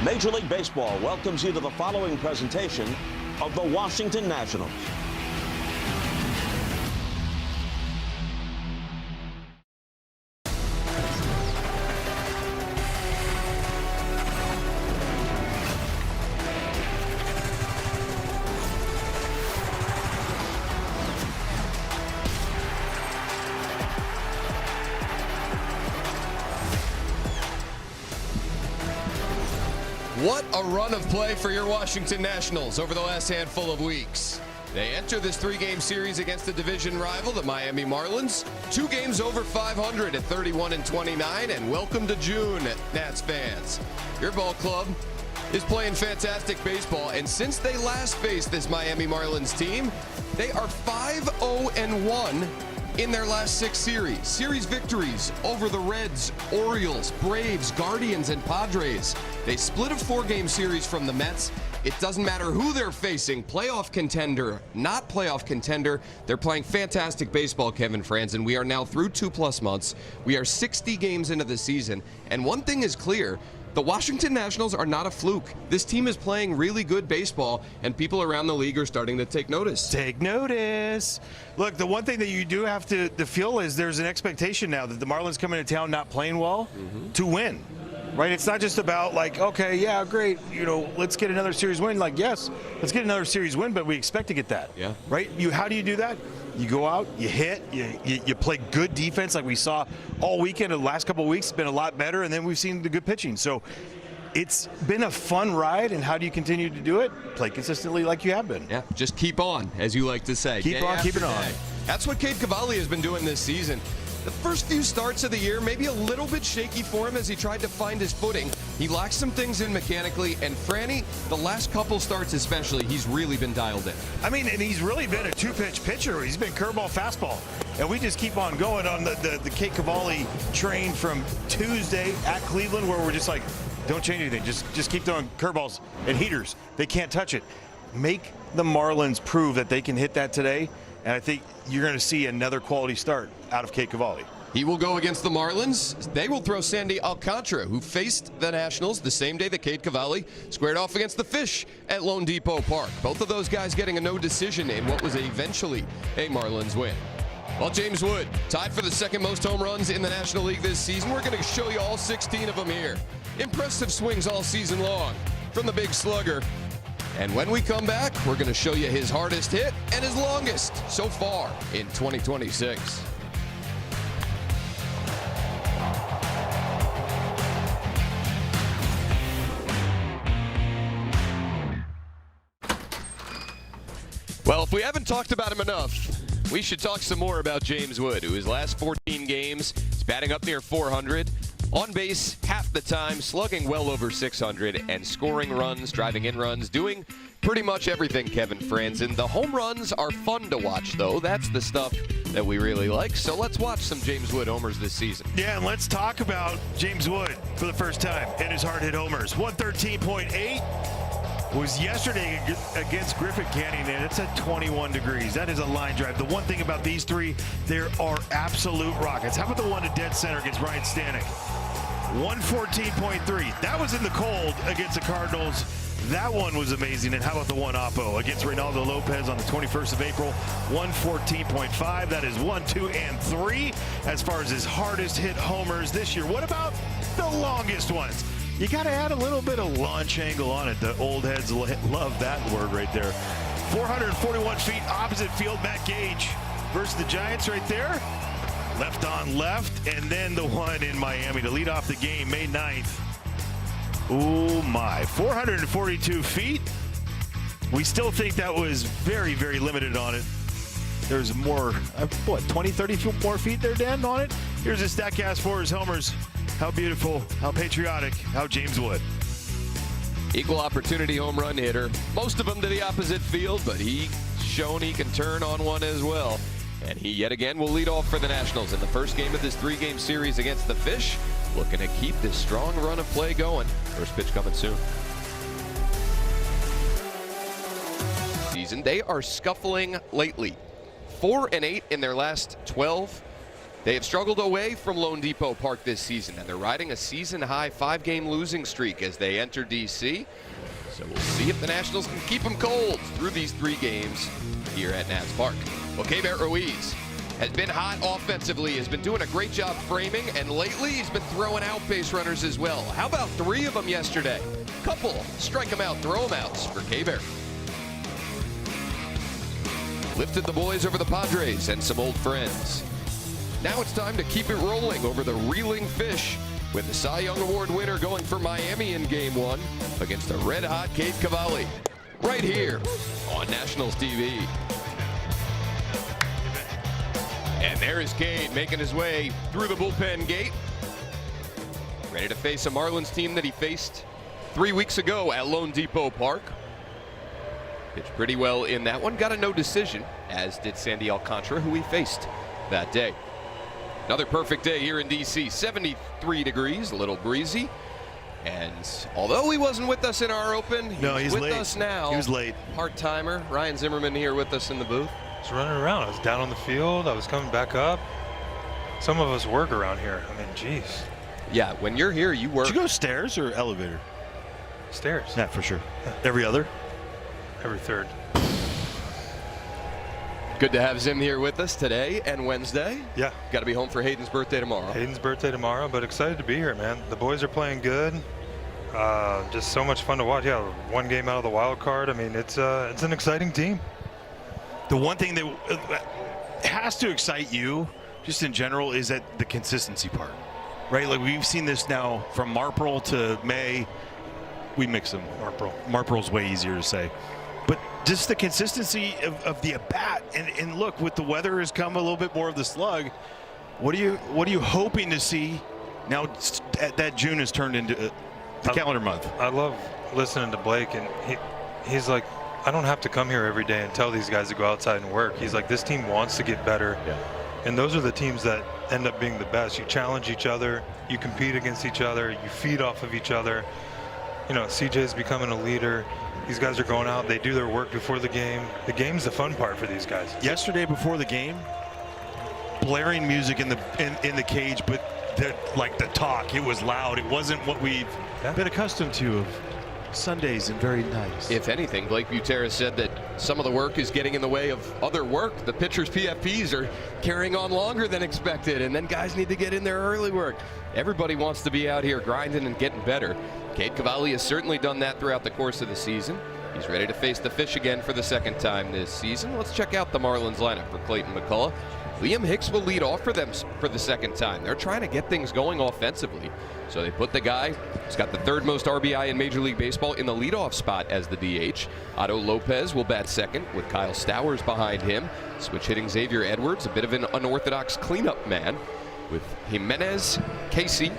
Major League Baseball welcomes you to the following presentation of the Washington Nationals. What a run of play for your Washington Nationals over the last handful of weeks. They enter this three-game series against the division rival, the Miami Marlins. 2 games over 500 at 31-29, and welcome to June, Nats fans. Your ball club is playing fantastic baseball, and since they last faced this Miami Marlins team, they are 5-0-1 in their last 6 series. Series victories over the Reds, Orioles, Braves, Guardians, and Padres. They split a 4-game series from the Mets. It doesn't matter who they're facing, playoff contender, not playoff contender. They're playing fantastic baseball, Kevin Franzen. We are now through 2+ months. We are 60 games into the season, and one thing is clear. The Washington Nationals are not a fluke. This team is playing really good baseball, and people around the league are starting to take notice. Take notice. Look, the one thing that you do have to feel is there's an expectation now that the Marlins come into town not playing well to win. Right? It's not just about like, okay, yeah, great, let's get another series win. Like, yes, let's get another series win, but we expect to get that. Yeah. Right? How do you do that? You go out, you hit, you play good defense like we saw all weekend. The last couple of weeks, it's been a lot better, and then we've seen the good pitching. So it's been a fun ride, and how do you continue to do it? Play consistently like you have been. Yeah, just keep on, as you like to say. Keep on keeping on. That's what Cade Cavalli has been doing this season. The first few starts of the year, maybe a little bit shaky for him as he tried to find his footing. He locked some things in mechanically, and Franny, the last couple starts especially, he's really been dialed in. I mean, and he's really been a 2-pitch pitcher. He's been curveball, fastball. And we just keep on going on the Cade Cavalli train from Tuesday at Cleveland, where we're just like, don't change anything. Just keep throwing curveballs and heaters. They can't touch it. Make the Marlins prove that they can hit that today, and I think you're going to see another quality start out of Cade Cavalli. He will go against the Marlins. They will throw Sandy Alcantara, who faced the Nationals the same day that Cade Cavalli squared off against the Fish at Lone Depot Park. Both of those guys getting a no decision in what was eventually a Marlins win. Well, James Wood tied for the second most home runs in the National League this season. We're going to show you all 16 of them here. Impressive swings all season long from the big slugger. And when we come back, we're going to show you his hardest hit and his longest so far in 2026. Well, if we haven't talked about him enough, we should talk some more about James Wood, who his last 14 games is batting up near 400. On base half the time, slugging well over 600, and scoring runs, driving in runs, doing pretty much everything, Kevin Franzen. The home runs are fun to watch, though. That's the stuff that we really like. So let's watch some James Wood homers this season. Yeah, and let's talk about James Wood for the first time in his hard hit homers. 113.8 was yesterday against Griffin Canyon, and it's at 21 degrees. That is a line drive. The one thing about these three, there are absolute rockets. How about the one to dead center against Ryan Stanek? 114.3. That was in the cold against the Cardinals. That one was amazing. And how about the one Oppo against Reynaldo Lopez on the 21st of April? 114.5. That is 1, 2, and 3 as far as his hardest hit homers this year. What about the longest ones? You got to add a little bit of launch angle on it. The old heads love that word right there. 441 feet opposite field. Matt Gage versus the Giants right there. Left on left, and then the one in Miami to lead off the game, May 9th. Oh my, 442 feet. We still think that was very, very limited on it. There's more, 20, 30 more feet there, Dan, on it? Here's a StatCast for his homers. How beautiful, how patriotic, how James Wood. Equal opportunity home run hitter. Most of them to the opposite field, but he's shown he can turn on one as well. And he yet again will lead off for the Nationals in the first game of this 3-game series against the Fish. Looking to keep this strong run of play going. First pitch coming soon. They are scuffling lately. 4-8 in their last 12. They have struggled away from Lone Depot Park this season, and they're riding a season-high 5-game losing streak as they enter D.C. So we'll see if the Nationals can keep them cold through these 3 games here at Nats Park. Well, Keibert Ruiz has been hot offensively, has been doing a great job framing, and lately he's been throwing out base runners as well. How about 3 of them yesterday? Couple, strike them out, throw them outs for Keibert. Lifted the boys over the Padres and some old friends. Now it's time to keep it rolling over the reeling fish with the Cy Young Award winner going for Miami in Game 1 against the red-hot Cade Cavalli right here on Nationals TV. And there is Cade making his way through the bullpen gate, ready to face a Marlins team that he faced 3 weeks ago at Lone Depot Park. Pitched pretty well in that one, got a no decision, as did Sandy Alcantara, who he faced that day. Another perfect day here in D.C. 73 degrees, a little breezy. And although he wasn't with us in our open, he's with us now. He was late. Part-timer Ryan Zimmerman here with us in the booth. I was running around. I was down on the field. I was coming back up. Some of us work around here. I mean, geez. Yeah, when you're here, you work. Did you go stairs or elevator? Stairs. Yeah, for sure. Every other? Every third. Good to have Zim here with us today and Wednesday. Yeah. Got to be home for Hayden's birthday tomorrow. Hayden's birthday tomorrow, but excited to be here, man. The boys are playing good. Just so much fun to watch. Yeah, 1 game out of the wild card. I mean, it's an exciting team. The one thing that has to excite you, just in general, is that the consistency part, right? Like we've seen this now from Marpril to May. We mix them. Marpril's way easier to say. But just the consistency of the at-bat. And look, with the weather has come a little bit more of the slug. What are you hoping to see now that June has turned into the calendar month? I love listening to Blake, and he's like, I don't have to come here every day and tell these guys to go outside and work. He's like, this team wants to get better. Yeah. And those are the teams that end up being the best. You challenge each other, you compete against each other, you feed off of each other. You know, CJ's becoming a leader. These guys are going out, they do their work before the game. The game's the fun part for these guys. Yesterday before the game, blaring music in the cage, but the talk, it was loud. It wasn't what we've been accustomed to of Sundays and very nice. If anything, Blake Buteris said that some of the work is getting in the way of other work. The pitchers' PFPs are carrying on longer than expected, and then guys need to get in their early work. Everybody wants to be out here grinding and getting better. Cade Cavalli has certainly done that throughout the course of the season. He's ready to face the fish again for the 2nd time this season. Let's check out the Marlins lineup for Clayton McCullough. Liam Hicks will lead off for them for the 2nd time. They're trying to get things going offensively. So they put the guy who's got the 3rd most RBI in Major League Baseball in the leadoff spot as the DH. Otto Lopez will bat 2nd with Kyle Stowers behind him. Switch hitting Xavier Edwards, a bit of an unorthodox cleanup man, with Jimenez, Casey,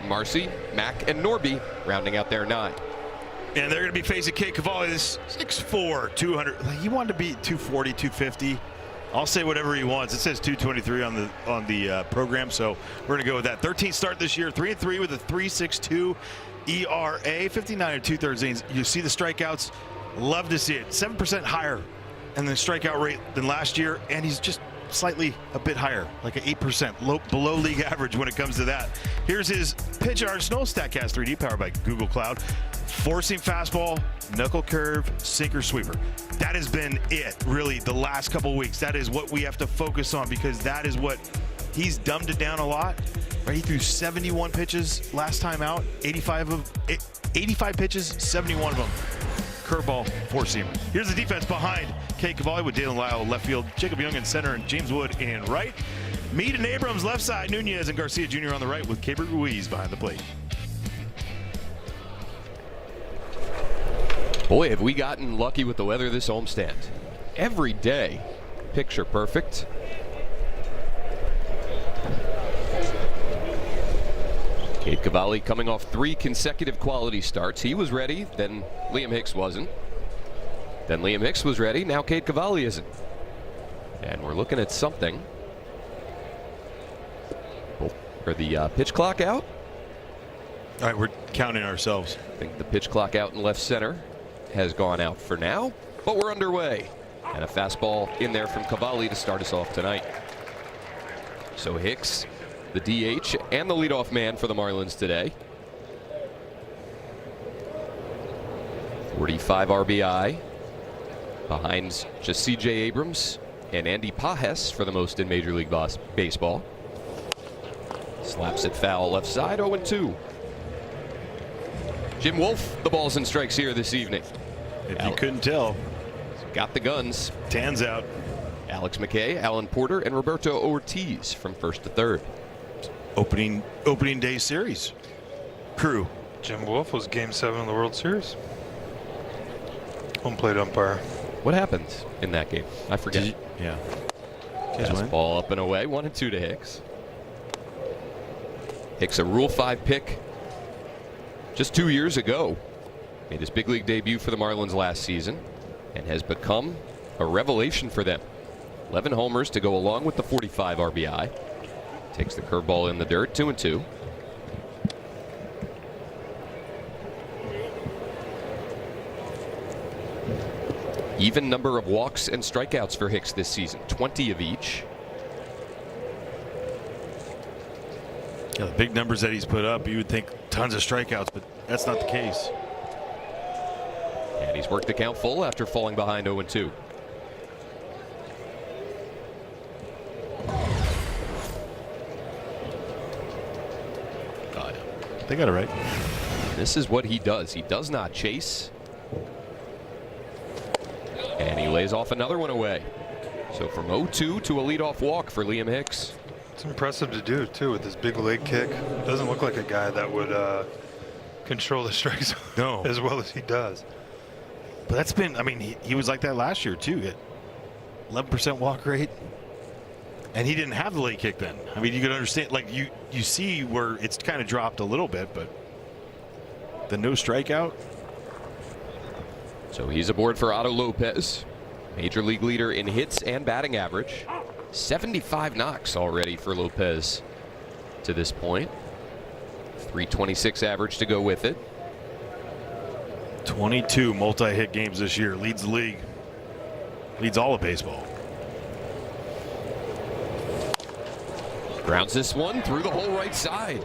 Marcy, Mack, and Norby rounding out their 9. And they're going to be facing Cade Cavalli, this 6'4", 200. He wanted to be 240, 250. I'll say whatever he wants. It says 223 on the program, so we're going to go with that. 13th start this year, 3-3 with a 3.62 ERA, 59 2/3 innings. You see the strikeouts, love to see it. 7% higher in the strikeout rate than last year, and he's just slightly a bit higher, like an 8%, below league average when it comes to that. Here's his pitch arsenal, StatCast 3D, powered by Google Cloud. Forcing fastball, knuckle curve, sinker, sweeper. That has been it, really, the last couple weeks. That is what we have to focus on, because that is what he's dumbed it down a lot. Right? He threw 71 pitches last time out, 85 pitches, 71 of them. Curveball, four-seamer. Here's the defense behind Cade Cavalli with Dalen Lyle left field, Jacob Young in center, and James Wood in right. Meade and Abrams left side, Nunez and Garcia Jr. on the right with Keibert Ruiz behind the plate. Boy, have we gotten lucky with the weather this homestand. Every day, picture perfect. Cade Cavalli coming off 3 consecutive quality starts. He was ready, then Liam Hicks wasn't. Then Liam Hicks was ready, now Cade Cavalli isn't. And we're looking at something. Are the pitch clock out? All right, we're counting ourselves. I think the pitch clock out in left center has gone out for now, but we're underway. And a fastball in there from Cavalli to start us off tonight. So Hicks, the DH and the leadoff man for the Marlins today. 45 RBI behind just C.J. Abrams and Andy Pages for the most in Major League Baseball. Slaps it foul left side, 0-2. Jim Wolf, the balls and strikes here this evening. If you couldn't tell, got the guns. Tan's out. Alex McKay, Alan Porter, and Roberto Ortiz from first to third. Opening day series. Crew. Jim Wolf was Game 7 of the World Series. Home plate umpire. What happened in that game? I forget. Yeah. Ball up and away. 1-2 to Hicks. Hicks, a Rule 5 pick just 2 years ago. Made his big league debut for the Marlins last season and has become a revelation for them. 11 homers to go along with the 45 RBI. Takes the curveball in the dirt. 2-2. Even number of walks and strikeouts for Hicks this season, 20 of each. Yeah, the big numbers that he's put up, you would think tons of strikeouts, but that's not the case. And he's worked the count full after falling behind 0-2. They got it right. This is what he does. He does not chase. And he lays off another one away. So from 0-2 to a leadoff walk for Liam Hicks. It's impressive to do, too, with this big leg kick. Doesn't look like a guy that would control the strike zone as well as he does. But that's been, I mean, he was like that last year, too. 11% walk rate. And he didn't have the leg kick then. I mean, you could understand, like, you see where it's kind of dropped a little bit, but the no strikeout. So he's aboard for Otto Lopez, major league leader in hits and batting average. 75 knocks already for Lopez to this point. 326 average to go with it. 22 multi-hit games this year. Leads the league. Leads all of baseball. Grounds this one through the whole right side.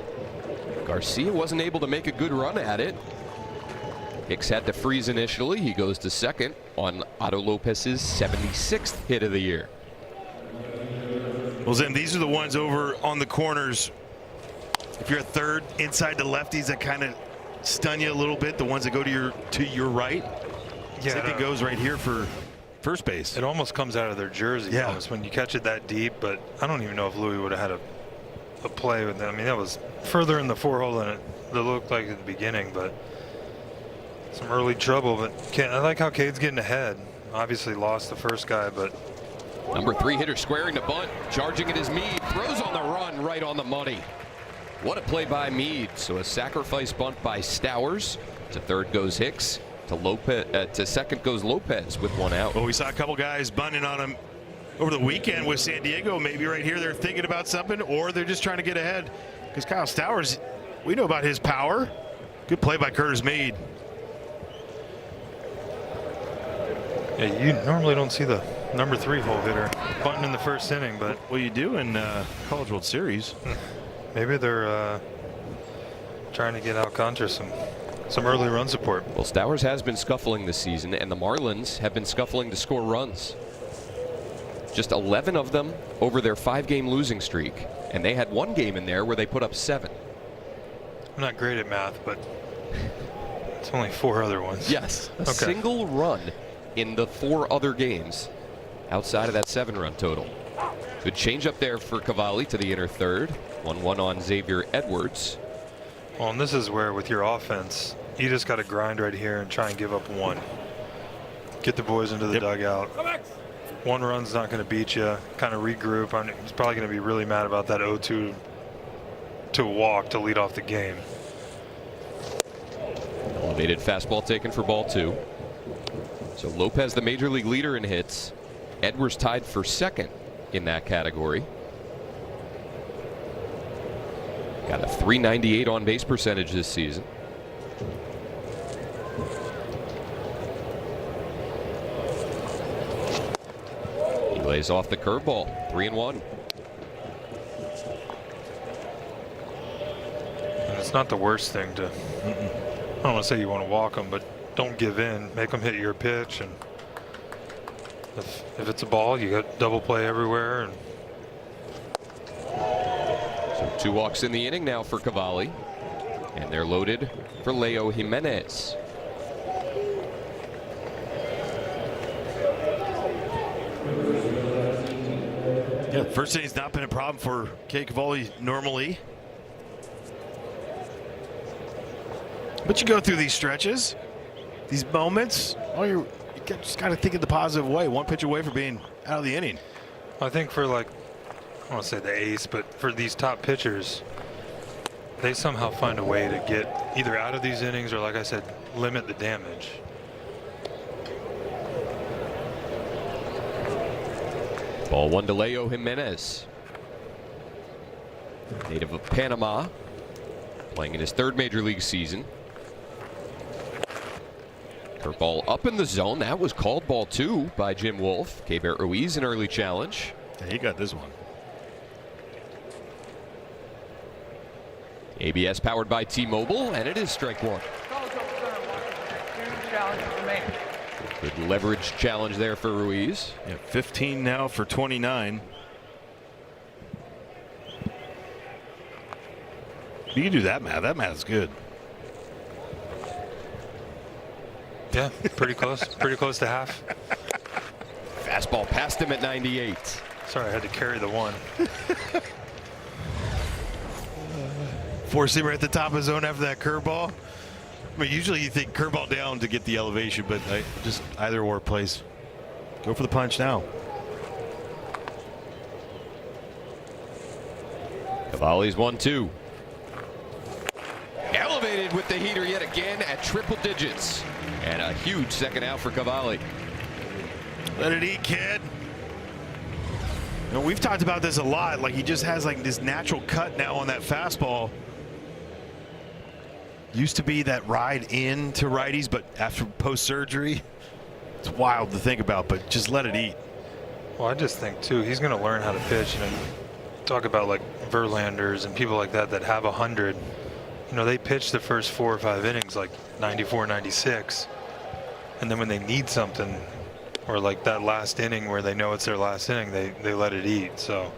Garcia wasn't able to make a good run at it. Hicks had to freeze initially. He goes to second on Otto Lopez's 76th hit of the year. Well, Zen, these are the ones over on the corners. If you're a third, inside the lefties that kind of stun you a little bit. The ones that go to your right. Yeah, same thing goes right here for first base. It almost comes out of their jersey almost when you catch it that deep. But I don't even know if Louis would have had a play with that. I mean, that was further in the 4-hole than it looked like at the beginning. But some early trouble. But I like how Cade's getting ahead. Obviously lost the first guy, but. Number 3 hitter squaring to bunt. Charging it is Meade. Throws on the run right on the money. What a play by Meade. So a sacrifice bunt by Stowers. To third goes Hicks. To Lopez. To second goes Lopez with one out. Well, we saw a couple guys bunting on him over the weekend with San Diego. Maybe right here they're thinking about something, or they're just trying to get ahead. Because Kyle Stowers, we know about his power. Good play by Curtis Meade. Yeah, you normally don't see the number 3 hole hitter bunting in the first inning, but well, you do in College World Series. Maybe they're trying to get Alcantara some early run support. Well, Stowers has been scuffling this season, and the Marlins have been scuffling to score runs. Just 11 of them over their 5-game losing streak, and they had one game in there where they put up 7. I'm not great at math, but it's only 4 other ones. Yes, a single run in the 4 other games outside of that 7-run total. Good change up there for Cavalli to the inner third. 1-1 on Xavier Edwards. Well, and this is where with your offense, you just got to grind right here and try and give up 1. Get the boys into the dugout. 1 run's not going to beat you. Kind of regroup. He's probably going to be really mad about that 0-2 to walk to lead off the game. Elevated fastball taken for ball 2. So Lopez, the major league leader in hits. Edwards tied for second in that category. Got a .398 on base percentage this season. He lays off the curveball. 3-1. It's not the worst thing to. I don't want to say you want to walk them, but don't give in. Make them hit your pitch, and if it's a ball, you got double play everywhere. And so 2 walks in the inning now for Cavalli, and they're loaded for Leo Jimenez. Yeah, first inning's not been a problem for K. Cavalli normally. But you go through these stretches, these moments, you just got to think in the positive way. One pitch away from being out of the inning. I think for, like, I don't want to say the ace, but for these top pitchers, they somehow find a way to get either out of these innings or, like I said, limit the damage. Ball 1 to Leo Jimenez. Native of Panama, playing in his 3rd major league season. Curveball up in the zone. That was called ball 2 by Jim Wolf. Keibert Ruiz, an early challenge. Yeah, he got this one. ABS powered by T-Mobile, and it is strike 1. Good leverage challenge there for Ruiz. Yeah, 15 now for 29. You can do that math. That math's good. Yeah, pretty close. Pretty close to half. Fastball past him at 98. Sorry, I had to carry the 1. 4-seamer at the top of the zone after that curveball. I mean, usually you think curveball down to get the elevation, but just either or plays. Go for the punch now. Cavalli's 1-2. Elevated with the heater yet again at triple digits. And a huge second out for Cavalli. Let it eat, kid. You know, we've talked about this a lot. Like, he just has like this natural cut now on that fastball. Used to be that ride in to righties, but after post-surgery, it's wild to think about, but just let it eat. Well, I just think, too, he's going to learn how to pitch. And talk about, like, Verlanders and people like that that have 100. You know, they pitch the first 4 or 5 innings like 94, 96. And then when they need something, or like that last inning where they know it's their last inning, they let it eat. So,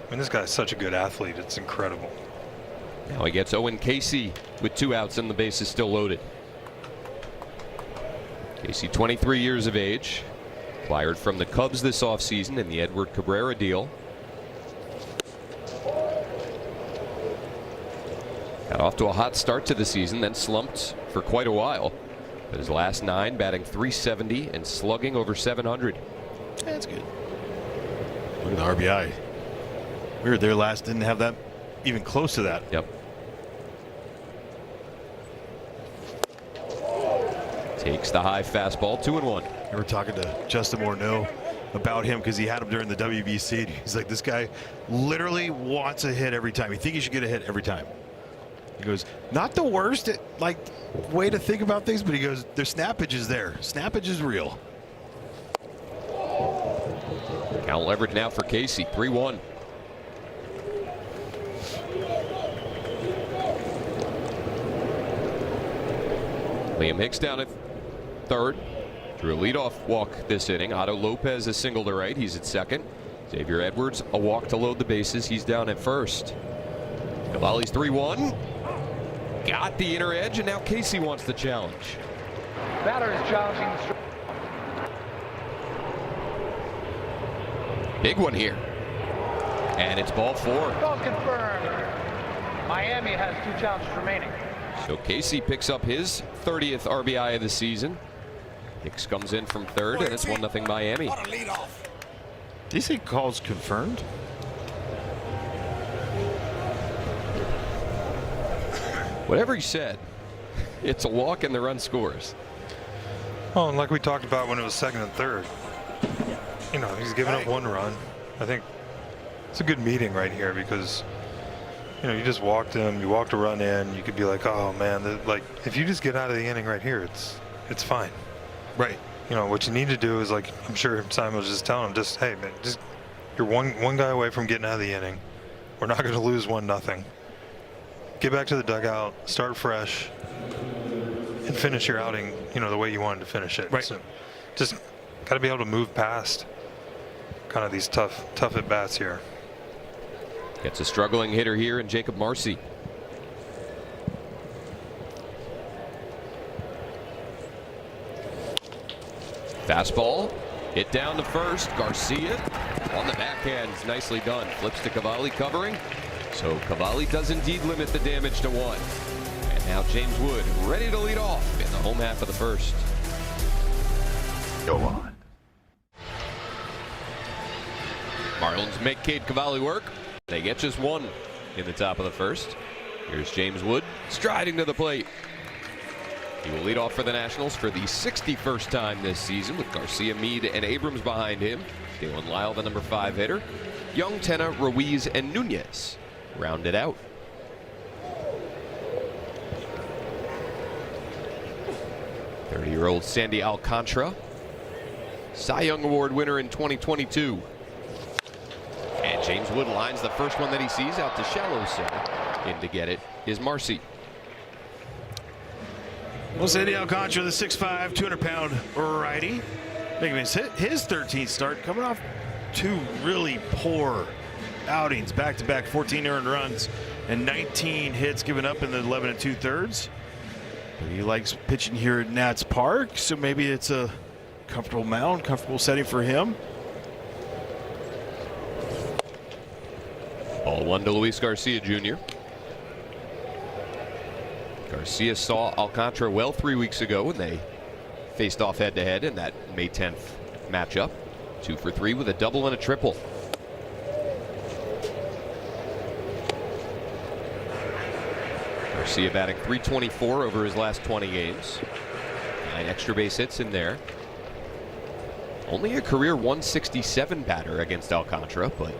I mean, this guy's such a good athlete. It's incredible. Now he gets Owen Casey with 2 outs and the base is still loaded. Casey, 23 years of age, acquired from the Cubs this offseason in the Edward Cabrera deal. Got off to a hot start to the season, then slumped for quite a while. But his last 9, batting .370 and slugging over .700. That's good. Look at the RBI. We were there last, didn't have that even close to that. Yep. Takes the high fastball, 2-1. We were talking to Justin Morneau about him because he had him during the WBC. He's like, this guy literally wants a hit every time. He thinks he should get a hit every time. He goes, not the worst like way to think about things, but he goes, their snappage is there. Snappage is real. Count leverage now for Casey, 3-1. Liam Hicks down at 3rd. Drew a leadoff walk this inning. Otto Lopez is single to right. He's at 2nd. Xavier Edwards a walk to load the bases. He's down at 1st. Cavalli's 3-1. Got the inner edge, and now Casey wants the challenge. Batter is challenging. Big one here. And it's ball 4. Ball confirmed. Miami has 2 challenges remaining. So Casey picks up his 30th RBI of the season. Hicks comes in from 3rd, and it's 1-0 Miami. Did you say calls confirmed? Whatever he said, it's a walk and the run scores. Well, and like we talked about when it was 2nd and 3rd, you know, he's giving up 1 run. I think it's a good meeting right here because, you know, you just walked him, you walked a run in, you could be like, oh man, like if you just get out of the inning right here, it's fine. Right. You know, what you need to do is, like, I'm sure Simon was just telling him, just, hey man, just you're one guy away from getting out of the inning. We're not going to lose 1-0. get back to the dugout, start fresh, and finish your outing, you know, the way you wanted to finish it. Right. So just got to be able to move past kind of these tough at bats here. Gets a struggling hitter here in Jacob Marcy. Fastball hit down to first. Garcia on the backhand, nicely done. Flips to Cavalli covering. So Cavalli does indeed limit the damage to 1. And now James Wood ready to lead off in the home half of the first. Go on. Marlins make Cade Cavalli work. They get just 1 in the top of the first. Here's James Wood striding to the plate. He will lead off for the Nationals for the 61st time this season, with Garcia, Meade, and Abrams behind him. Galen Lyle, the number 5 hitter. Young, Tenna, Ruiz, and Nunez round it out. '30-year-old Sandy Alcantara, Cy Young Award winner in 2022. And James Wood lines the first one that he sees out to shallow center. In to get it is Marcy. Well, Sandy Alcantara, the 6'5", 200-pound righty, making his 13th start, coming off 2 really poor outings, back-to-back 14 earned runs and 19 hits given up in the 11 2/3. But he likes pitching here at Nats Park, so maybe it's a comfortable mound, comfortable setting for him. Ball 1 to Luis Garcia Jr. Garcia saw Alcantara well 3 weeks ago when they faced off head-to-head in that May 10th matchup. 2 for 3 with a double and a triple. Garcia batting .324 over his last 20 games. 9 extra base hits in there. Only a career .167 batter against Alcantara, but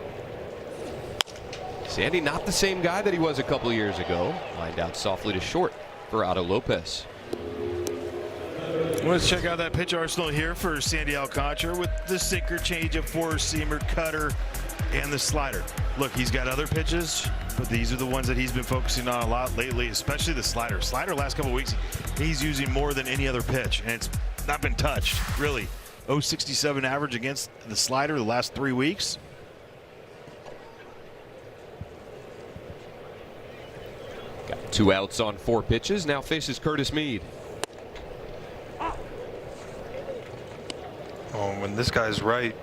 Sandy not the same guy that he was a couple years ago. Lined out softly to short for Otto Lopez. Let's check out that pitch arsenal here for Sandy Alcantara with the sinker, changeup, four-seamer, cutter, and the slider. Look, he's got other pitches, but these are the ones that he's been focusing on a lot lately, especially the slider. Slider last couple of weeks, he's using more than any other pitch, and it's not been touched, really. 0.67 average against the slider the last 3 weeks. Got 2 outs on 4 pitches. Now faces Curtis Meade. When this guy's right,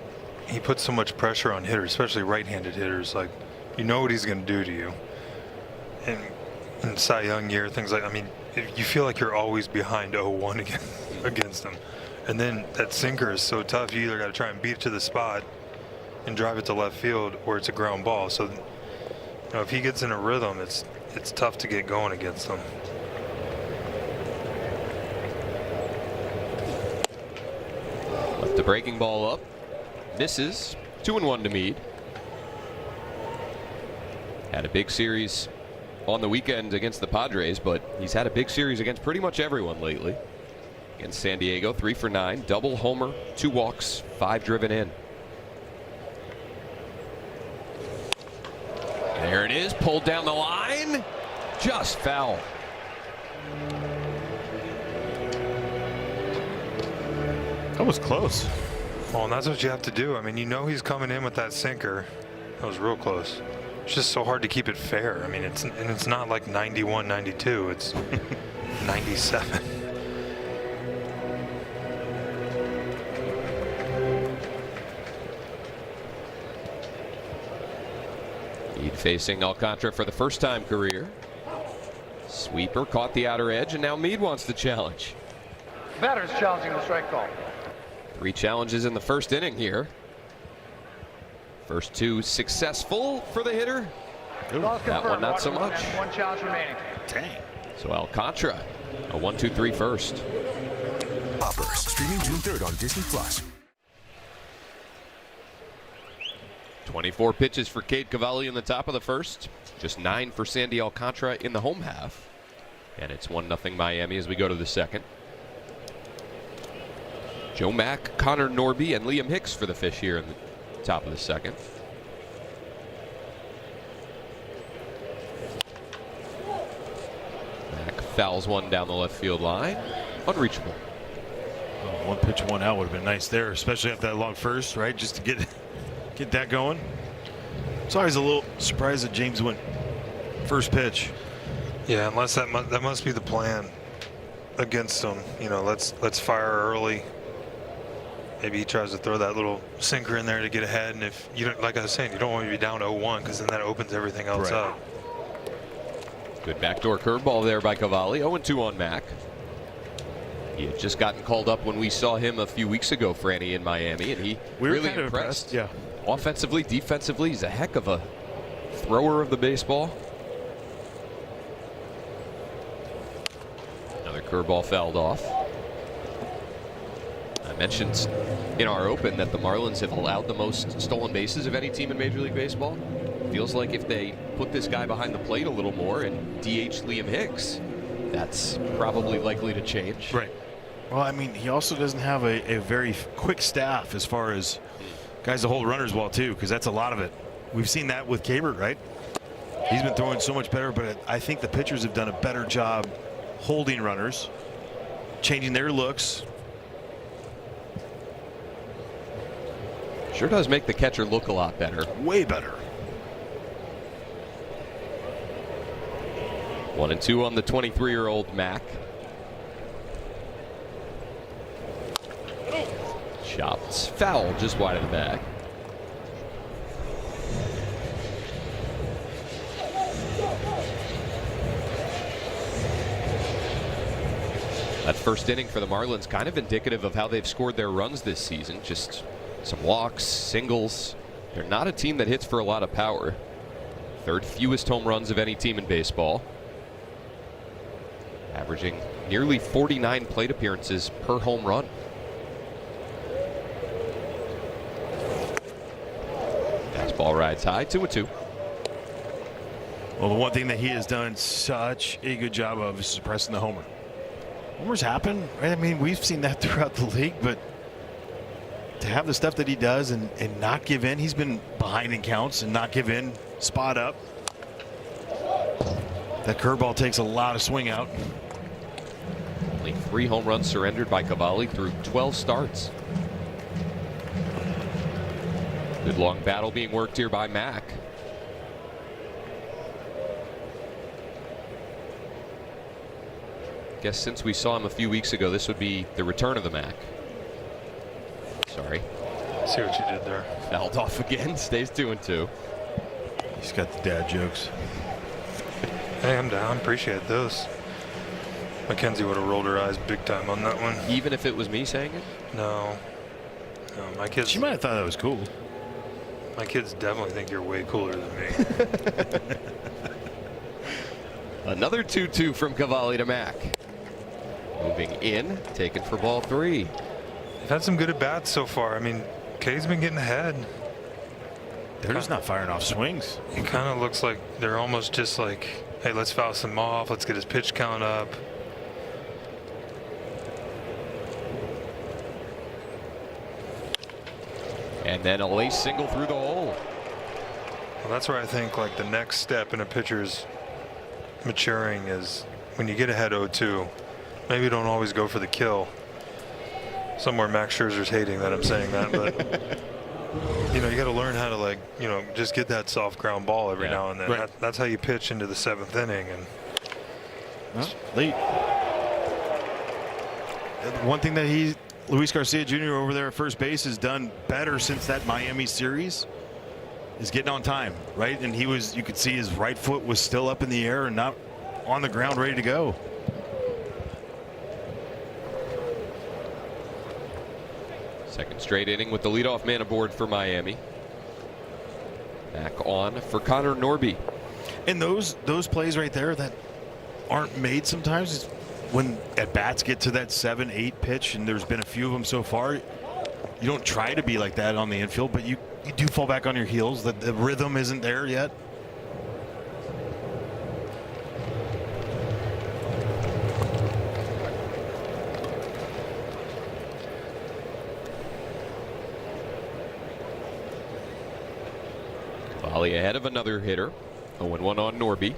he puts so much pressure on hitters, especially right-handed hitters. Like, you know what he's going to do to you. And in Cy Young year, things like, I mean, you feel like you're always behind 0-1 against him. And then that sinker is so tough, you either got to try and beat it to the spot and drive it to left field, or it's a ground ball. So, you know, if he gets in a rhythm, it's tough to get going against him. Left the breaking ball up. Misses. 2-1 to Meade. Had a big series on the weekend against the Padres, but he's had a big series against pretty much everyone lately. Against San Diego, 3 for 9, double homer, 2 walks, 5 driven in. There it is, pulled down the line, just foul. That was close. Well, and that's what you have to do. I mean, you know he's coming in with that sinker. That was real close. It's just so hard to keep it fair. I mean, it's not like 91, 92. It's 97. Meade facing Alcantara for the first time career. Sweeper caught the outer edge, and now Meade wants the challenge. Batter's challenging the strike call. 3 challenges in the first inning here. First 2 successful for the hitter. That one not so much. 1 challenge remaining. Dang. So Alcantara, a 1-2-3 first. Poppers, streaming June 3rd on Disney+. 24 pitches for Cade Cavalli in the top of the first. Just 9 for Sandy Alcantara in the home half. And it's 1-0 Miami as we go to the second. Joe Mack, Connor Norby, and Liam Hicks for the Fish here in the top of the second. fouls one down the left field line. Unreachable. One pitch, one out would have been nice there, especially after that long first, right? Just to get that going. It's always a little surprised that James went first pitch. Yeah, unless that must be the plan against him. You know, let's fire early. Maybe he tries to throw that little sinker in there to get ahead, and if you don't, like I was saying, you don't want to be down 0-1 because then that opens everything else up. Good backdoor curveball there by Cavalli. 0-2 on Mack. He had just gotten called up when we saw him a few weeks ago, Franny, in Miami, and he really kind of impressed. Yeah. Offensively, defensively, he's a heck of a thrower of the baseball. Another curveball fouled off. I mentioned in our open that the Marlins have allowed the most stolen bases of any team in Major League Baseball. Feels like if they put this guy behind the plate a little more and DH Liam Hicks, that's probably likely to change. Right. Well, I mean, he also doesn't have a very quick staff as far as guys to hold runners well, too, because that's a lot of it. We've seen that with Kabert, right? He's been throwing so much better, but I think the pitchers have done a better job holding runners, changing their looks. Sure does make the catcher look a lot better. Way better. 1-2 on the 23-year-old Mack. Shots foul just wide of the bag. That first inning for the Marlins kind of indicative of how they've scored their runs this season. Just some walks, singles. They're not a team that hits for a lot of power. Third fewest home runs of any team in baseball. Averaging nearly 49 plate appearances per home run. Fastball rides high, 2-2. Well, the one thing that he has done such a good job of is suppressing the homer. Homers happen, right? I mean, we've seen that throughout the league, but to have the stuff that he does and not give in, he's been behind in counts and not give in, spot up. That curveball takes a lot of swing out. Only 3 home runs surrendered by Cavalli through 12 starts. Good long battle being worked here by Mack. Guess since we saw him a few weeks ago, this would be the return of the Mack. Sorry. See what you did there. Fouled off again. Stays 2-2. He's got the dad jokes. Hey, I'm down. Appreciate those. Mackenzie would have rolled her eyes big time on that one. Even if it was me saying it? No. No, my kids. She might have thought that was cool. My kids definitely think you're way cooler than me. Another 2-2 from Cavalli to Mack. Moving in, taken for ball 3. They've had some good at-bats so far. I mean, Kay's been getting ahead. They're just not firing off swings. It kind of looks like they're almost just like, hey, let's foul some off. Let's get his pitch count up. And then a lace single through the hole. Well, that's where I think like the next step in a pitcher's maturing is when you get ahead 0-2, maybe don't always go for the kill. Somewhere Max Scherzer's hating that I'm saying that, but you know, you got to learn how to, like, you know, just get that soft ground ball every now and then. Right. That's how you pitch into the 7th inning. And Late. One thing that Luis Garcia Jr. over there at first base has done better since that Miami series is getting on time, right? And you could see his right foot was still up in the air and not on the ground ready to go. Second straight inning with the leadoff man aboard for Miami. Back on for Connor Norby. And those plays right there that aren't made sometimes is when at bats get to that 7-8 pitch, and there's been a few of them so far. You don't try to be like that on the infield, but you do fall back on your heels. The rhythm isn't there yet. Cavalli ahead of another hitter. 0-1 on Norby.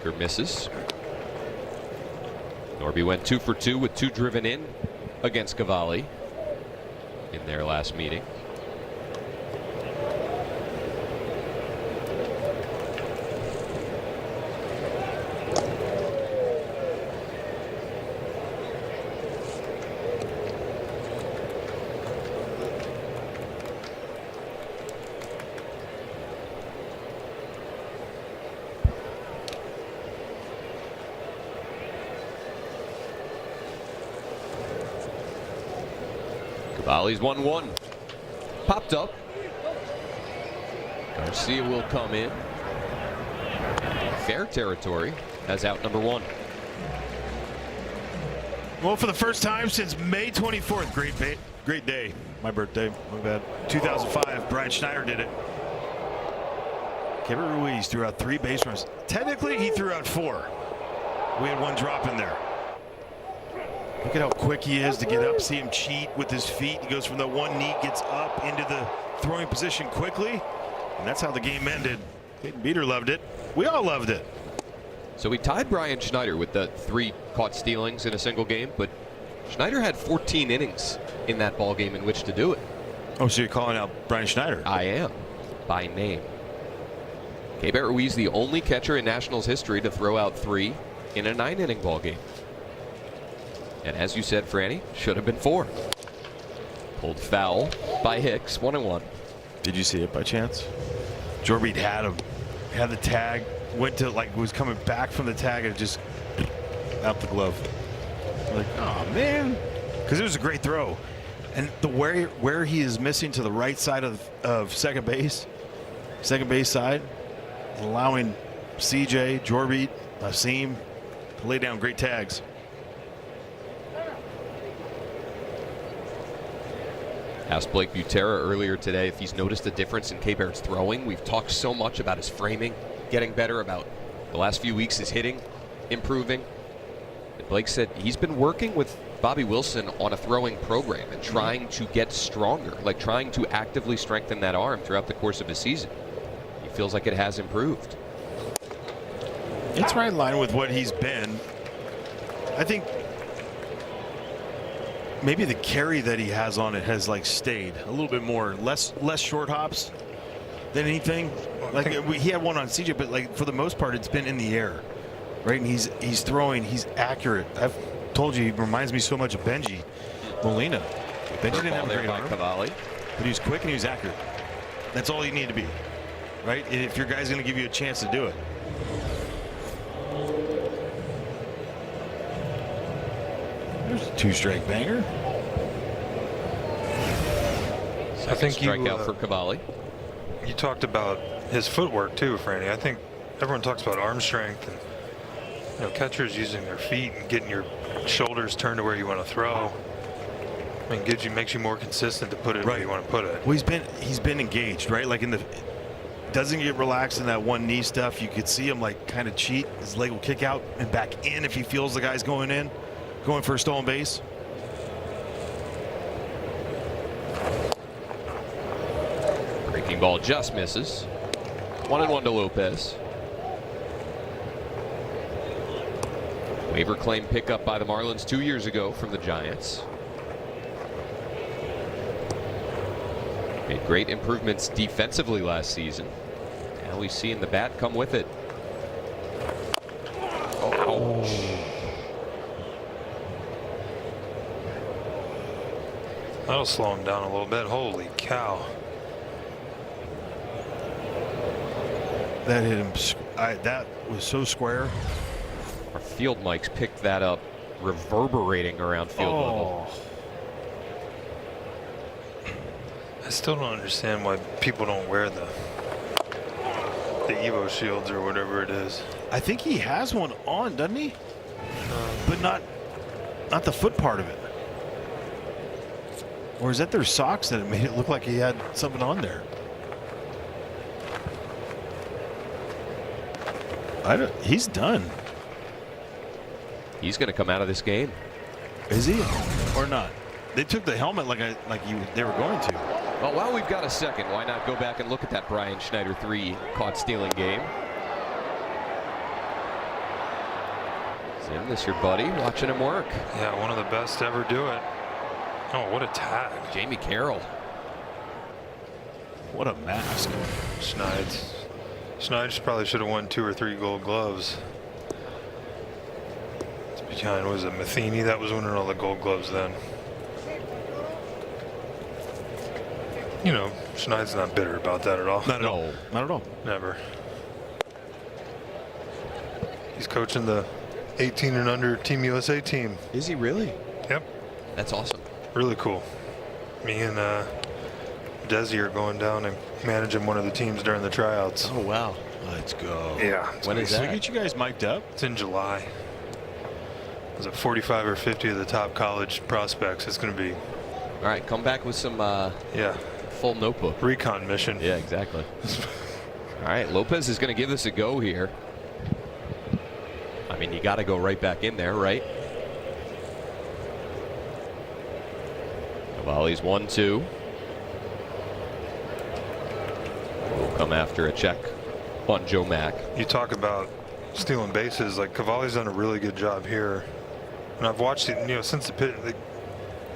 Sinker misses. Norby went 2 for 2 with 2 driven in against Cavalli in their last meeting. Cavalli's 1-1. Popped up. Garcia will come in. Fair territory as out number 1. Well, for the first time since May 24th, great day. My birthday, my bad. 2005, Brian Schneider did it. Kevin Ruiz threw out 3 base runners. Technically, he threw out 4. We had 1 drop in there. Look at how quick he is to get up. See him cheat with his feet. He goes from the one knee, gets up into the throwing position quickly. And that's how the game ended. Peyton Beater loved it. We all loved it. So we tied Brian Schneider with the 3 caught stealings in a single game, but Schneider had 14 innings in that ball game in which to do it. Oh, so you're calling out Brian Schneider? I am, by name. Keibert Ruiz, the only catcher in Nationals history to throw out 3 in a 9-inning ball game. And as you said, Franny, should have been 4. Pulled foul by Hicks, 1-1. Did you see it by chance? Jorbeat had him, had the tag, went to was coming back from the tag and just out the glove. Like, oh man, because it was a great throw, and the where he is missing to the right side of second base side, allowing CJ, Jorbeat, Asim to lay down great tags. Asked Blake Butera earlier today if he's noticed a difference in Keibert's throwing. We've talked so much about his framing getting better, about the last few weeks his hitting improving. And Blake said he's been working with Bobby Wilson on a throwing program and trying to get stronger, like trying to actively strengthen that arm throughout the course of his season. He feels like it has improved. It's right in line with what he's been. I think maybe the carry that he has on it has stayed a little bit more, less short hops than anything. He had one on CJ, but for the most part, it's been in the air, right? And he's throwing, he's accurate. I've told you, he reminds me so much of Benji Molina. Benji didn't have a great arm, Cavalli, but he was quick and he was accurate. That's all you need to be, right? And if your guy's going to give you a chance to do it. There's a 2-strike banger. I think strikeout for Cavalli. You talked about his footwork too, Franny. I think everyone talks about arm strength and catchers using their feet and getting your shoulders turned to where you want to throw. I mean, makes you more consistent to put it where you want to put it. Well, he's been engaged, right? Doesn't get relaxed in that one knee stuff. You could see him kind of cheat. His leg will kick out and back in if he feels the guy's going for a stolen base. Breaking ball just misses. 1-1 to Lopez. Waiver claim pickup by the Marlins 2 years ago from the Giants. Made great improvements defensively last season. Now we see in the bat come with it. Oh. That'll slow him down a little bit. Holy cow. That hit him. That was so square. Our field mics picked that up, reverberating around field level. I still don't understand why people don't wear the Evo shields or whatever it is. I think he has one on, doesn't he? But not the foot part of it. Or is that their socks that it made it look like he had something on there? He's done. He's going to come out of this game. Is he or not? They took the helmet they were going to. Well, while we've got a second, why not go back and look at that Brian Schneider 3 caught stealing game? Zim, this your buddy, watching him work. Yeah, one of the best to ever do it. Oh, what a tag. Jamie Carroll. What a mask. Schneid's probably should have won 2 or 3 gold gloves. It's behind, was it Matheny that was winning all the gold gloves then? You know, Schneid's not bitter about that at all. Not at all. Not at all. Never. He's coaching the 18 and under Team USA team. Is he really? Yep. That's awesome. Really cool. Me and Desi are going down and managing one of the teams during the tryouts. Oh, wow. Let's go. Yeah. When is Can that? we get you guys mic'd up? It's in July. Was it 45 or 50 of the top college prospects? It's going to be. All right, come back with some Yeah. full notebook. Recon mission. Yeah, exactly. All right, Lopez is going to give this a go here. I mean, you got to go right back in there, right? Cavalli's 1-2. We'll come after a check on Joe Mack. You talk about stealing bases. Like Cavalli's done a really good job here, and I've watched it. You know, since the pit,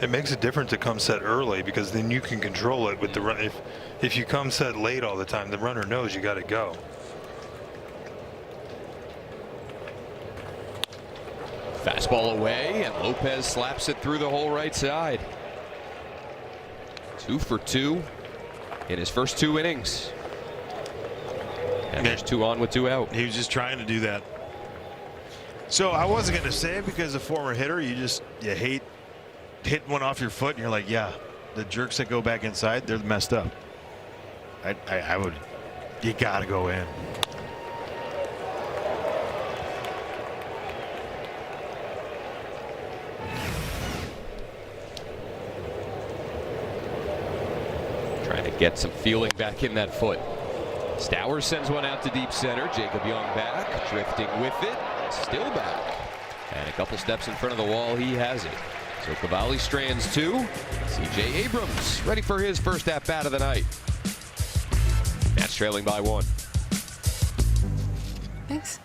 it makes a difference to come set early because then you can control it with the run. If you come set late all the time, the runner knows you got to go. Fastball away, and Lopez slaps it through the whole right side. 2 for 2 in his first 2 innings. And there's 2 on with 2 out. He was just trying to do that. So I wasn't going to say it because a former hitter, you hate hitting one off your foot and you're like, yeah, the jerks that go back inside, they're messed up. I would, you got to go in. Trying to get some feeling back in that foot. Stowers sends one out to deep center. Jacob Young back, drifting with it, still back. And a couple steps in front of the wall, he has it. So Cavalli strands 2. C.J. Abrams ready for his first at-bat of the night. Nats trailing by 1. Thanks.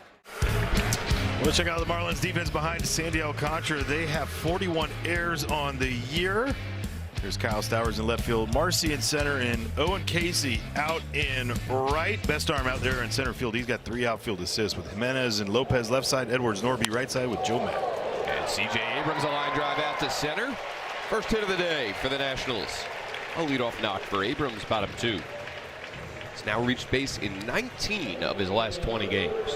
Let's check out the Marlins defense behind Sandy Alcantara. They have 41 errors on the year. There's Kyle Stowers in left field, Marcy in center, and Owen Casey out in right. Best arm out there in center field. He's got 3 outfield assists with Jimenez and Lopez left side, Edwards Norby right side with Joe Mack. And C.J. Abrams a line drive out to center. First hit of the day for the Nationals. A leadoff knock for Abrams, bottom 2. He's now reached base in 19 of his last 20 games.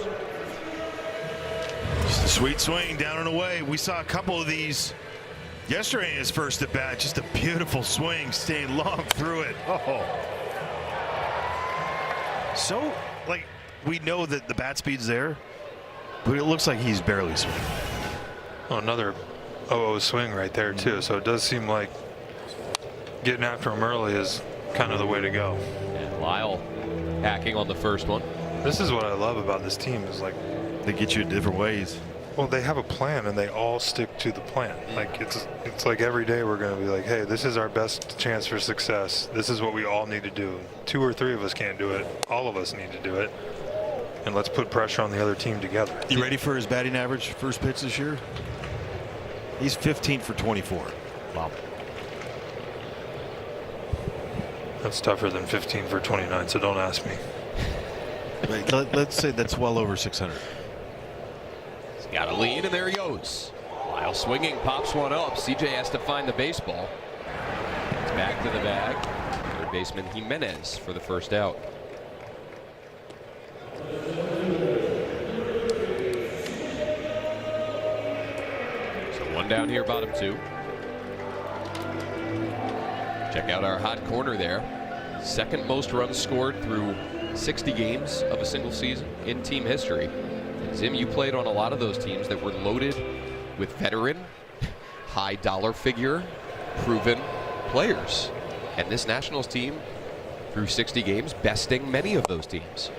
Just a sweet swing down and away. We saw a couple of these yesterday in his first at bat. Just a beautiful swing, staying long through it. Oh, so like we know that the bat speed's there, but it looks like he's barely swinging. Oh, another 0-0 swing right there too. So it does seem like getting after him early is kind of the way to go. And Lyle hacking on the first one. This is what I love about this team is like They get you in different ways. Well, they have a plan and they all stick to the plan. Like it's like every day we're going to be like, hey, this is our best chance for success. This is what we all need to do. 2 or 3 of us can't do it. All of us need to do it. And let's put pressure on the other team together. You ready for his batting average first pitch this year? He's 15 for 24. Wow. That's tougher than 15 for 29, so don't ask me. Let's say that's well over 600. He's got a lead, and there he goes. Lyle swinging, pops one up. CJ has to find the baseball. It's back to the bag. Third baseman Jimenez for the first out. So 1 down here, bottom 2. Check out our hot corner there. Second most runs scored through 60 games of a single season in team history. And Zim, you played on a lot of those teams that were loaded with veteran, high dollar figure, proven players. And this Nationals team, through 60 games, besting many of those teams.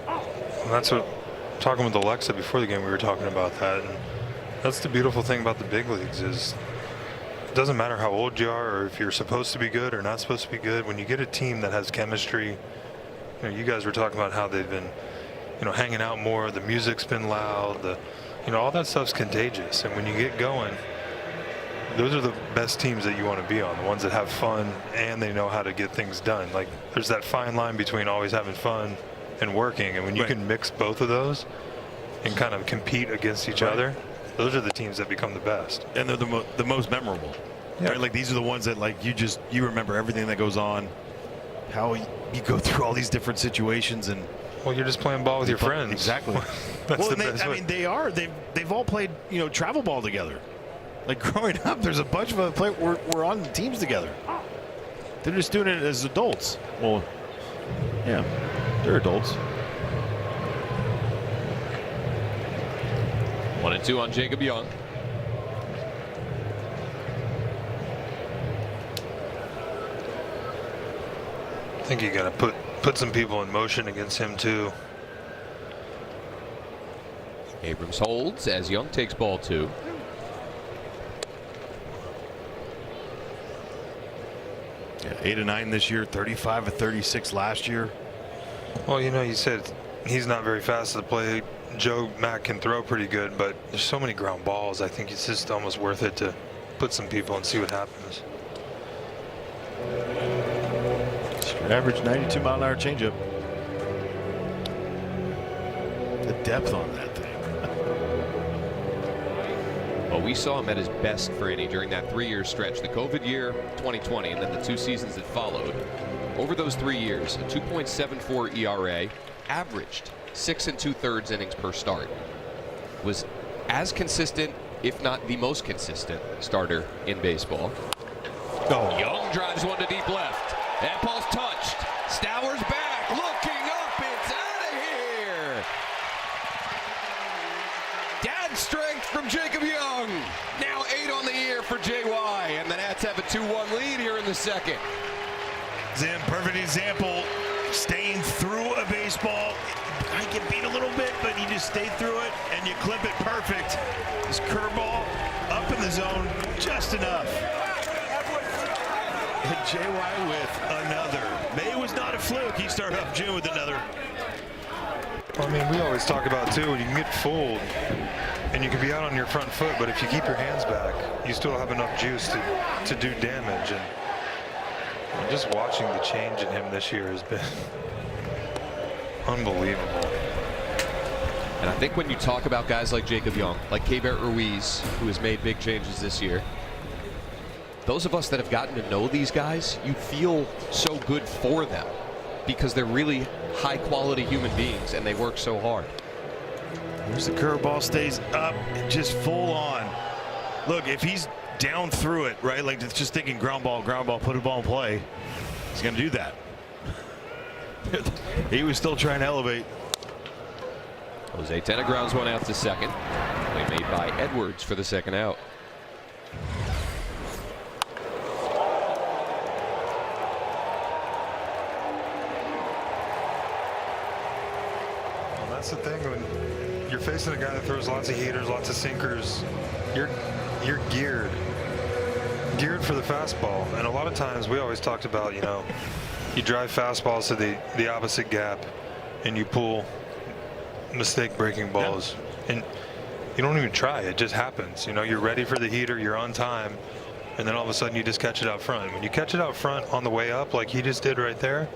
And that's what, talking with Alexa before the game, we were talking about that. And that's the beautiful thing about the big leagues is it doesn't matter how old you are or if you're supposed to be good or not supposed to be good. When you get a team that has chemistry, you know, you guys were talking about how they've been, you know, hanging out more. The music's been loud. You know, all that stuff's contagious, and when you get going, those are the best teams that you want to be on, the ones that have fun and they know how to get things done. Like, there's that fine line between always having fun and working, and when you can mix both of those and kind of compete against each other, those are the teams that become the best. And they're the most memorable. Yeah. Right? Like, these are the ones that, like, you remember everything that goes on, how you go through all these different situations. And well, you're just playing ball with your friends. Exactly. That's the best way. I mean, they've all played, you know, travel ball together. Like, growing up, there's a bunch of us we're on teams together. They're just doing it as adults. Well, yeah, they're adults. 1-2 on Jacob Young. I think you got to put some people in motion against him too. Abrams holds as Young takes ball 2. Yeah, 8 of 9 this year, 35 of 36 last year. Well, you know, you said he's not very fast to play. Joe Mack can throw pretty good, but there's so many ground balls. I think it's just almost worth it to put some people and see what happens. Average 92-mile-an-hour changeup. The depth on that thing. Well, we saw him at his best for Indy during that 3-year stretch, the COVID year 2020, and then the 2 seasons that followed. Over those 3 years, a 2.74 ERA, averaged 6 2/3 innings per start. Was as consistent, if not the most consistent, starter in baseball. Oh. Young drives one to deep left. That ball's touched. Stowers back, looking up. It's out of here. Dad strength from Jacob Young. Now 8 on the year for JY, and the Nats have a 2-1 lead here in the second. Zim, perfect example. Staying through a baseball. I get beat a little bit, but you just stay through it and you clip it perfect. This curveball up in the zone just enough. And JY with another. May was not a fluke. He started off June with another. I mean, we always talk about too, when you can get fooled and you can be out on your front foot, but if you keep your hands back, you still have enough juice to do damage. And just watching the change in him this year has been unbelievable. And I think when you talk about guys like Jacob Young, like Keibert Ruiz, who has made big changes this year, those of us that have gotten to know these guys, you feel so good for them because they're really high-quality human beings and they work so hard. Here's the curveball, stays up and just full on. Look, if he's down through it, right, like just thinking ground ball, put a ball in play, he's going to do that. He was still trying to elevate. Jose Tena grounds one out to second. Play made by Edwards for the second out. Well, that's the thing, when you're facing a guy that throws lots of heaters, lots of sinkers, you're geared for the fastball. And a lot of times we always talked about, you know, you drive fastballs to the opposite gap and you pull mistake breaking balls, and you don't even try, it just happens. You know, you're ready for the heater, you're on time, and then all of a sudden you just catch it out front. When you catch it out front on the way up like he just did right there,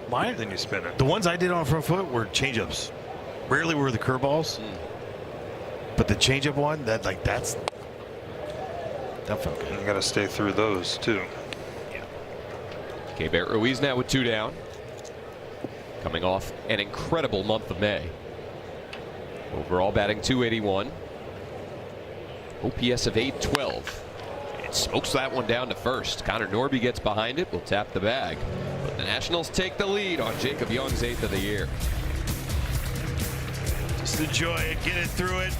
then you spin it. The ones I did on front foot were changeups. Rarely were the curveballs, but the changeup one, that felt good. And you got to stay through those too. Keibert Ruiz now with 2 down. Coming off an incredible month of May. Overall batting .281. OPS of .812. It smokes that one down to first. Connor Norby gets behind it. Will tap the bag. But the Nationals take the lead on Jacob Young's 8th of the year. Just enjoy it, get it through it.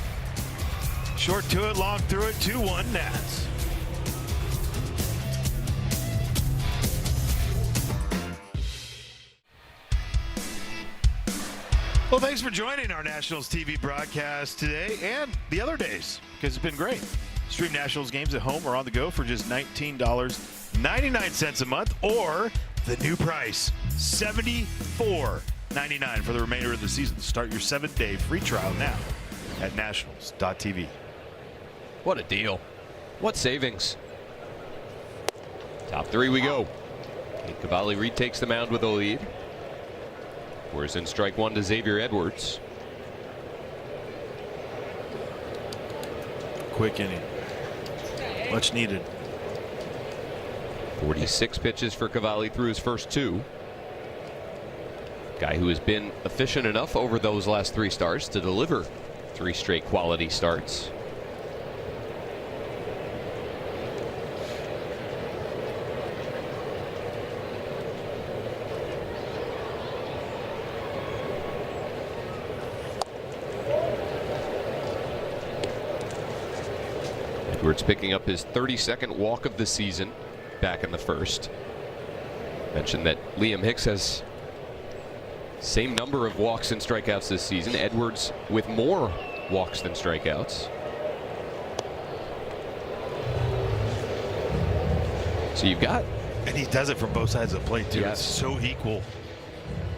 Short to it, long through it, 2-1 Nats. Well, thanks for joining our Nationals TV broadcast today and the other days, because it's been great. Stream Nationals games at home or on the go for just $19.99 a month, or the new price, $74.99 for the remainder of the season. Start your 7-day free trial now at nationals.tv. What a deal. What savings. Top three we go. And Cavalli retakes the mound with a lead. Whereas in strike one to Xavier Edwards. Quick inning. Much needed. 46 pitches for Cavalli through his first two. Guy who has been efficient enough over those last three starts to deliver three straight quality starts. Edwards picking up his 32nd walk of the season back in the first. Mentioned that Liam Hicks has same number of walks and strikeouts this season. Edwards with more walks than strikeouts. So you've got, and he does it from both sides of the plate too. Yes. It's so equal.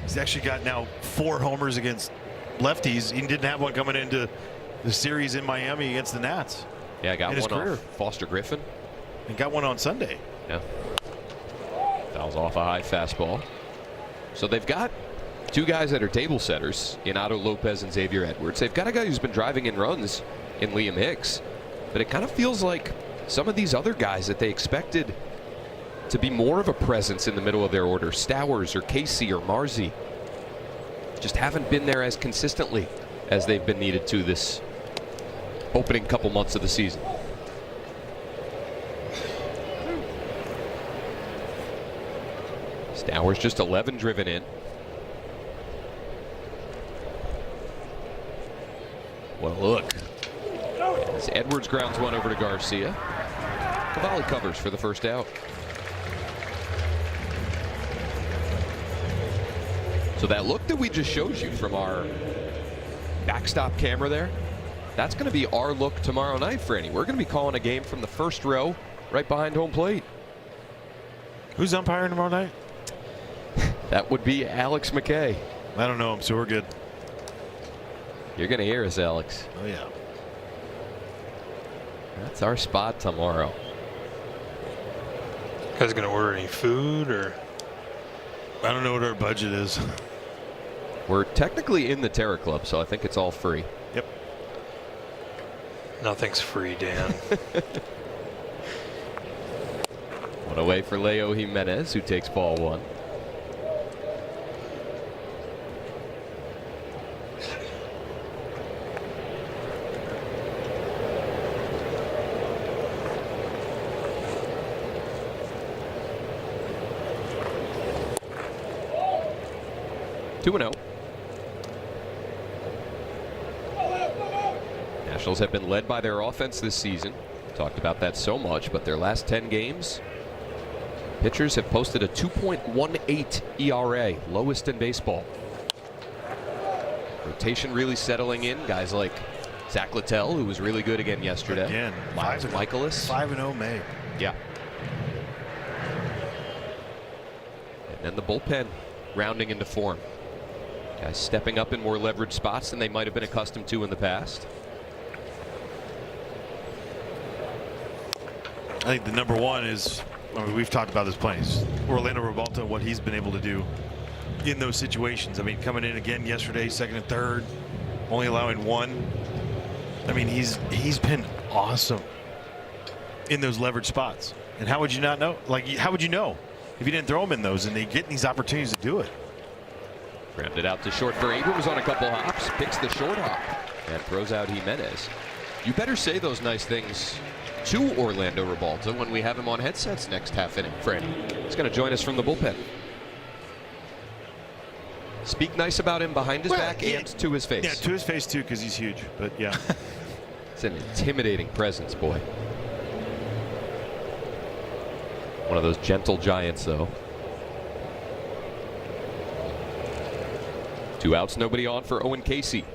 He's actually got now 4 homers against lefties. He didn't have one coming into the series in Miami against the Nats. Yeah, got one career. off Foster Griffin. And got one on Sunday. Yeah. Fouls off a high fastball. So they've got two guys that are table setters in Otto Lopez and Xavier Edwards. They've got a guy who's been driving in runs in Liam Hicks. But it kind of feels like some of these other guys that they expected to be more of a presence in the middle of their order, Stowers or Casey or Marzi, just haven't been there as consistently as they've been needed to this opening couple months of the season. Stowers just 11 driven in. Well, look. As Edwards grounds one over to Garcia. Cavalli covers for the first out. So that look that we just showed you from our backstop camera there, that's going to be our look tomorrow night, Franny. We're going to be calling a game from the first row right behind home plate. Who's umpiring tomorrow night? That would be Alex McKay. I don't know him, so we're good. You're going to hear us, Alex. Oh, yeah. That's our spot tomorrow. You guys gonna order any food, or? I don't know what our budget is. We're technically in the Terra Club, so I think it's all free. Yep. Nothing's free, Dan. One away for Leo Jimenez, who takes ball one. Two and 0. Nationals have been led by their offense this season. Talked about that so much, but their last 10 games, pitchers have posted a 2.18 ERA, lowest in baseball. Rotation really settling in. Guys like Zach Littell, who was really good again yesterday. Again, Miles Michaelis. 5-0 May. Yeah. And then the bullpen rounding into form. Guys stepping up in more leveraged spots than they might have been accustomed to in the past. I think the number one is, I mean, we've talked about this plenty, Orlando Rebalta, what he's been able to do in those situations. I mean, coming in again yesterday, second and third, only allowing one. I mean, he's been awesome in those leveraged spots. And how would you not know? Like, how would you know if you didn't throw him in those and they get these opportunities to do it? Grounded out to short for Abrams on a couple hops, picks the short hop, and throws out Jimenez. You better say those nice things to Orlando Rebalta when we have him on headsets next half inning, Freddie. He's going to join us from the bullpen. Speak nice about him behind his back and to his face. Yeah, to his face too, because he's huge. But yeah. It's an intimidating presence, boy. One of those gentle giants, though. 2 outs, nobody on for Owen Casey.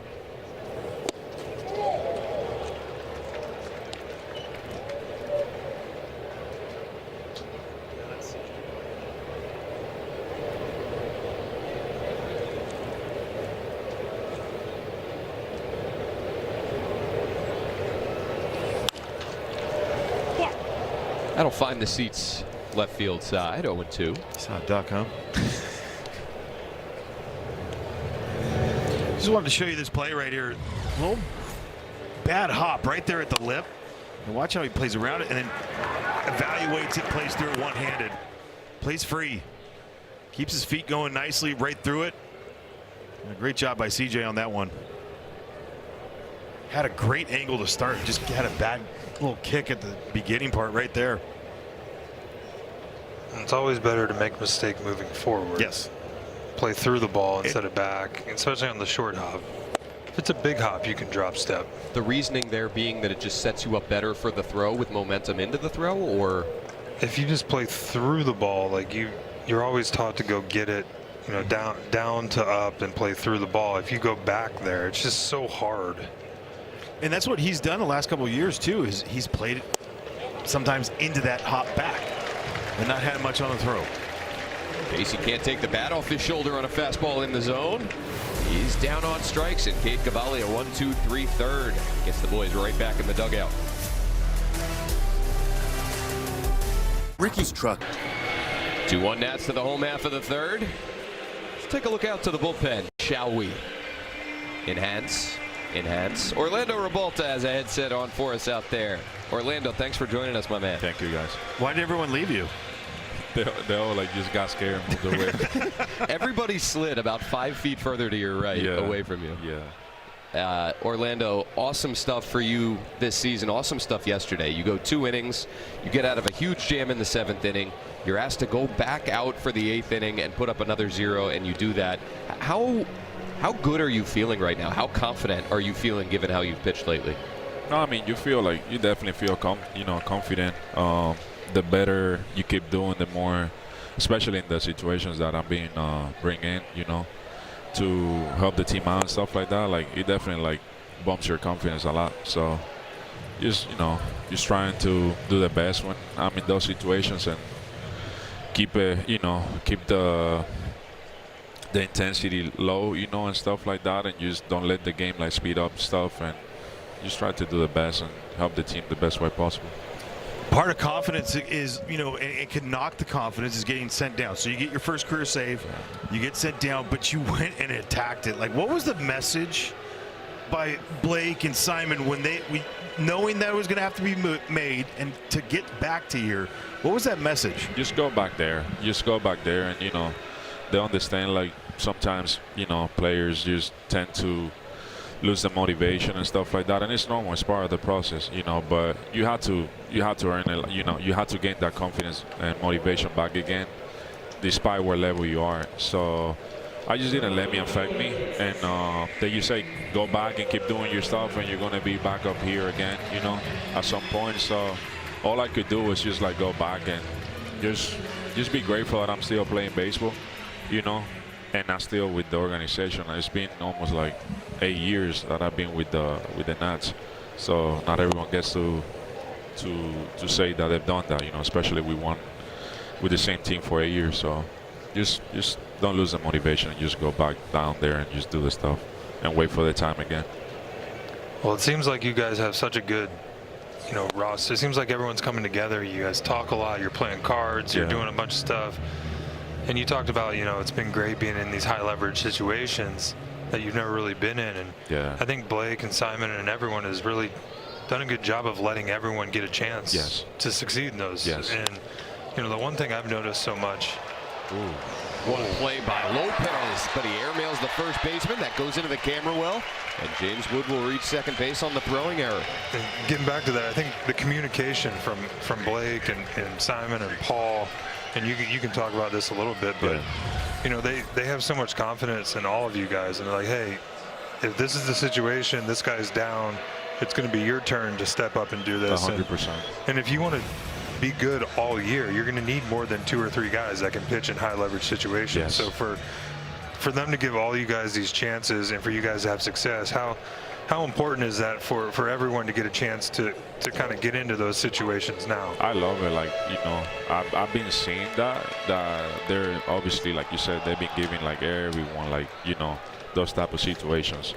That'll find the seats left field side. 0-2. Saw a duck, huh? Just wanted to show you this play right here. A little bad hop right there at the lip. And watch how he plays around it and then evaluates it, plays through it one-handed. Plays free. Keeps his feet going nicely right through it. And a great job by CJ on that one. Had a great angle to start. Just had a bad little kick at the beginning part right there. It's always better to make a mistake moving forward. Yes. Play through the ball instead of back, especially on the short hop. If it's a big hop, you can drop step. The reasoning there being that it just sets you up better for the throw with momentum into the throw, or if you just play through the ball, like you're always taught to go get it, you know, down to up and play through the ball. If you go back there, it's just so hard. And that's what he's done the last couple of years too, is he's played it sometimes into that hop back and not had much on the throw. Casey can't take the bat off his shoulder on a fastball in the zone. He's down on strikes, and Cade Cavalli a 1-2-3 third gets the boys right back in the dugout. Ricky's truck. 2-1 Nats to the home half of the third. Let's take a look out to the bullpen, shall we? Enhance. Orlando Revolta has a headset on for us out there. Orlando, thanks for joining us, my man. Thank you, guys. Why did everyone leave you? They all like just got scared and moved away. Everybody slid about 5 feet further to your right, away from you. Yeah. Orlando, awesome stuff for you this season. Awesome stuff yesterday. You go 2 innings. You get out of a huge jam in the 7th inning. You're asked to go back out for the 8th inning and put up another 0, and you do that. How good are you feeling right now? How confident are you feeling given how you've pitched lately? No, I mean, you definitely feel confident. The better you keep doing, the more, especially in the situations that I'm being bring in, to help the team out and stuff like that. Like, it definitely like bumps your confidence a lot. So just trying to do the best when I'm in those situations and keep keep the intensity low, and stuff like that, and just don't let the game like speed up stuff, and just try to do the best and help the team the best way possible. Part of confidence is, it can knock the confidence, is getting sent down. So you get your first career save, you get sent down, but you went and attacked it. Like, what was the message by Blake and Simon when knowing that it was going to have to be made and to get back to here? What was that message? Just go back there. And, they understand, like, sometimes, players just tend to lose the motivation and stuff like that, and it's normal. It's part of the process, but you have to earn it. You have to gain that confidence and motivation back again, despite what level you are. So I just didn't let me affect me, and then you say go back and keep doing your stuff, and you're going to be back up here again, at some point. So all I could do was just like go back and just be grateful that I'm still playing baseball, and I'm still with the organization. It's been almost like 8 years that I've been with the Nats, so not everyone gets to say that they've done that, especially we won with the same team for 8 years. So just don't lose the motivation and just go back down there and just do the stuff and wait for the time again. Well, it seems like you guys have such a good roster. It seems like everyone's coming together. You guys talk a lot. You're playing cards. You're doing a bunch of stuff. And you talked about, it's been great being in these high leverage situations that you've never really been in. And I think Blake and Simon and everyone has really done a good job of letting everyone get a chance to succeed in those. And, the one thing I've noticed so much. What a play by Lopez, but he airmails the first baseman. That goes into the camera well, and James Wood will reach second base on the throwing error. And getting back to that, I think the communication from Blake and Simon and Paul, and you can talk about this a little bit, but they have so much confidence in all of you guys, and they're like, hey, if this is the situation, this guy's down, it's going to be your turn to step up and do this. 100%. And if you want to be good all year, you're going to need more than 2 or 3 guys that can pitch in high leverage situations. So for them to give all you guys these chances and for you guys to have success, how important is that for everyone to get a chance to kind of get into those situations now? I love it. Like, I've been seeing that they're obviously, like you said, they've been giving like everyone, like, those type of situations.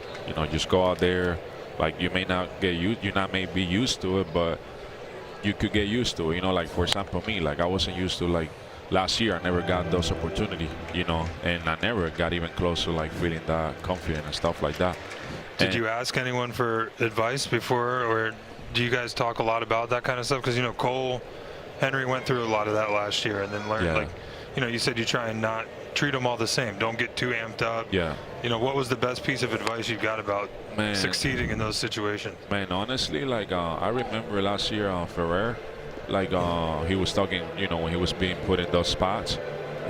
Just go out there. Like, you may not get used, may be used to it, but you could get used to. You know, like for example, me, like I wasn't used to, like last year, I never got those opportunity, you know, and I never got even close to like feeling that confident and stuff like that. Did you ask anyone for advice before, or do you guys talk a lot about that kind of stuff? Because, you know, Cole, Henry went through a lot of that last year and then learned, like, you know, you said you try and not treat them all the same. Don't get too amped up. Yeah. You know, what was the best piece of advice you got about succeeding in those situations? Man, honestly, like I remember last year Ferrer, like he was talking, you know, when he was being put in those spots,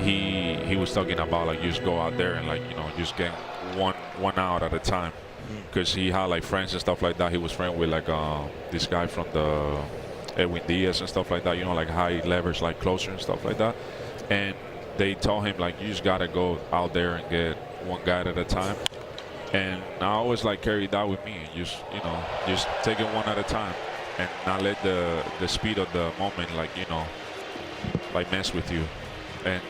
he was talking about like, you just go out there and like, you know, just get one out at a time. Because he had like friends and stuff like that. He was friends with like this guy from the Edwin Diaz and stuff like that, you know, like high leverage, like closer and stuff like that. And they told him like, you just gotta go out there and get one guy at a time. And I always like carry that with me, just, you know, just take it one at a time and not let the speed of the moment, like, you know, like mess with you. And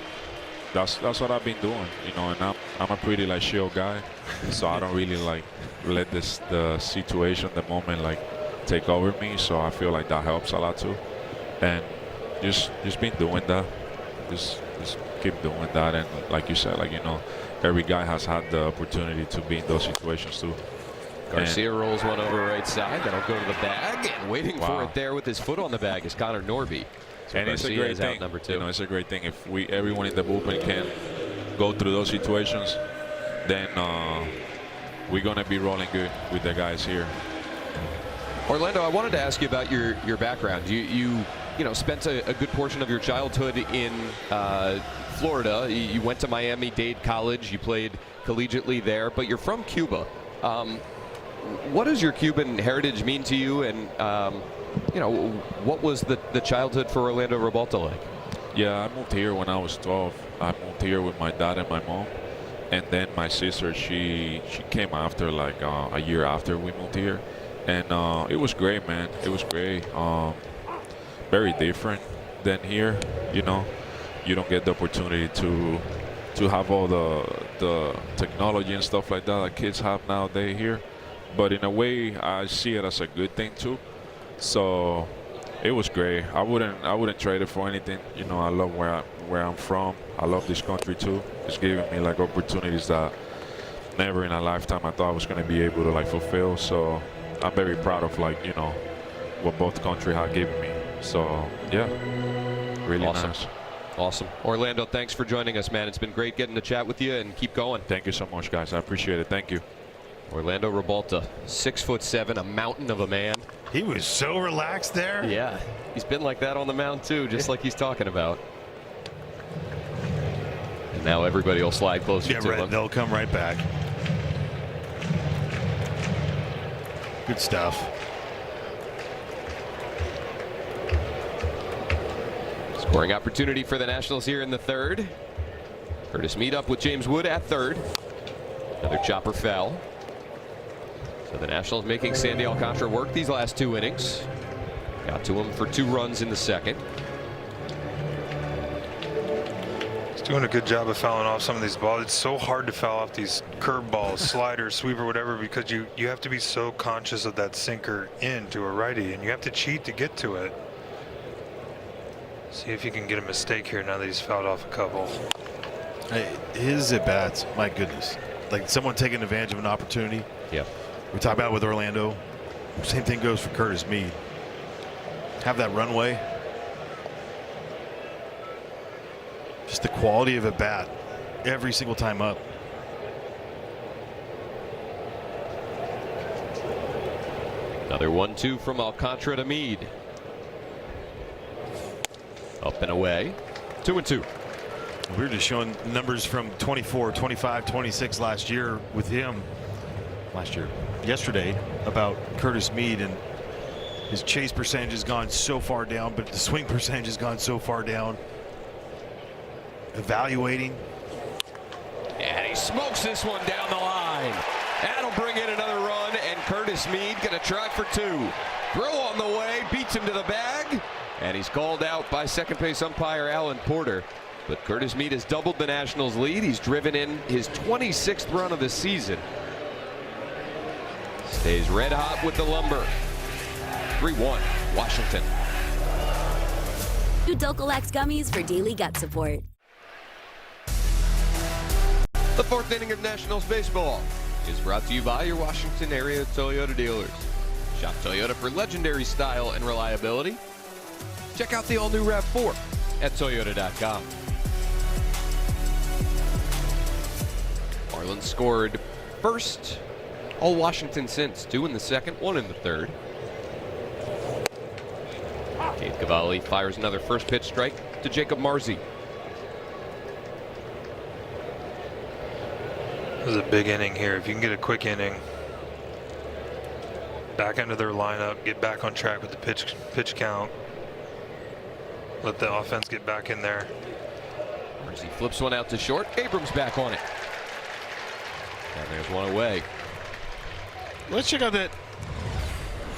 that's what I've been doing, you know. And I'm a pretty like chill guy, so I don't really like let the situation, the moment, like take over me. So I feel like that helps a lot too. And just been doing that, just keep doing that. And like you said, like, you know, every guy has had the opportunity to be in those situations too. Garcia rolls one over right side. That'll go to the bag, and waiting for it there with his foot on the bag is Connor Norby. So and Garcia it's a great is thing. Out number 2. You know, it's a great thing if everyone in the bullpen can go through those situations. Then we're gonna be rolling good with the guys here. Orlando, I wanted to ask you about your background. You know, spent a good portion of your childhood in Florida. You went to Miami-Dade College. You played collegiately there, but you're from Cuba. What does your Cuban heritage mean to you, and you know, what was the childhood for Orlando Revolta like? Yeah, I moved here when I was 12. I moved here with my dad and my mom, and then my sister, she came after, like a year after we moved here. And it was great, man. It was great. Very different than here, you know. You don't get the opportunity to have all the technology and stuff like that kids have nowadays here. But in a way, I see it as a good thing too. So it was great. I wouldn't trade it for anything. You know, I love where I'm from. I love this country too. It's giving me like opportunities that never in a lifetime I thought I was going to be able to like fulfill. So I'm very proud of, like, you know, what both countries have given me. So yeah, really awesome. nice. Awesome. Orlando, thanks for joining us, man. It's been great getting to chat with you, and keep going. Thank you so much, guys. I appreciate it. Thank you. Orlando Revolta, 6'7", a mountain of a man. He was so relaxed there. Yeah, he's been like that on the mound too, just like he's talking about. And now everybody will slide closer to him. They'll come right back. Good stuff. Scoring opportunity for the Nationals here in the third. Curtis Mead up with James Wood at third. Another chopper foul. So the Nationals making Sandy Alcantara work these last 2 innings. Got to him for 2 runs in the second. He's doing a good job of fouling off some of these balls. It's so hard to foul off these curve balls, sliders, sweeper, whatever, because you have to be so conscious of that sinker into a righty, and you have to cheat to get to it. See if you can get a mistake here now that he's fouled off a couple. His at bats, my goodness, like someone taking advantage of an opportunity. Yeah. We talk about it with Orlando. Same thing goes for Curtis Mead. Have that runway. Just the quality of a bat every single time up. Another 1-2 from Alcantara to Mead. Up and away. 2-2. We were just showing numbers from 24, 25, 26 last year with him. Yesterday, about Curtis Mead, and his chase percentage has gone so far down, but the swing percentage has gone so far down. Evaluating. And he smokes this one down the line. That'll bring in another run, and Curtis Mead gonna try for 2. Throw on the way, beats him to the bag, and he's called out by second base umpire Alan Porter. But Curtis Mead has doubled the Nationals' lead. He's driven in his 26th run of the season. Stays red hot with the lumber. 3-1 Washington. new Dulcolax gummies for daily gut support. The fourth inning of Nationals baseball is brought to you by your Washington area Toyota dealers. Shop Toyota for legendary style and reliability. Check out the all-new RAV4 at Toyota.com. Marlins scored first, all Washington since. 2 in the second, 1 in the third. Gabe Cavalli fires another first pitch strike to Jacob Marzi. This is a big inning here. If you can get a quick inning, back into their lineup, get back on track with the pitch count, let the offense get back in there. Marzi flips one out to short. Abrams back on it. And there's one away. Let's check out that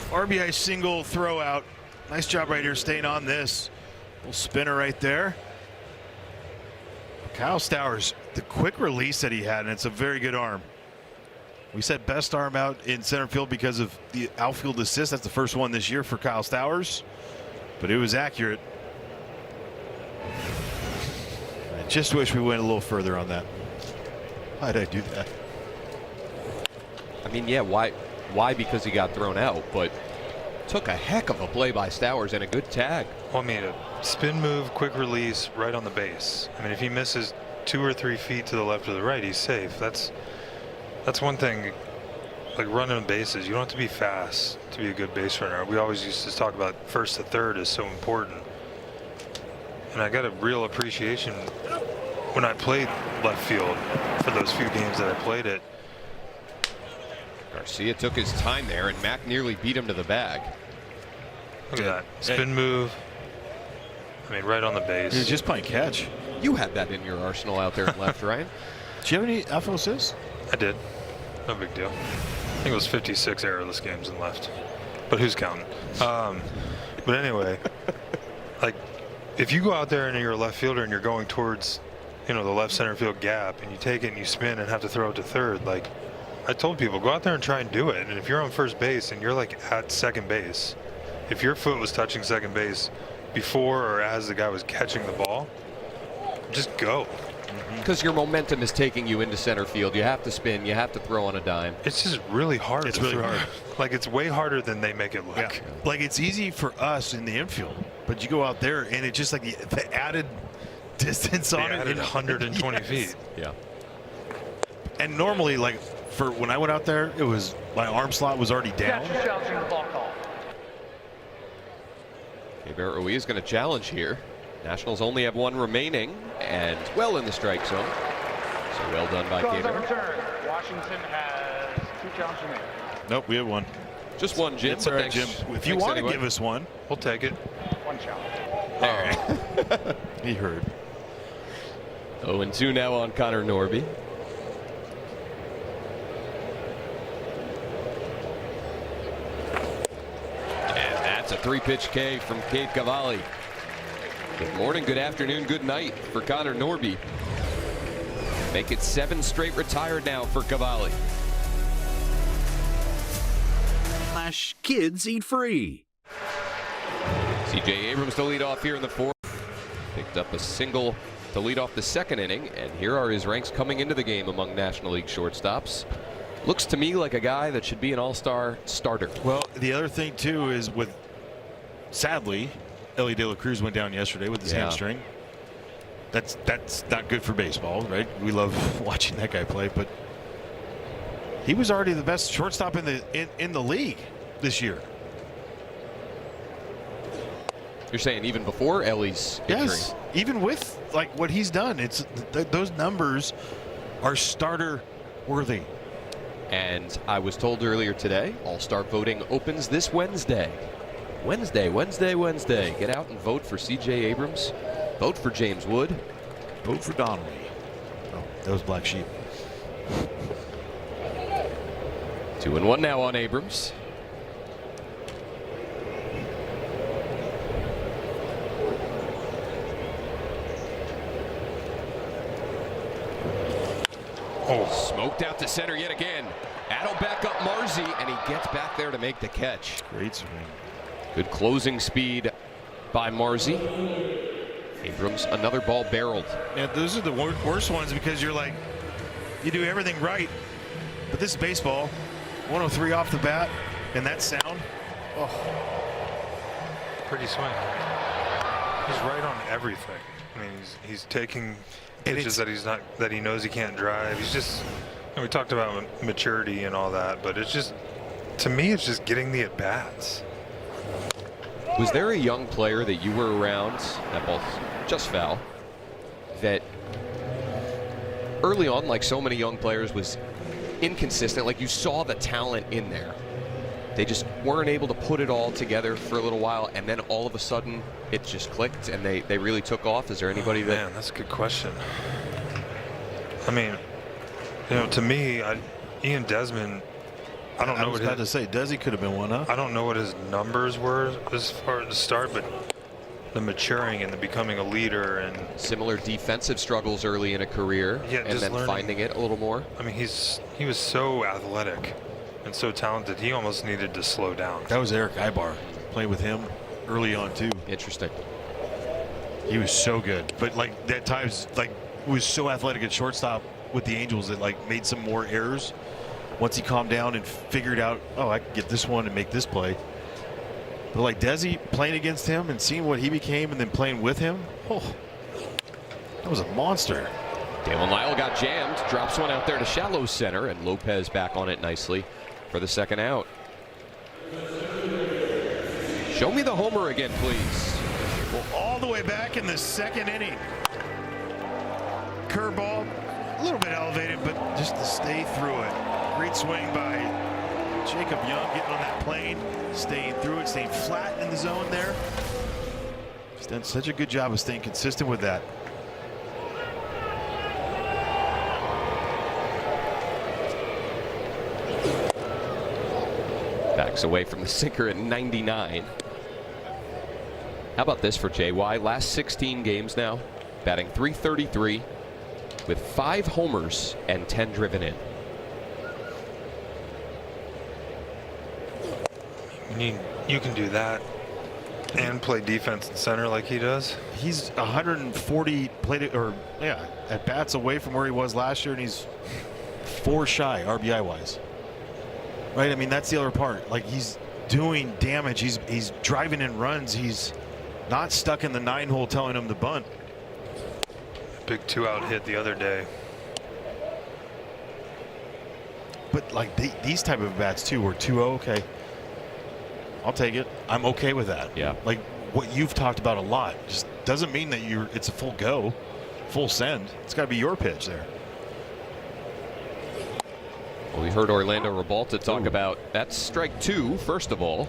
RBI single throw out. Nice job right here staying on this. Little spinner right there. Kyle Stowers, the quick release that he had, and it's a very good arm. We said best arm out in center field because of the outfield assist. That's the first one this year for Kyle Stowers, but it was accurate. I just wish we went a little further on that. Why did I do that? I mean, yeah, why because he got thrown out, but took a heck of a play by Stowers and a good tag. Well, I mean, a spin move, quick release, right on the base. I mean, if he misses 2 or 3 feet to the left or the right, he's safe. That's one thing. Like running the bases, you don't have to be fast to be a good base runner. We always used to talk about first to third is so important. And I got a real appreciation when I played left field for those few games that I played it. Garcia took his time there, and Mack nearly beat him to the bag. Look at that spin move. I mean, right on the base. He was just playing catch. You had that in your arsenal out there in left, Ryan. Did you have any outfield assists? I did. No big deal. I think it was 56 errorless games in left. But who's counting? But anyway, like, if you go out there and you're a left fielder and you're going towards, the left center field gap, and you take it and you spin and have to throw it to third, like, I told people, go out there and try and do it. And if you're on first base and you're like at second base, if your foot was touching second base before or as the guy was catching the ball, just go. Because your momentum is taking you into center field. You have to spin. You have to throw on a dime. It's just really hard. It's really hard. Like, it's way harder than they make it look. Yeah. Like, it's easy for us in the infield, but you go out there and it's just like the added distance on it. Added 120 yes. feet. Yeah. And normally, like, for when I went out there, it was my arm slot was already down. Challenging the ball call. Gabriel Ruiz is going to challenge here. Nationals only have 1 remaining and well in the strike zone. So well done by Gabriel. Washington has 2 challenges remaining. Nope, we have 1. Just 1, Jim. It's all right, Jim. If you want to give us 1, we'll take it. 1 challenge. There. He heard. 0-2 now on Connor Norby. That's a 3-pitch K from Gabe Cavalli. Good morning, good afternoon, good night for Connor Norby. Make it 7 straight retired now for Cavalli. Kids eat free. C.J. Abrams to lead off here in the 4th. Picked up a single to lead off the 2nd inning, and here are his ranks coming into the game among National League shortstops. Looks to me like a guy that should be an all-star starter. Well, the other thing, too, is with, sadly, Ellie De La Cruz went down yesterday with his hamstring. That's not good for baseball, right? We love watching that guy play, but he was already the best shortstop in the league this year. You're saying even before Ellie's injury? Yes, even with like what he's done, it's those numbers are starter worthy. And I was told earlier today, All-Star voting opens this Wednesday. Wednesday. Get out and vote for C.J. Abrams. Vote for James Wood. Vote for Donnelly. Oh, that was Black Sheep. 2-1 now on Abrams. Oh, smoked out to center yet again. That'll back up Marzi, and he gets back there to make the catch. Great swing. Good closing speed by Marzi. Abrams, another ball barreled. Yeah, those are the worst ones because you're like, you do everything right, but this is baseball. 103 off the bat, and that sound. Oh, Pretty swing. He's right on everything. I mean, he's taking pitches that he knows he can't drive. He's just. And we talked about maturity and all that, but it's just, to me, it's just getting the at bats. Was there a young player that you were around, that ball just foul, that early on, like so many young players, was inconsistent? Like you saw the talent in there. They just weren't able to put it all together for a little while, and then all of a sudden it just clicked and they really took off. Is there anybody that? Man, that's a good question. I mean, you know, to me, Ian Desmond, I don't know. I was about to say, Desi could have been one, huh? I don't know what his numbers were as far as the start, but the maturing and the becoming a leader and Similar defensive struggles early in a career, Yeah, and just then learning. finding it a little more. I mean, he was so athletic and so talented. He almost needed to slow down. That was Eric Ibar playing with him early on too. Interesting. He was so good, but like at times, like was so athletic at shortstop with the Angels that like made some more errors. Once he calmed down and figured out, oh, I can get this one and make this play. But like Desi playing against him and seeing what he became and then playing with him, oh, that was a monster. Dalen Lyle got jammed, drops one out there to shallow center, and Lopez back on it nicely for the second out. Show me the homer again, please. Well, all the way back in the second inning. Curveball, a little bit elevated, but just to stay through it. Great swing by Jacob Young, getting on that plane, staying through it, staying flat in the zone there. He's done such a good job of staying consistent with that. Backs away from the sinker at 99. How about this for JY? Last 16 games now, batting .333 with 5 homers and 10 driven in. You can do that and play defense in center like he does. He's 140 at bats away from where he was last year, and he's 4 shy RBI wise. Right? I mean, that's the other part. Like, he's doing damage. He's driving in runs. He's not stuck in the 9-hole telling him to bunt. Big 2-out hit the other day. But like these type of bats too, were 2-0, okay, I'll take it. I'm okay with that. Yeah. Like what you've talked about a lot, just doesn't mean that it's a full go, full send. It's got to be your pitch there. Well, we heard Orlando Rebalta talk about that's strike 2, first of all.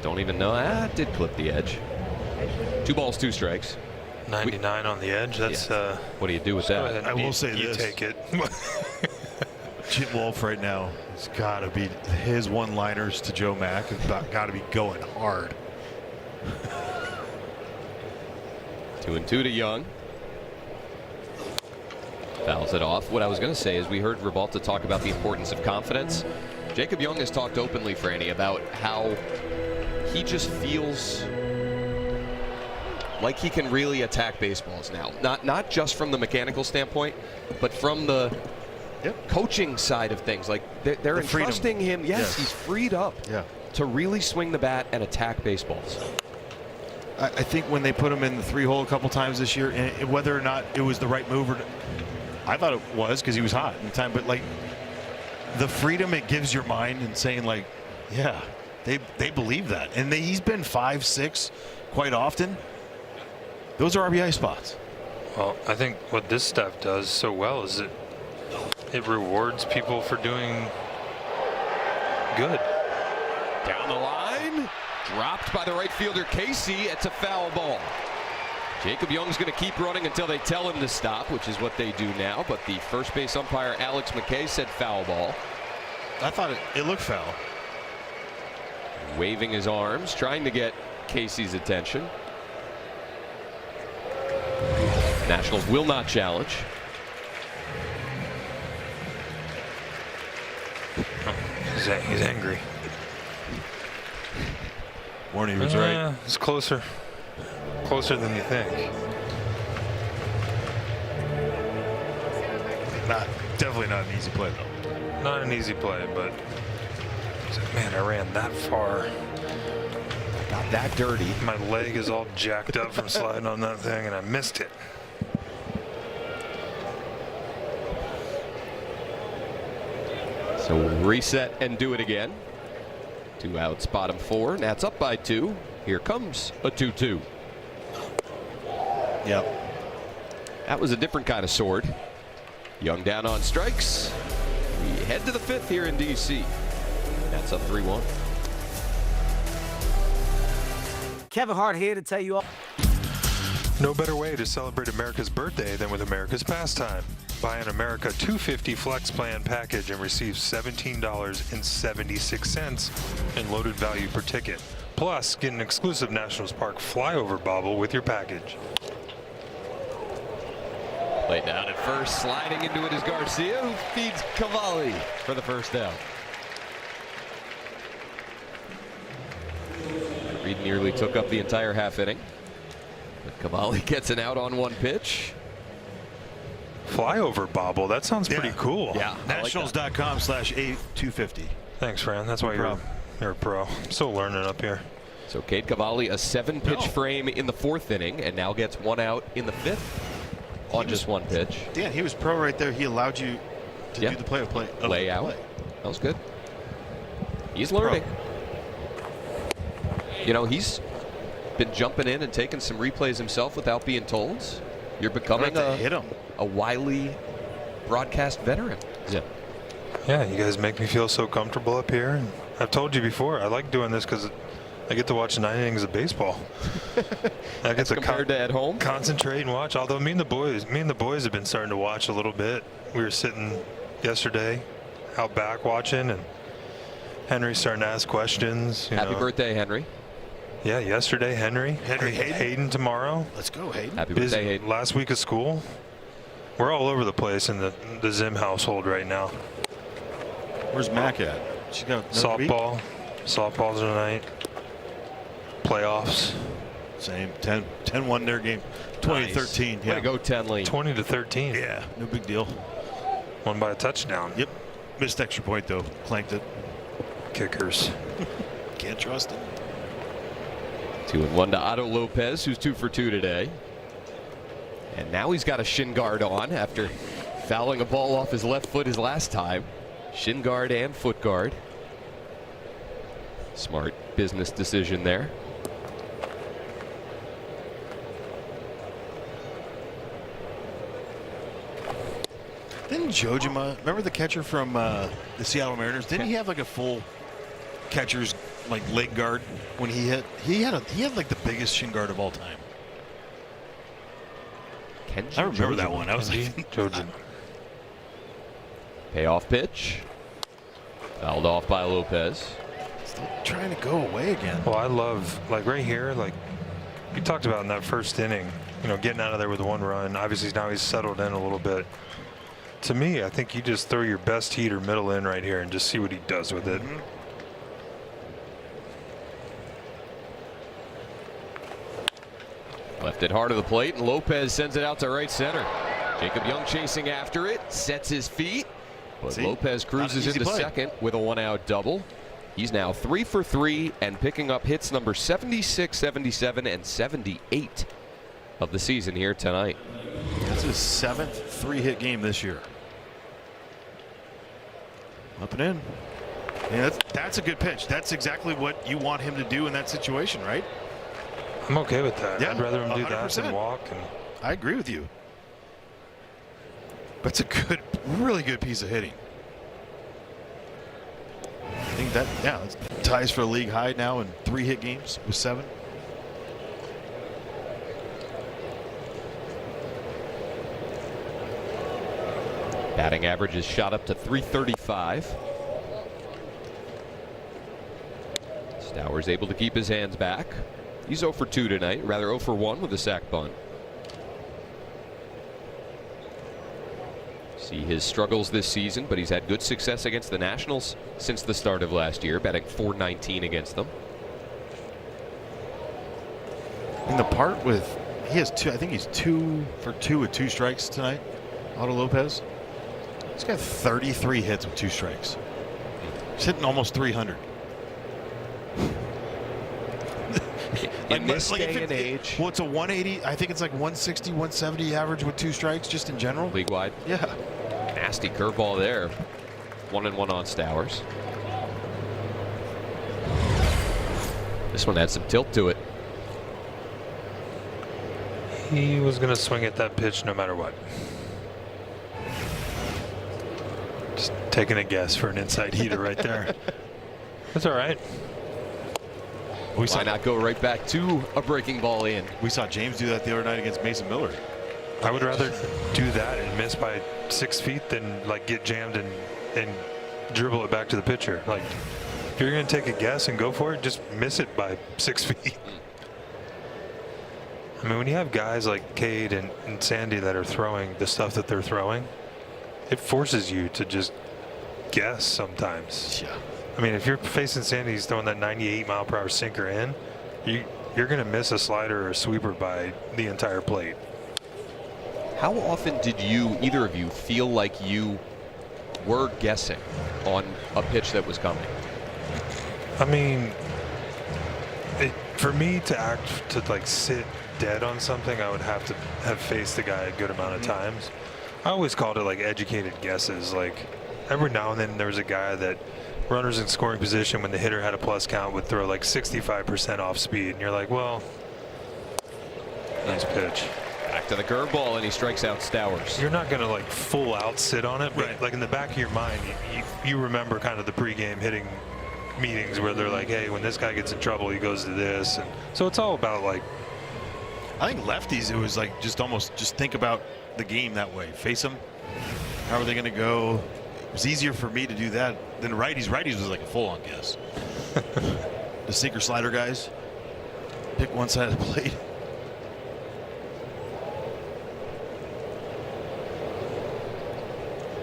Don't even know. It did clip the edge. 2 balls, 2 strikes. 99 on the edge. That's what do you do with that? I will say you this. take it. Jim Wolf right now has got to be, his one-liners to Joe Mack have got to be going hard. 2-2 to Young. Fouls it off. What I was going to say is we heard Rebalta talk about the importance of confidence. Jacob Young has talked openly, Franny, about how he just feels like he can really attack baseballs now. Not just from the mechanical standpoint, but from the coaching side of things. Like they're entrusting him. Yes, he's freed up to really swing the bat and attack baseballs. I think when they put him in the 3-hole a couple times this year, and whether or not it was the right move, I thought it was because he was hot in the time. But like the freedom it gives your mind and saying like, yeah, they believe that, and he's been 5-6 quite often. Those are RBI spots. Well, I think what this stuff does so well is it rewards people for doing good. Down the line, dropped by the right fielder Casey. It's a foul ball. Jacob Young's going to keep running until they tell him to stop, which is what they do now. But the first base umpire Alex McKay said foul ball. I thought it looked foul. Waving his arms, trying to get Casey's attention. Nationals will not challenge. He's angry. Warner, he was right. It's closer than you think. Definitely not an easy play, though. Not an easy play, but man, I ran that far. Got that dirty. My leg is all jacked up from sliding on that thing, and I missed it. So we'll reset and do it again. 2 outs, bottom 4. Nats up by 2. Here comes a 2-2. Yep. That was a different kind of sword. Young down on strikes. We head to the 5th here in D.C. Nats up 3-1. Kevin Hart here to tell you all. No better way to celebrate America's birthday than with America's Pastime. Buy an America 250 Flex Plan package and receive $17.76 in loaded value per ticket. Plus, get an exclusive Nationals Park flyover bobble with your package. Laid down at first, sliding into it is Garcia, who feeds Cavalli for the first down. Reed nearly took up the entire half inning, but Cavalli gets an out on 1 pitch. Flyover bobble, that sounds pretty cool. Yeah, Nationals.com/A250. Thanks, Fran. That's why you're a pro. I'm still learning up here. So Cade Cavalli, a 7-pitch frame in the 4th inning, and now gets 1 out in the 5th on just 1 pitch. Dan, he was pro right there. He allowed you to do the play-by-play. Layout. That was good. He's learning. You know, he's been jumping in and taking some replays himself without being told. You're becoming a wily broadcast veteran. Yeah, you guys make me feel so comfortable up here. And I've told you before, I like doing this because I get to watch 9 innings of baseball. I get to compared to at home, concentrate and watch. Although me and the boys have been starting to watch a little bit. We were sitting yesterday out back watching, and Henry's starting to ask questions. Happy birthday, Henry. Yeah, yesterday, Henry. Hayden tomorrow. Let's go, Hayden. Happy birthday, Hayden. Last week of school. We're all over the place in the Zim household right now. Where's Mac at? She got softball. Softball's tonight. Playoffs. Same. 10-1 their game. 20-13. Way to go, 10 lead. 20-13. Yeah, no big deal. Won by a touchdown. Yep. Missed extra point, though. Clanked it. Kickers. Can't trust it. 2-1 to Otto Lopez, who's 2 for 2 today. And now he's got a shin guard on after fouling a ball off his left foot his last time. Shin guard and foot guard. Smart business decision there. Didn't Jojima, remember the catcher from the Seattle Mariners? Didn't he have like a full catcher's like leg guard when he hit? He had like the biggest shin guard of all time. I remember that one. I was like, Jojima. Payoff pitch. Fouled off by Lopez. Still trying to go away again. Well, I love, like right here, like you talked about in that first inning, you know, getting out of there with 1 run. Obviously now he's settled in a little bit. To me, I think you just throw your best heat or middle in right here and just see what he does with it. Left it hard of the plate, and Lopez sends it out to right center. Jacob Young chasing after it, sets his feet, but Lopez cruises into second with a 1-out double. He's now 3 for 3 and picking up hits number 76, 77, and 78 of the season here tonight. That's his 7th 3-hit game this year. Up and in. Yeah, that's a good pitch. That's exactly what you want him to do in that situation, right? I'm okay with that. Yeah, I'd rather him do 100%. that than walk. And I agree with you. That's a good, really good piece of hitting. I think that, yeah, it's ties for a league high now in 3-hit games with 7. Batting average is shot up to 335. Stowers able to keep his hands back. He's 0 for 2 tonight, rather 0 for 1 with a sac bunt. See his struggles this season, but he's had good success against the Nationals since the start of last year, batting .419 against them. And the part with, he has two, I think he's 2 for 2 with 2 strikes tonight, Otto Lopez. He's got 33 hits with 2 strikes. He's hitting almost 300. In this day and age. Well, it's a 180. I think it's like 160, 170 average with 2 strikes just in general. League wide. Yeah. Nasty curveball there. 1-1 on Stowers. This one had some tilt to it. He was going to swing at that pitch no matter what. Just taking a guess for an inside heater right there. That's all right. Why not go right back to a breaking ball in? We saw James do that the other night against Mason Miller. I would rather do that and miss by 6 feet than like get jammed and dribble it back to the pitcher. Like, if you're going to take a guess and go for it, just miss it by 6 feet. I mean, when you have guys like Cade and Sandy that are throwing the stuff that they're throwing, it forces you to just guess sometimes. Yeah. I mean, if you're facing Sandy, he's throwing that 98-mile-per-hour sinker in, you're going to miss a slider or a sweeper by the entire plate. How often did either of you, feel like you were guessing on a pitch that was coming? I mean, for me to like sit dead on something, I would have to have faced the guy a good amount of times. I always called it like educated guesses. Like, every now and then there was a guy that runners in scoring position when the hitter had a plus count would throw like 65% off speed, and you're like, well, nice pitch. Back to the curveball, and he strikes out Stowers. You're not going to like full out sit on it, but Right. like in the back of your mind, you remember kind of the pregame hitting meetings where they're like, hey, when this guy gets in trouble, he goes to this. And so it's all about like, I think lefties, it was like just think about the game that way. Face them. How are they going to go? It was easier for me to do that than righties. Righties was like a full-on guess. The sinker slider guys pick one side of the plate.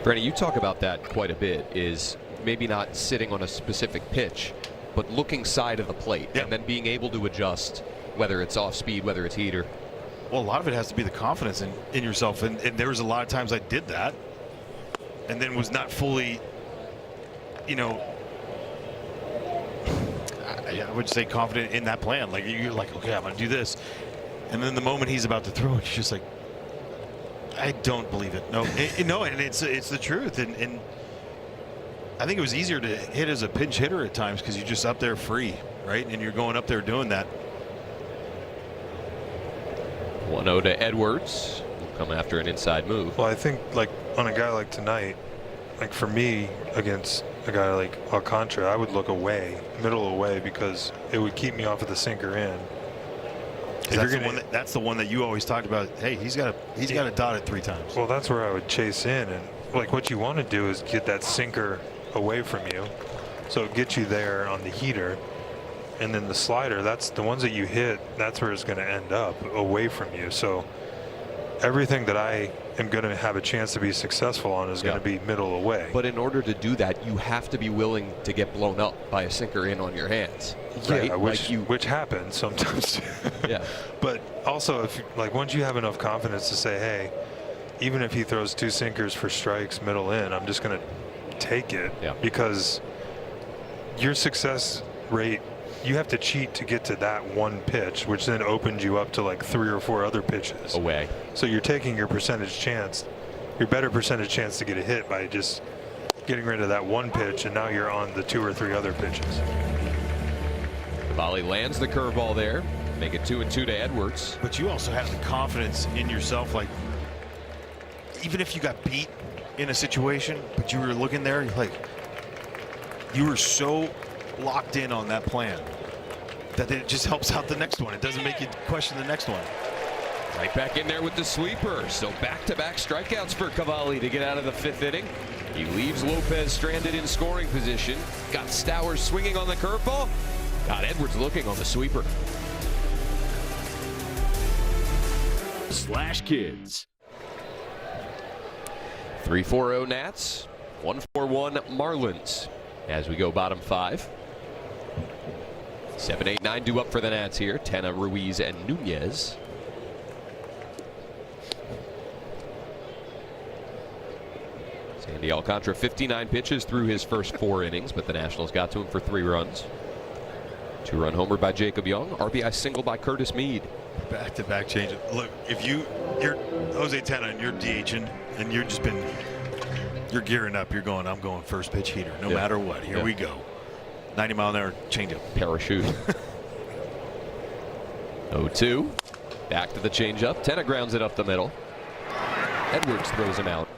Brandon, you talk about that quite a bit, is maybe not sitting on a specific pitch, but looking side of the plate and then being able to adjust, whether it's off speed, whether it's heater. Well, a lot of it has to be the confidence in yourself. And there was a lot of times I did that and then was not fully, I would say confident in that plan. Like, you're like, okay, I'm going to do this. And then the moment he's about to throw it, you're just like, I don't believe it. No, and it's the truth. And I think it was easier to hit as a pinch hitter at times because you're just up there free, right? And you're going up there doing that. 1-0 to Edwards. Will come after an inside move. well, I think like on a guy like tonight, like for me against a guy like Alcantara, I would look away, middle away, because it would keep me off of the sinker in. That's the one that you always talked about. Hey, he's got to dot it 3 times. Well, that's where I would chase in, and like what you want to do is get that sinker away from you, so it gets you there on the heater, and then the slider, that's the ones that you hit, that's where it's going to end up, away from you. So everything that I am going to have a chance to be successful on is going to be middle away. But in order to do that, you have to be willing to get blown up by a sinker in on your hands. Right? Yeah, which happens sometimes. Yeah. But also, if like once you have enough confidence to say, hey, even if he throws 2 sinkers for strikes middle in, I'm just going to take it, because your success rate, you have to cheat to get to that one pitch, which then opens you up to like 3 or 4 other pitches away. So you're taking your percentage chance, your better percentage chance to get a hit by just getting rid of that one pitch, and now you're on the 2 or 3 other pitches. Cavalli lands the curveball there, make it 2-2 to Edwards. But you also have the confidence in yourself, like even if you got beat in a situation, but you were looking there, you're like, you were so locked in on that plan that it just helps out the next one. It doesn't make you question the next one. Right back in there with the sweeper. So back-to-back strikeouts for Cavalli to get out of the 5th inning. He leaves Lopez stranded in scoring position. Got Stowers swinging on the curveball. Got Edwards looking on the sweeper. /Kids. 3-4-0 Nats, 1-4-1 Marlins as we go bottom 5. 7, 8, 9 due up for the Nats here. Tena, Ruiz, and Nunez. Sandy Alcantara, 59 pitches through his first 4 innings, but the Nationals got to him for 3 runs. 2-run homer by Jacob Young. RBI single by Curtis Mead. Back-to-back change. Look, if you're Jose Tena and you're DHing and you're gearing up, you're going, I'm going first pitch heater, no matter what. Here we go. 90-mile-an-hour changeup. Parachute. 0-2. Back to the changeup. Tena grounds it up the middle. Edwards throws him out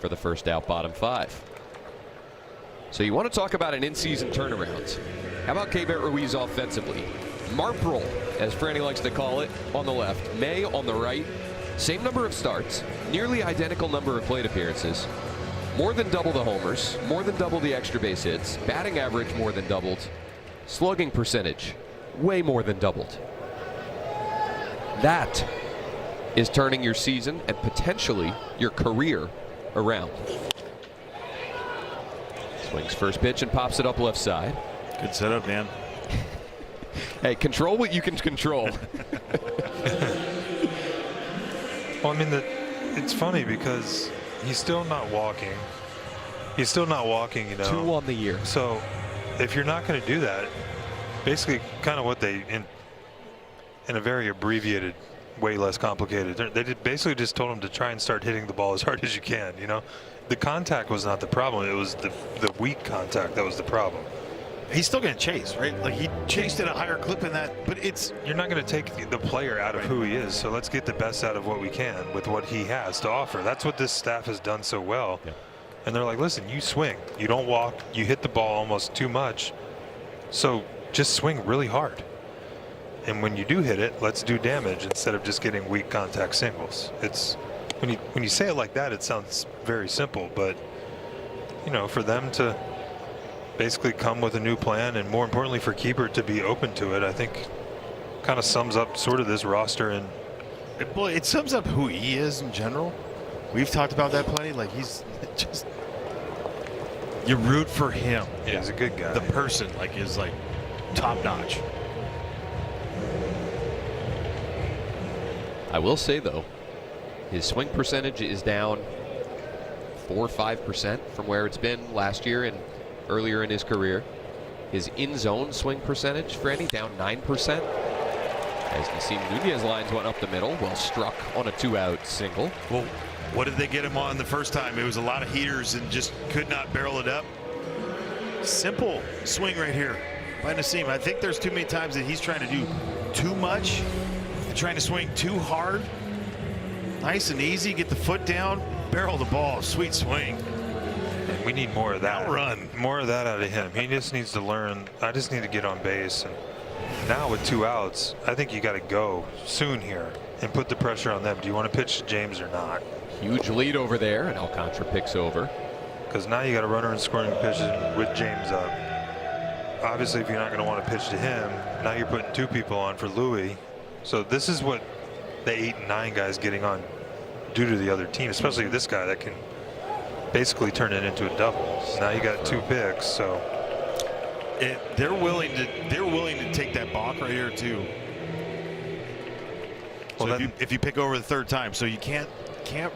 for the first out, bottom 5. So you want to talk about an in-season turnaround. How about Keibert Ruiz offensively? Marpril, as Franny likes to call it, on the left. May on the right. Same number of starts. Nearly identical number of plate appearances. More than double the homers. More than double the extra base hits. Batting average more than doubled. Slugging percentage way more than doubled. That is turning your season and potentially your career around. Swings first pitch and pops it up left side. Good setup, man. Hey, control what you can control. Well, I mean, it's funny because he's still not walking. He's still not walking, you know. 2 on the year. So if you're not going to do that, basically kind of what they, in a very abbreviated, way less complicated, they basically just told him to try and start hitting the ball as hard as you can, you know. The contact was not the problem. It was the weak contact that was the problem. He's still going to chase, right? Like he chased at a higher clip in that, but you're not going to take the player out of who he is. So let's get the best out of what we can with what he has to offer. That's what this staff has done so well. Yeah. And they're like, listen, you swing, you don't walk, you hit the ball almost too much. So just swing really hard. And when you do hit it, let's do damage instead of just getting weak contact singles. It's when you say it like that, it sounds very simple, but you know, for them to basically come with a new plan, and more importantly for Keibert to be open to it, I think kind of sums up sort of this roster. And it sums up who he is in general. We've talked about that plenty. Like he's just, you root for him. Yeah, he's a good guy. The person is like top notch. I will say though, his swing percentage is down 4 or 5% from where it's been last year and earlier in his career. His in-zone swing percentage, Franny, down 9%. As Nasim Nunez lines one up the middle, well struck on a 2-out single. Well, what did they get him on the first time? It was a lot of heaters and just could not barrel it up. Simple swing right here by Nasim. I think there's too many times that he's trying to do too much and trying to swing too hard. Nice and easy, get the foot down, barrel the ball, sweet swing. And we need more of that. Run. More of that out of him. He just needs to learn. I just need to get on base. And now with 2 outs, I think you got to go soon here and put the pressure on them. Do you want to pitch to James or not? Huge lead over there, and Alcantara picks over. Because now you got a runner in scoring position with James up. Obviously, if you're not going to want to pitch to him, now you're putting 2 people on for Louis. So this is what the 8 and 9 guys getting on due to the other team, especially this guy that can basically turn it into a double. Now you got 2 picks, so they're willing to take that balk right here too. Well, so if you pick over the 3rd time, so you can't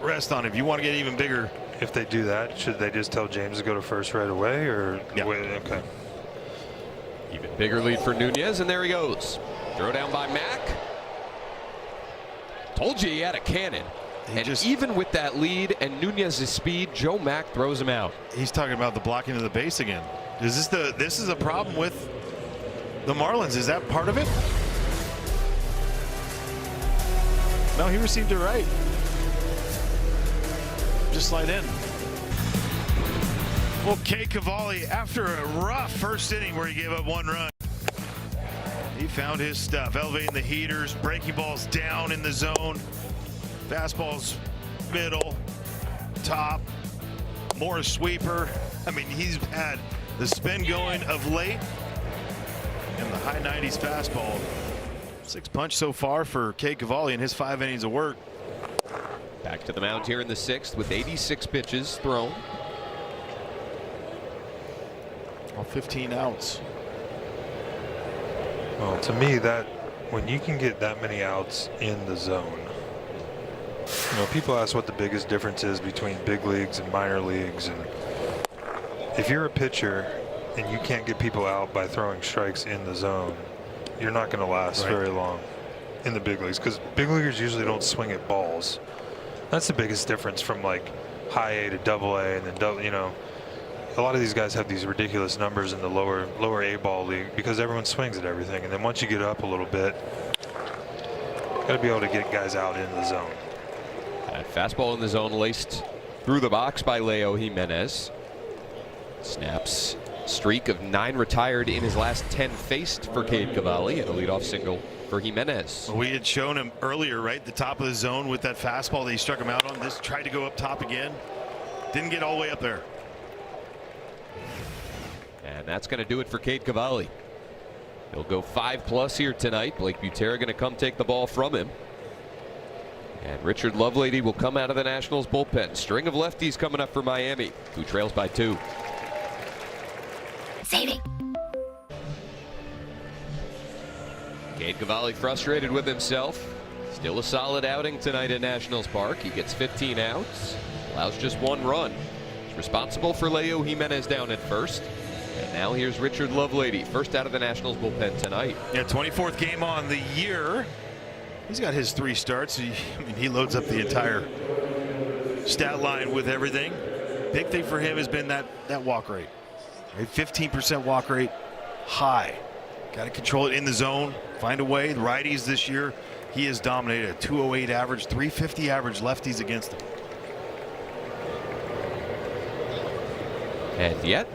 rest on it. If you want to get even bigger, if they do that, should they just tell James to go to first right away, or wait? Okay. Even bigger lead for Nunez, and there he goes. Throw down by Mack. Told you he had a cannon. And even with that lead and Nunez's speed, Joe Mack throws him out. He's talking about the blocking of the base again. This is a problem with the Marlins? Is that part of it? No, he received it right. Just slide in. Well, Kay Cavalli, after a rough first inning where he gave up 1 run, he found his stuff, elevating the heaters, breaking balls down in the zone, fastballs middle, top, more sweeper. I mean, he's had the spin going of late, and the high 90s fastball. 6 punch so far for Kay Cavalli in his 5 innings of work. Back to the mound here in the 6th with 86 pitches thrown. All 15 outs. Well, to me, that when you can get that many outs in the zone, you know, people ask what the biggest difference is between big leagues and minor leagues, and if you're a pitcher and you can't get people out by throwing strikes in the zone, you're not going to last very long in the big leagues, because big leaguers usually don't swing at balls. That's the biggest difference from like high A to double A, and then you know, a lot of these guys have these ridiculous numbers in the lower A ball league because everyone swings at everything, and then once you get up a little bit, got to be able to get guys out in the zone. Fastball in the zone, laced through the box by Leo Jimenez. Snaps streak of 9 retired in his last 10 faced for Cade Cavalli, and a leadoff single for Jimenez. We had shown him earlier, right, the top of the zone with that fastball that he struck him out on. This tried to go up top again, didn't get all the way up there. And that's going to do it for Cade Cavalli. He'll go 5+ here tonight. Blake Butera going to come take the ball from him. And Richard Lovelady will come out of the Nationals bullpen. String of lefties coming up for Miami, who trails by 2. Saving. Cade Cavalli frustrated with himself. Still a solid outing tonight at Nationals Park. He gets 15 outs, allows just 1 run. He's responsible for Leo Jimenez down at first. And now here's Richard Lovelady, first out of the Nationals bullpen tonight. Yeah, 24th game on the year. He's got his 3 starts. He loads up the entire stat line with everything. Big thing for him has been that walk rate. A 15% walk rate, high. Got to control it in the zone, find a way. The righties this year, he has dominated. A 208 average, 350 average lefties against him. And yet,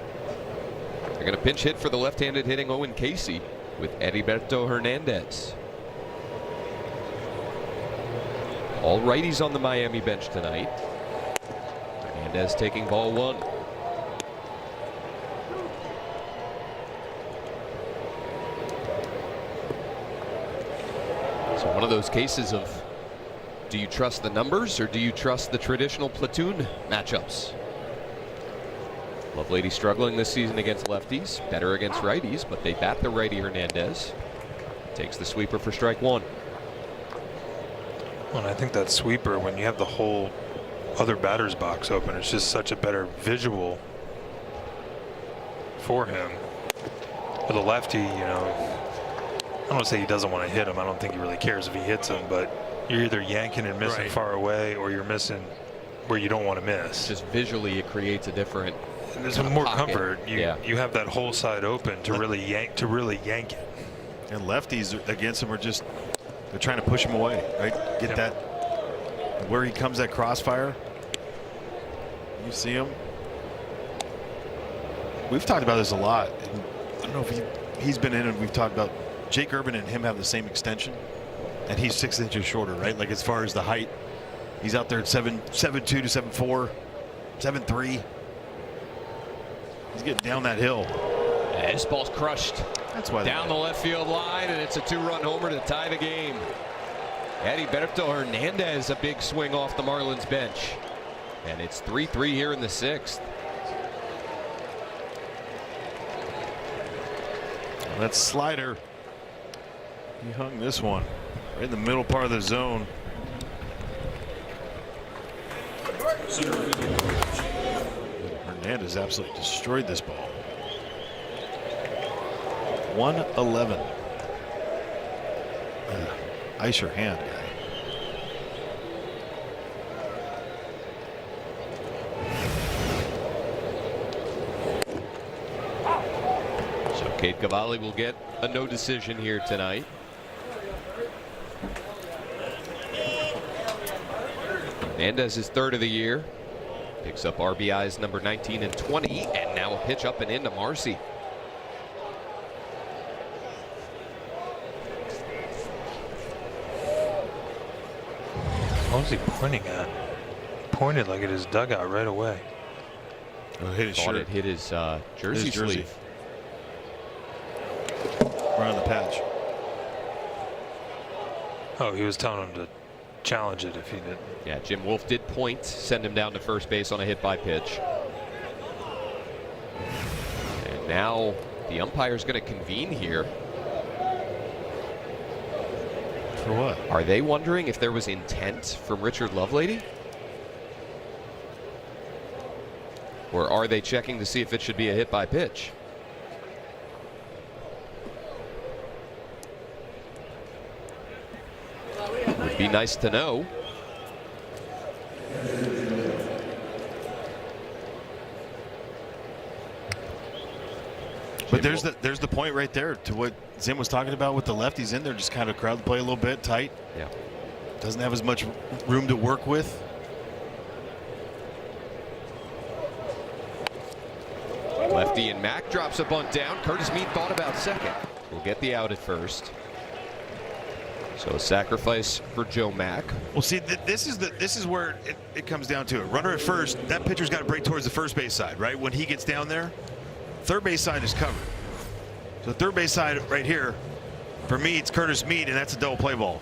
they're going to pinch hit for the left-handed hitting Owen Casey with Heriberto Hernandez. All righties on the Miami bench tonight. Hernandez taking ball 1. So one of those cases of, do you trust the numbers or do you trust the traditional platoon matchups? Lovelady struggling this season against lefties, better against righties, but they bat the righty Hernandez. Takes the sweeper for strike 1. Well, and I think that sweeper, when you have the whole other batter's box open, it's just such a better visual for him. With a lefty, you know, I don't want to say he doesn't want to hit him. I don't think he really cares if he hits him, but you're either yanking and missing far away, or you're missing where you don't want to miss. Just visually, it creates a different. There's more comfort. You have that whole side open to really yank it. And lefties against him are just, they're trying to push him away, right? Get that where he comes, that crossfire. You see him. We've talked about this a lot. I don't know if he's been in, and we've talked about Jake Urban and him have the same extension, and he's 6 inches shorter, right? Like as far as the height, he's out there at 7'2" to 7'4", 7'3". He's getting down that hill. And this ball's crushed. That's why down the left field line, and it's a 2-run homer to tie the game. Heriberto Hernandez, a big swing off the Marlins bench, and it's 3-3 here in the 6th. That slider, he hung this one right in the middle part of the zone. Hernandez absolutely destroyed this ball. 111. Ice your hand, guy. So Cade Cavalli will get a no decision here tonight. Hernandez is 3rd of the year. Picks up RBIs number 19 and 20, and now a pitch up and into Marcy. What was he pointing at? Pointed like at his dugout right away. Oh, hit his Thought shirt. it hit his jersey sleeve. Right on the patch. Oh, he was telling him to challenge it if he didn't. Yeah, Jim Wolf did point, send him down to first base on a hit by pitch. And now the umpire's going to convene here. For what? Are they wondering if there was intent from Richard Lovelady? Or are they checking to see if it should be a hit by pitch? Would be nice to know. But there's the point right there to what Zim was talking about with the lefties in there, just kind of crowd play a little bit tight. Yeah. Doesn't have as much room to work with. Lefty and Mack drops a bunt down. Curtis Mead thought about second. Will get the out at first. So a sacrifice for Joe Mack. Well, see, this is where it comes down to it. Runner at first, that pitcher's got to break towards the first base side, right? When he gets down there, third base side is covered. So third base side right here, for me, it's Curtis Mead, and that's a double play ball,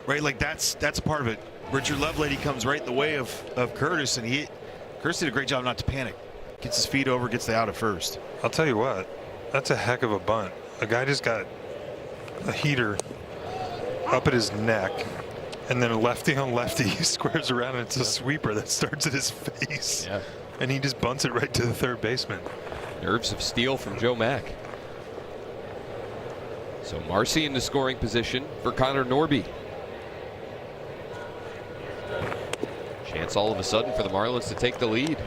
right? Like that's a part of it. Richard Lovelady comes right in the way of Curtis, and Curtis did a great job not to panic. Gets his feet over, gets the out at first. I'll tell you what, that's a heck of a bunt. A guy just got a heater up at his neck, and then a lefty on lefty, he squares around, and it's a sweeper that starts at his face. Yeah. And he just bunts it right to the third baseman. Nerves of steel from Joe Mack. So Marcy in the scoring position for Connor Norby. Chance all of a sudden for the Marlins to take the lead.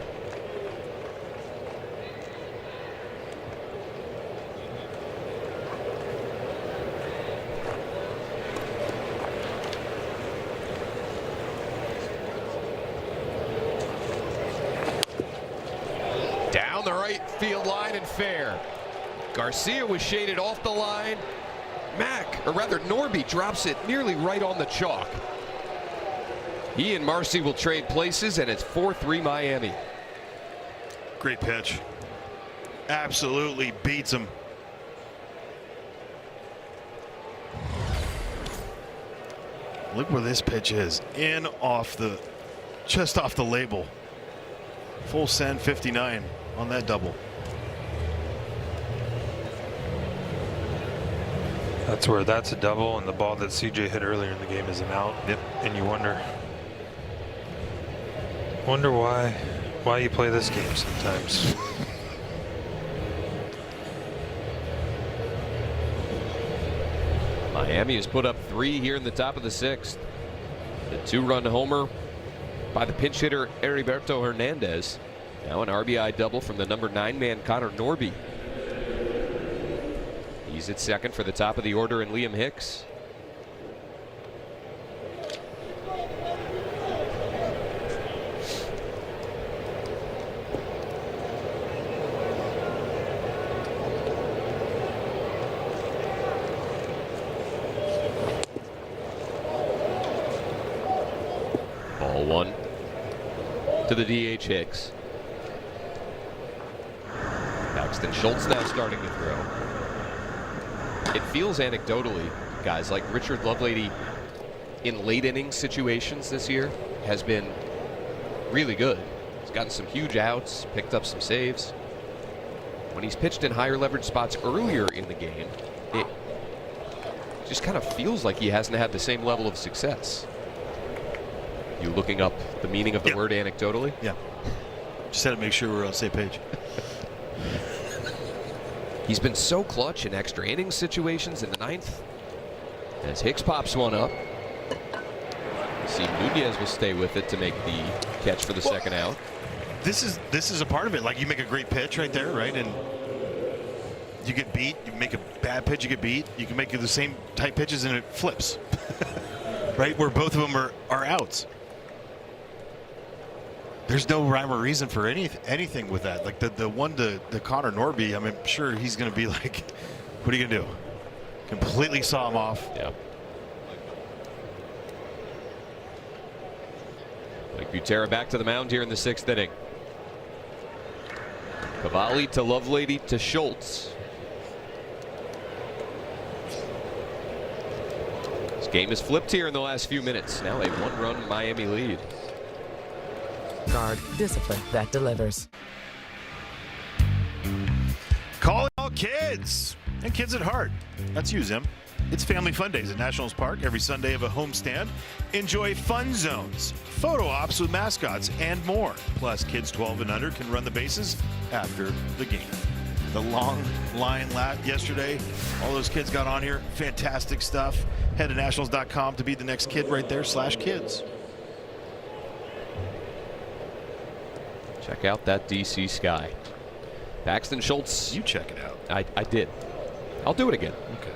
Down the right field line and fair. Garcia was shaded off the line. Mack, or rather Norby, drops it nearly right on the chalk. He and Marcy will trade places, and it's 4-3 Miami. Great pitch. Absolutely beats him. Look where this pitch is. In off the, just off the label. Full send 59 on that double. That's where that's a double, and the ball that CJ hit earlier in the game is an out. Yep. And you wonder why you play this game sometimes. Miami has put up 3 here in the top of the 6th. The 2-run homer by the pinch hitter Heriberto Hernandez. Now an RBI double from the number 9 man Connor Norby. He's at second for the top of the order, and Liam Hicks. Ball 1 to the DH Hicks. Paxton Schultz now starting to throw. It feels anecdotally, guys, like Richard Lovelady in late inning situations this year has been really good. He's gotten some huge outs, picked up some saves. When he's pitched in higher leverage spots earlier in the game, it just kind of feels like he hasn't had the same level of success. You looking up the meaning of the word anecdotally? Yeah. Just had to make sure we're on the same page. He's been so clutch in extra inning situations in the 9th. As Hicks pops one up. You see Nunez will stay with it to make the catch for the second out. This is a part of it. Like, you make a great pitch right there, right? And you get beat. You make a bad pitch, you get beat. You can make the same type pitches and it flips. Right? Where both of them are outs. There's no rhyme or reason for anything with that. Like the one to Connor Norby, I'm sure he's going to be like, what are you going to do? Completely saw him off. Yeah. Mike Butera back to the mound here in the 6th inning. Cavalli to Lovelady to Schultz. This game is flipped here in the last few minutes. Now a 1-run Miami lead. Guard discipline that delivers. Calling all kids and kids at heart. That's you, Zim. It's Family Fun Days at Nationals Park every Sunday of a homestand. Enjoy fun zones, photo ops with mascots, and more. Plus, kids 12 and under can run the bases after the game. The long line lap yesterday, all those kids got on here. Fantastic stuff. Head to nationals.com to be the next kid right there, /kids. Check out that DC sky. Paxton Schultz. You check it out. I did. I'll do it again. Okay.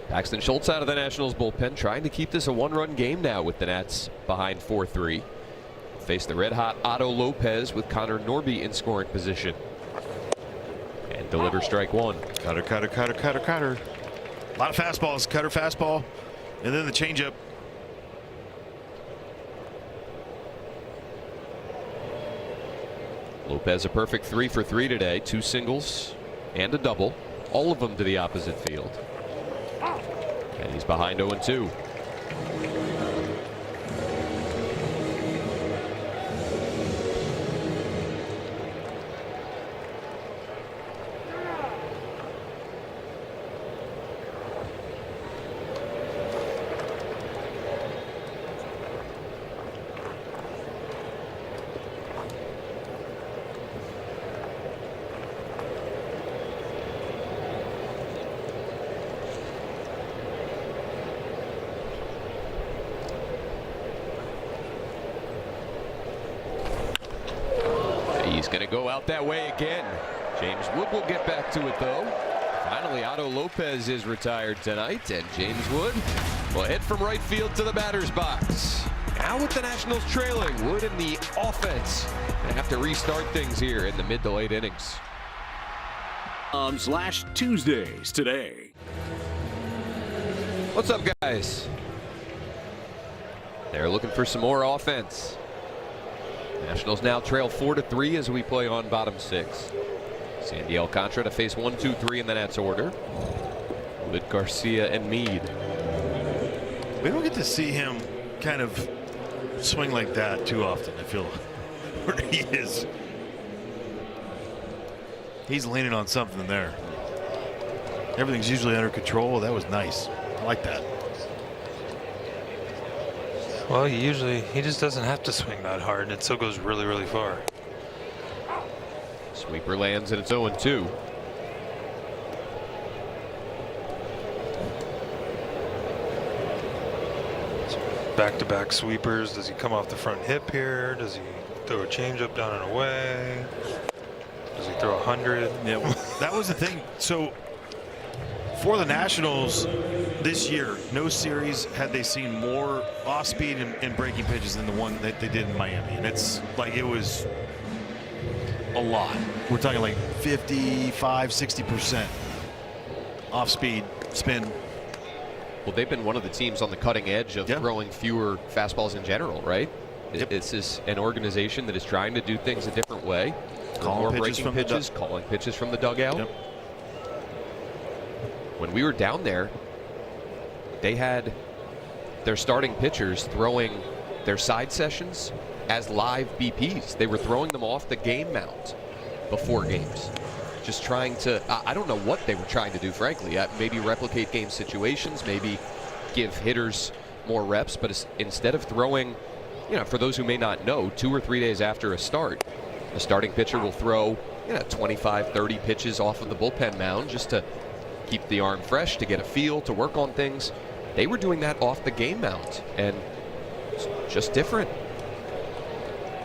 Paxton Schultz out of the Nationals bullpen, trying to keep this a one-run game now with the Nats behind 4-3. Face the red-hot Otto Lopez with Connor Norby in scoring position. And deliver strike one. Cutter, cutter, cutter, cutter, cutter. A lot of fastballs. Cutter, fastball, and then the changeup. Lopez a perfect 3 for 3 today. 2 singles and a double. All of them to the opposite field. And he's behind 0-2. He's going to go out that way again. James Wood will get back to it, though. Finally, Otto Lopez is retired tonight, and James Wood will head from right field to the batter's box. Now with the Nationals trailing, Wood in the offense. They have to restart things here in the mid to late innings. Tuesdays today. What's up, guys? They're looking for some more offense. Nationals now trail 4-3 as we play on bottom 6. Sandy Alcantara to face 1-2-3 in the Nats order. With Garcia and Meade. We don't get to see him kind of swing like that too often, I feel. Where he is. He's leaning on something there. Everything's usually under control. That was nice. I like that. Well, he just doesn't have to swing that hard, and it still goes really, really far. Sweeper lands, and it's 0-2. Back-to-back sweepers. Does he come off the front hip here? Does he throw a changeup down and away? Does he throw 100? Yeah, well, that was the thing. So for the Nationals this year, no series had they seen more off-speed and breaking pitches than the one that they did in Miami. And it's like it was a lot. We're talking like 55, 60% off-speed spin. Well, they've been one of the teams on the cutting edge of throwing fewer fastballs in general, right? This is an organization that is trying to do things a different way. More breaking pitches, calling pitches from the dugout. Yep. When we were down there, they had their starting pitchers throwing their side sessions as live BPs. They were throwing them off the game mount before games. Just trying to, I don't know what they were trying to do, frankly. Maybe replicate game situations, maybe give hitters more reps. But instead of throwing, for those who may not know, 2 or 3 days after a start, the starting pitcher will throw 25, 30 pitches off of the bullpen mound just to keep the arm fresh, to get a feel, to work on things. They were doing that off the game mount, and it's just different.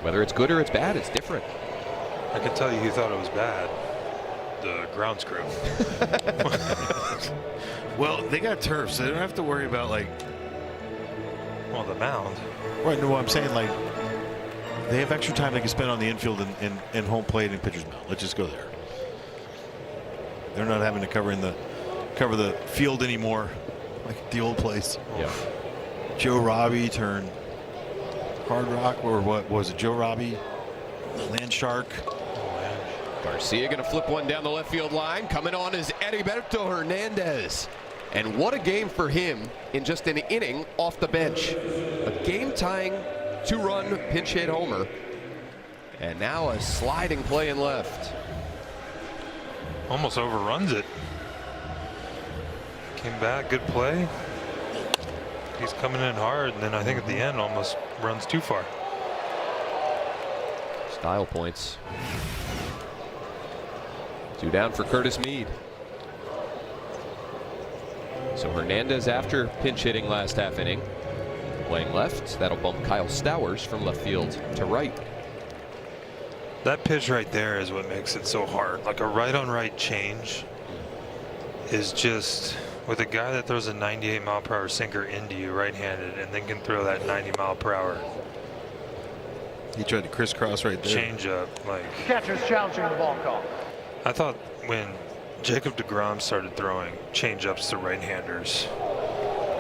Whether it's good or it's bad, it's different. I can tell you who thought it was bad. The grounds crew. Well, they got turf, so they don't have to worry about well, the mound. Right, no, I'm saying they have extra time they can spend on the infield and home plate and pitcher's mound. Let's just go there. They're not having to cover the field anymore like the old place. Yeah. Joe Robbie turned Hard Rock, or what was it? Joe Robbie, Land Shark. Garcia going to flip one down the left field line. Coming on is Heriberto Hernandez. And what a game for him in just an inning off the bench. A game-tying 2-run pinch hit homer. And now a sliding play in left. Almost overruns it. Came back, good play. He's coming in hard, and then I think at the end almost runs too far. Style points. 2 down for Curtis Mead. So Hernandez, after pinch hitting last half inning, playing left. That'll bump Kyle Stowers from left field to right. That pitch right there is what makes it so hard. Like a right-on-right change is just, with a guy that throws a 98-mile-per-hour sinker into you right-handed and then can throw that 90-mile-per-hour. He tried to crisscross right there. Change up, like. Catcher's challenging the ball call. I thought when Jacob deGrom started throwing change-ups to right-handers,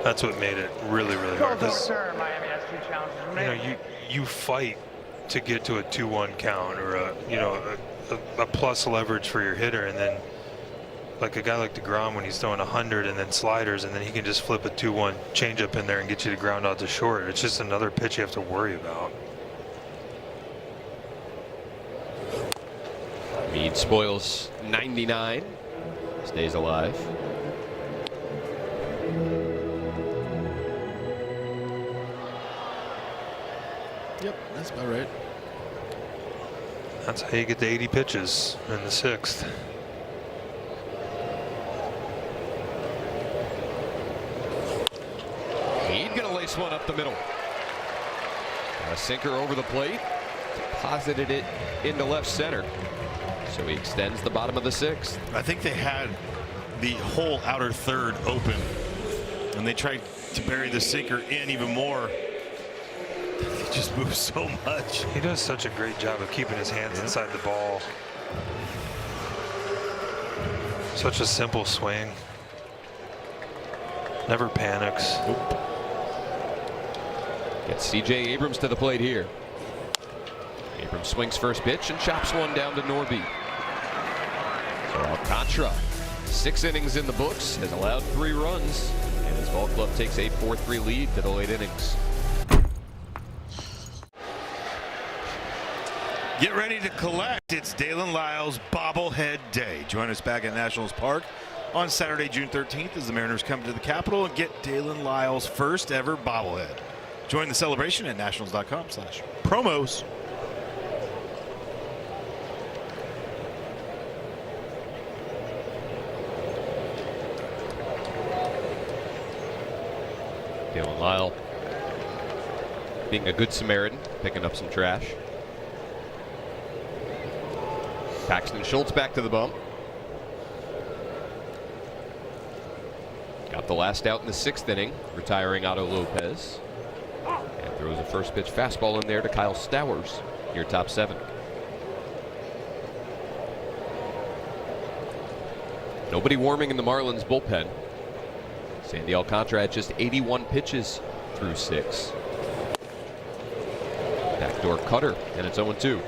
that's what made it really, really hard. Miami has 2 challenges remaining. You fight to get to a 2-1 count or a plus leverage for your hitter, and then like a guy like deGrom, when he's throwing 100 and then sliders, and then he can just flip a 2-1 changeup in there and get you to ground out to short. It's just another pitch you have to worry about. Mead spoils 99, stays alive. Yep, that's about right. That's how you get to 80 pitches in the 6th. Mead gonna lace one up the middle. Got a sinker over the plate, deposited it into left center. So he extends the bottom of the 6th. I think they had the whole outer third open, and they tried to bury the sinker in even more. He just moves so much. He does such a great job of keeping his hands inside the ball. Such a simple swing. Never panics. Oop. Gets C.J. Abrams to the plate here. Abrams swings first pitch and chops one down to Norby. So Alcantara, 6 innings in the books, has allowed 3 runs, and his ball club takes a 4-3 lead to the late innings. Get ready to collect. It's Dalen Lyles bobblehead day. Join us back at Nationals Park on Saturday, June 13th, as the Mariners come to the Capitol and get Dalen Lyles' first ever bobblehead. Join the celebration at nationals.com/promos. Dalen Lyle being a good Samaritan, picking up some trash. Paxton Schultz back to the bump. Got the last out in the 6th inning, retiring Otto Lopez. And throws a first pitch fastball in there to Kyle Stowers, here top 7. Nobody warming in the Marlins bullpen. Sandy Alcantara had just 81 pitches through 6. Backdoor cutter, and it's 0-2.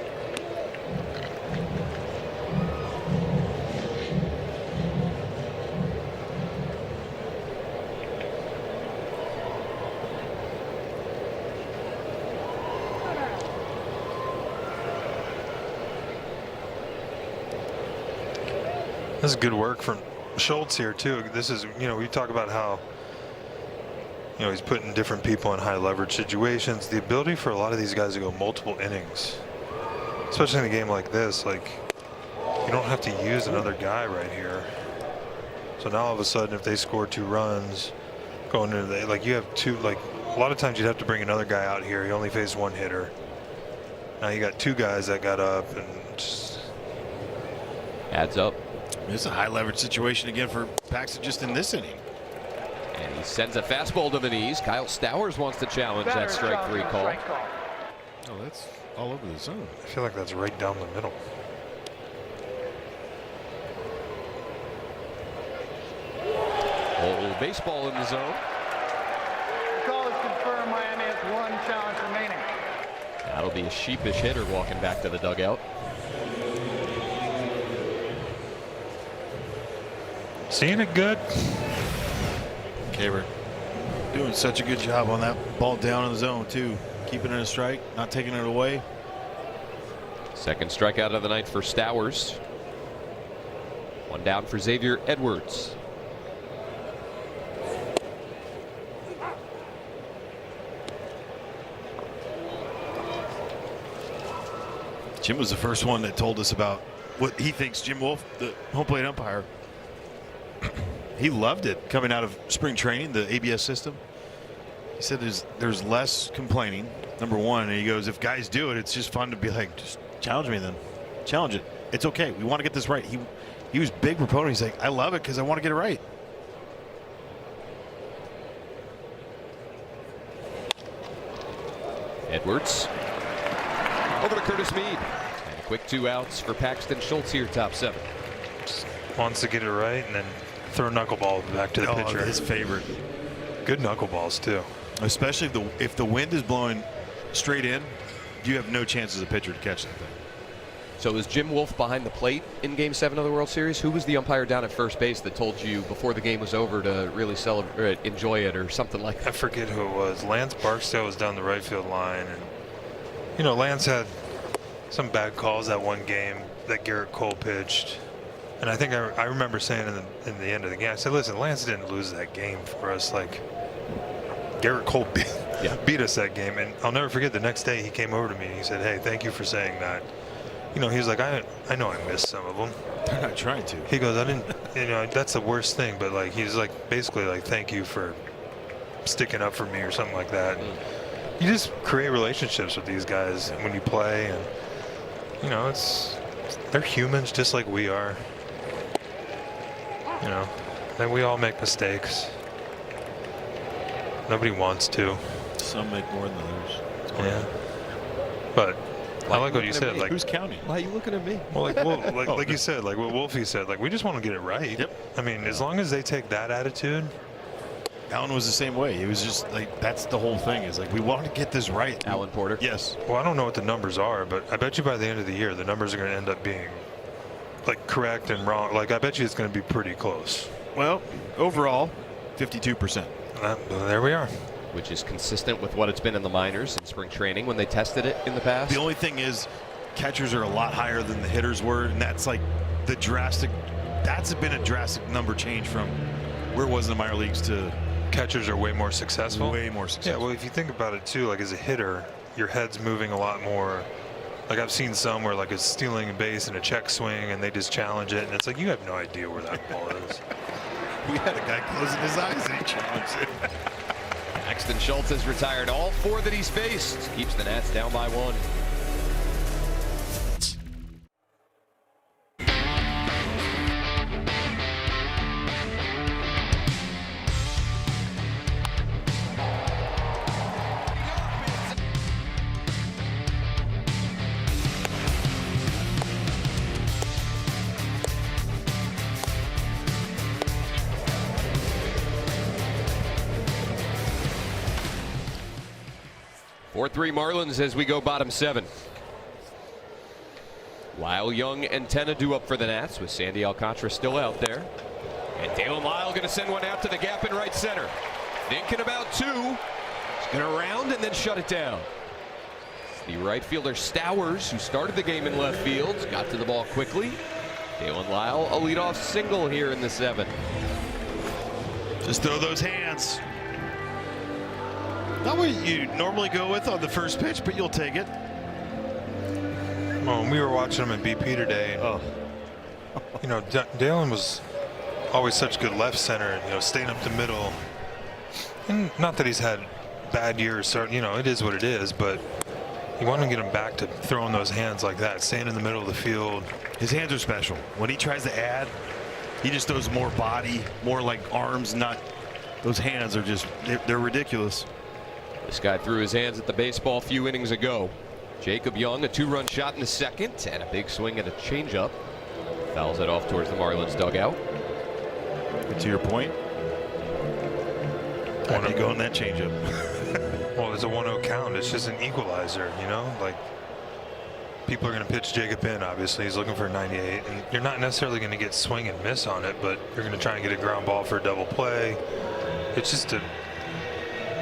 This is good work from Schultz here too. This is, we talk about how, he's putting different people in high leverage situations. The ability for a lot of these guys to go multiple innings, especially in a game like this, like you don't have to use another guy right here. So now all of a sudden, if they score 2 runs going into the, like you have 2, like a lot of times you'd have to bring another guy out here. He only faced 1 hitter. Now you got 2 guys that got up and just adds up. It's a high leverage situation again for Paxton just in this inning. And he sends a fastball to the knees. Kyle Stowers wants to challenge that strike 3 call. Oh, that's all over the zone. I feel like that's right down the middle. Old baseball in the zone. The call is confirmed. Miami has 1 challenge remaining. That'll be a sheepish hitter walking back to the dugout. Seeing it good. Caber doing such a good job on that ball down in the zone too. Keeping it a strike, not taking it away. Second strikeout of the night for Stowers. 1 down for Xavier Edwards. Jim was the first one that told us about what he thinks. Jim Wolf, the home plate umpire, he loved it coming out of spring training, the ABS system. He said there's less complaining, number one, and he goes, if guys do it, it's just fun to be like, just challenge me then. Challenge it. It's okay. We want to get this right. He was a big proponent. He's like, I love it because I want to get it right. Edwards over to Curtis Mead. And a quick 2 outs for Paxton Schultz here, top 7. Just wants to get it right and then throw knuckleball back to the pitcher. His favorite. Good knuckleballs too. Especially if the wind is blowing straight in, you have no chance as a pitcher to catch that thing. So is Jim Wolf behind the plate in Game 7 of the World Series? Who was the umpire down at first base that told you before the game was over to really celebrate, enjoy it, or something like that? I forget who it was. Lance Barksdale was down the right field line, and you know, Lance had some bad calls that one game that Garrett Cole pitched, and I think I remember saying in the end of the game, I said, listen, Lance didn't lose that game for us. Like, Garrett Cole beat us that game. And I'll never forget, the next day he came over to me and he said, hey, thank you for saying that. You know, he was like, I know I missed some of them. They're not trying to. He goes, I didn't, you know, that's the worst thing. But like, he's like, basically like, thank you for sticking up for me or something like that. And you just create relationships with these guys when you play. And, you know, they're humans just like we are. You know, and we all make mistakes. Nobody wants to. Some make more than others. Yeah. But I like what you said. Like, who's counting? Why are you looking at me? Well, like you said, like what Wolfie said, like we just want to get it right. Yep. I mean, as long as they take that attitude. Alan was the same way. He was just like, that's the whole thing. Is like, we want to get this right. Alan Porter. Yes. Well, I don't know what the numbers are, but I bet you by the end of the year, the numbers are going to end up being like correct and wrong. Like, I bet you it's going to be pretty close. Well, overall, 52%. There we are. Which is consistent with what it's been in the minors in spring training when they tested it in the past. The only thing is, catchers are a lot higher than the hitters were, and that's like the drastic. That's been a drastic number change from where it was in the minor leagues to. Catchers are way more successful. Way more successful. Yeah, well, if you think about it too, like as a hitter, your head's moving a lot more. Like I've seen some where like it's stealing a base and a check swing, and they just challenge it, and it's like you have no idea where that ball is. We had a guy closing his eyes and he challenged it. Paxton Schultz has retired all 4 that he's faced. Keeps the Nats down by 1. Four-3 Marlins as we go bottom 7. Lyle Young and Tenadu up for the Nats with Sandy Alcantara still out there. And Dalen Lyle going to send one out to the gap in right center. Thinking about 2. He's going to round and then shut it down. The right fielder Stowers, who started the game in left field, got to the ball quickly. Dalen Lyle, a leadoff single here in the 7th. Just throw those hands. Not what you normally go with on the first pitch, but you'll take it. Well, we were watching him at BP today, and you know, Dalen was always such good left center, and you know, staying up the middle. And not that he's had bad years, so you know, it is what it is. But you want to get him back to throwing those hands like that, staying in the middle of the field. His hands are special. When he tries to add, he just throws more body, more like arms. Not those hands are just they're ridiculous. This guy threw his hands at the baseball a few innings ago. Jacob Young, a 2-run shot in the 2nd, and a big swing at a changeup. Fouls it off towards the Marlins dugout. And to your point, how do you go on that changeup? Well, it's a 1-0 count. It's just an equalizer, you know. Like people are going to pitch Jacob in. Obviously, he's looking for a 98, and you're not necessarily going to get swing and miss on it, but you're going to try and get a ground ball for a double play. It's just a.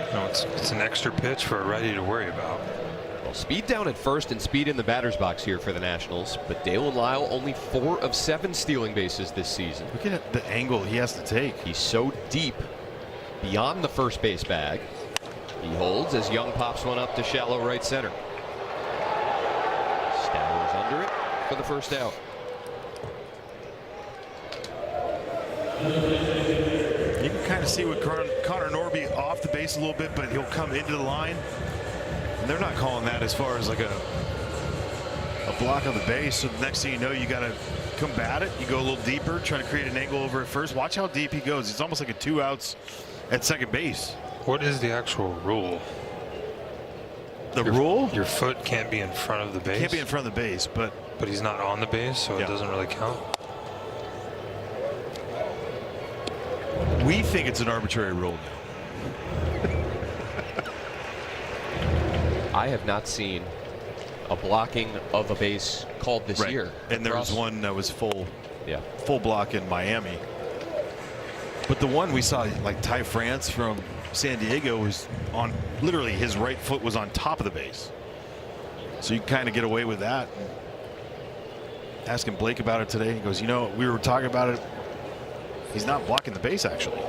You know, it's an extra pitch for a righty to worry about. Well, speed down at first and speed in the batter's box here for the Nationals, but Dalen Lyle only 4 of 7 stealing bases this season. Look at the angle he has to take. He's so deep beyond the first base bag. He holds as Young pops one up to shallow right center. Stowers under it for the first out. You can kind of see with Connor Norby off the base a little bit, but he'll come into the line. And they're not calling that as far as like a block on the base. So the next thing you know, you got to combat it. You go a little deeper, try to create an angle over at first. Watch how deep he goes. It's almost like a 2 outs at second base. What is the actual rule? The rule? Your foot can't be in front of the base. Can't be in front of the base, but he's not on the base, so it doesn't really count. We think it's an arbitrary rule now. I have not seen a blocking of a base called this year. And there was one that was full block in Miami. But the one we saw, like Ty France from San Diego, was on literally his right foot was on top of the base. So you kind of get away with that. Asking Blake about it today, he goes, you know, we were talking about it. He's not blocking the base actually.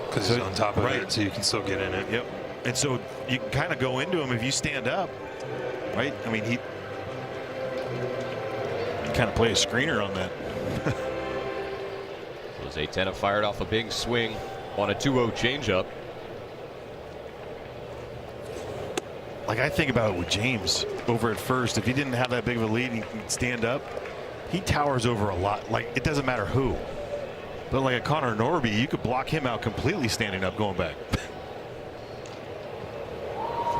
Because he's on top of it, so you can still get in it. Yep. And so you can kind of go into him if you stand up, right? I mean, he kind of play a screener on that. Jose Tena fired off a big swing on a 2-0 changeup. Like I think about it with James over at first. If he didn't have that big of a lead and he can stand up, he towers over a lot. Like it doesn't matter who. But like a Connor Norby, you could block him out completely standing up going back.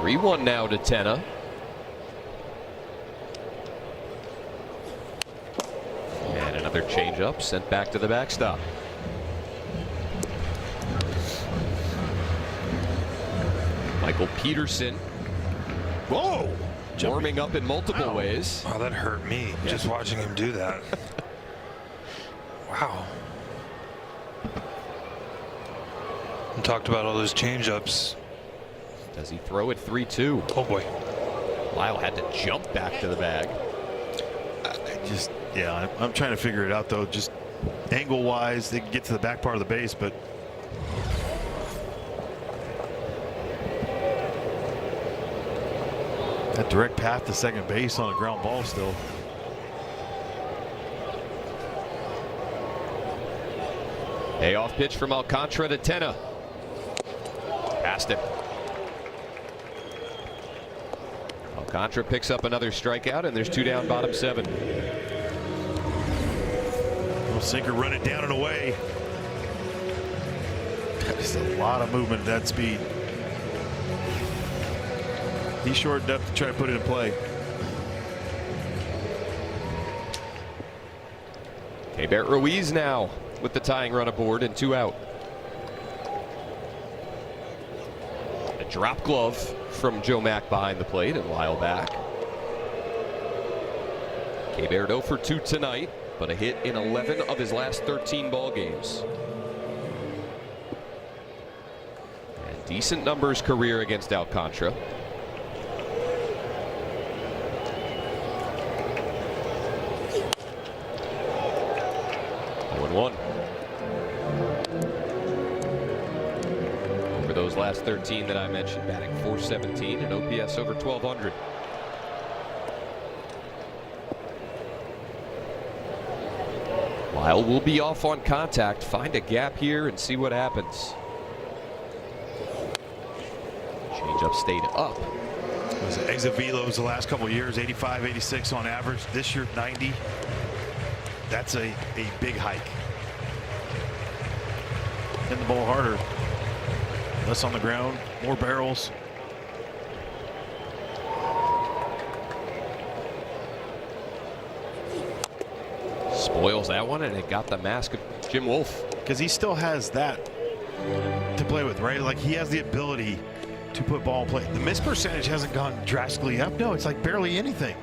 3-1 now to Tena. And another changeup sent back to the backstop. Michael Peterson. Whoa! Warming up in multiple ways. Oh, that hurt me just watching him do that. Wow. We talked about all those changeups. Does he throw it 3-2? Oh boy. Lyle had to jump back to the bag. I'm trying to figure it out though. Just angle wise, they can get to the back part of the base, but that direct path to second base on a ground ball still. Payoff pitch from Alcantara to Tena. Past him. Alcantara picks up another strikeout, and there's 2 down, bottom 7. Little sinker running down and away. That is a lot of movement at that speed. He shortened up to try to put it in play. Keibert Ruiz now with the tying run aboard and 2 out. A drop glove from Joe Mack behind the plate and Lyle back. Keibert 0 for 2 tonight, but a hit in 11 of his last 13 ball games. And decent numbers career against Alcantara. 1-1. Over those last 13 that I mentioned, batting .417 and OPS over 1200. Lyle will be off on contact. Find a gap here and see what happens. Changeup stayed up. Those exit velos the last couple of years, 85, 86 on average. This year, 90. That's a big hike. Hit the ball harder. Less on the ground, more barrels. Spoils that one, and it got the mask of Jim Wolf. Because he still has that to play with, right? Like he has the ability to put ball in play. The miss percentage hasn't gone drastically up. No, it's like barely anything.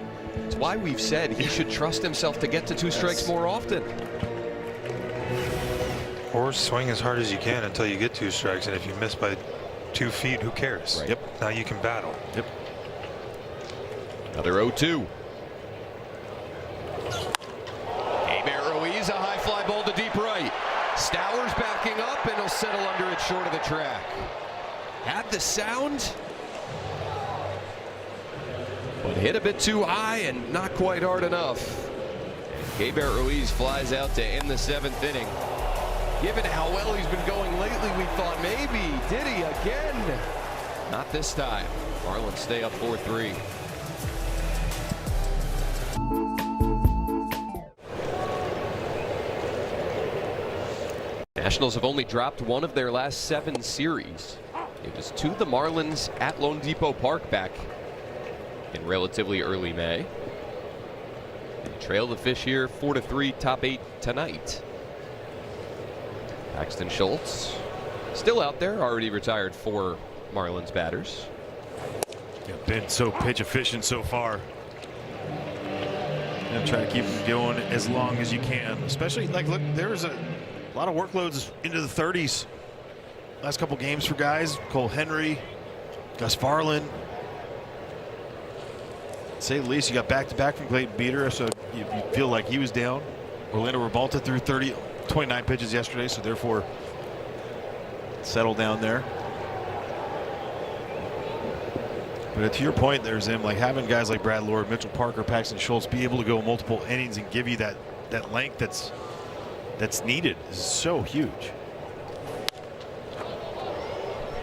It's why we've said he should trust himself to get to 2 strikes more often. Or swing as hard as you can until you get 2 strikes, and if you miss by 2 feet, who cares? Right. Yep. Now you can battle. Yep. Another 0-2. Keibert Ruiz, a high fly ball to deep right. Stowers backing up, and he'll settle under it short of the track. Had the sound. but hit a bit too high and not quite hard enough. And Keibert Ruiz flies out to end the 7th inning. Given how well he's been going lately, we thought maybe. Did he again? Not this time. Marlins stay up 4-3. Nationals have only dropped one of their last 7 series. It was to the Marlins at Lone Depot Park back in relatively early May. They trail the fish here 4-3, top 8 tonight. Paxton Schultz still out there, already retired 4 Marlins batters. Yeah, been so pitch efficient so far. And try to keep him going as long as you can, especially like look, there's a lot of workloads into the 30s. Last couple games for guys, Cole Henry, Gus Farland. To say the least, you got back-to-back from Clayton Beater, so you feel like he was down. Orlando Rebalta threw 29 pitches yesterday, so therefore settle down there. But to your point, there's him like having guys like Brad Lord, Mitchell Parker, Paxton Schultz be able to go multiple innings and give you that length that's needed is so huge.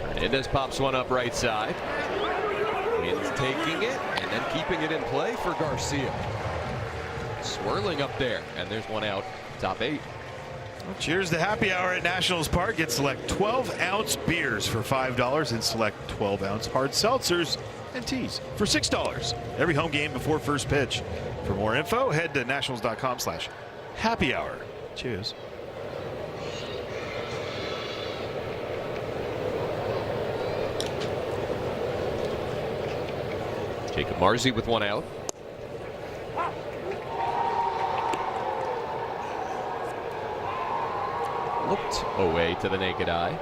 Hernandez pops one up right side. Wins taking it and then keeping it in play for Garcia. Swirling up there, and there's one out, top 8. Well, cheers to happy hour at Nationals Park. Get select 12-ounce beers for $5 and select 12-ounce hard seltzers and teas for $6 every home game before first pitch. For more info, head to nationals.com/happy hour. Cheers. Jacob Marzi with one out. Looked away to the naked eye.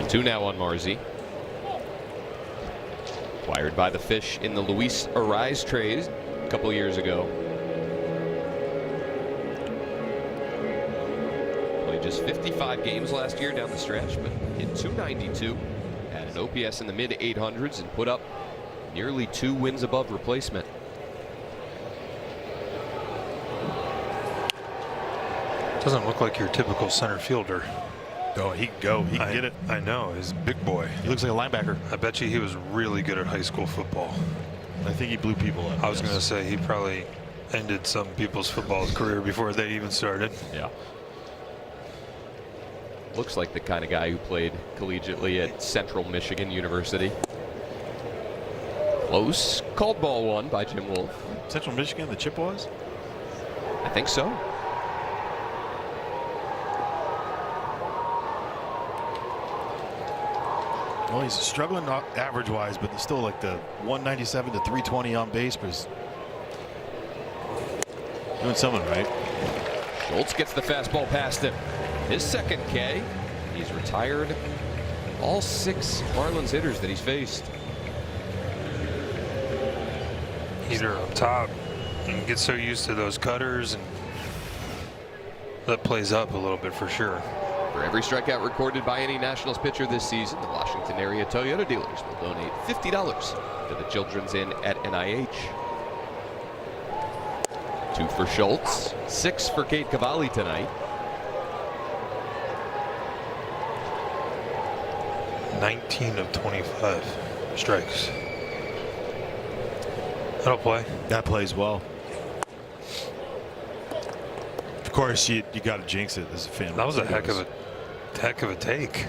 Two now on Marzi. Acquired by the Fish in the Luis Ariz trade a couple years ago. Played just 55 games last year down the stretch, but hit .292, had an OPS in the mid 800s, and put up nearly 2 wins above replacement. Doesn't look like your typical center fielder. Oh, he can go. He can get it. I know. He's a big boy. He looks like a linebacker. I bet you he was really good at high school football. I think he blew people up. I was going to say he probably ended some people's football career before they even started. Yeah. Looks like the kind of guy who played collegiately at Central Michigan University. Close. Called ball one by Jim Wolf. Central Michigan, the Chippewas? I think so. Well, he's struggling average-wise, but it's still like the 197 to 320 on base, but he's doing something right. Schultz gets the fastball past him. His second K. He's retired all 6 Marlins hitters that he's faced. Either up top and get so used to those cutters, and that plays up a little bit for sure. For every strikeout recorded by any Nationals pitcher this season, the Washington area Toyota dealers will donate $50 to the Children's Inn at NIH. 2 for Schultz, 6 for Cade Cavalli tonight. 19 of 25 strikes. That'll play. That plays well. Of course, you got to jinx it as a fan. That was a heck of a take.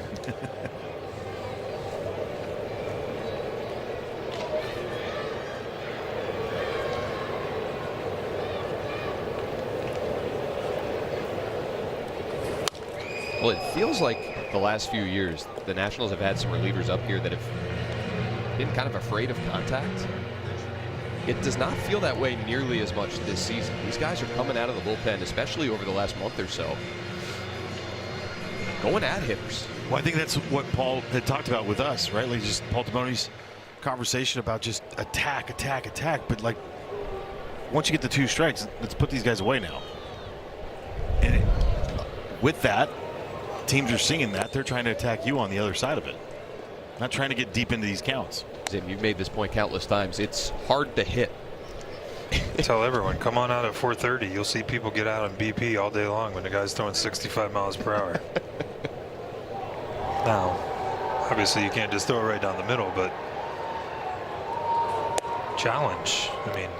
Well, it feels like the last few years the Nationals have had some relievers up here that have been kind of afraid of contact. It does not feel that way nearly as much this season. These guys are coming out of the bullpen, especially over the last month or so, going at hitters. Well, I think that's what Paul had talked about with us, right? Like just Paul Timoni's conversation about just attack. But like once you get the 2 strikes, let's put these guys away now. And with that, teams are seeing that. They're trying to attack you on the other side of it. Not trying to get deep into these counts. Zim, you've made this point countless times. It's hard to hit. Tell everyone, come on out at 4:30. You'll see people get out on BP all day long when the guy's throwing 65 miles per hour. Now, obviously you can't just throw it right down the middle, but challenge. I mean,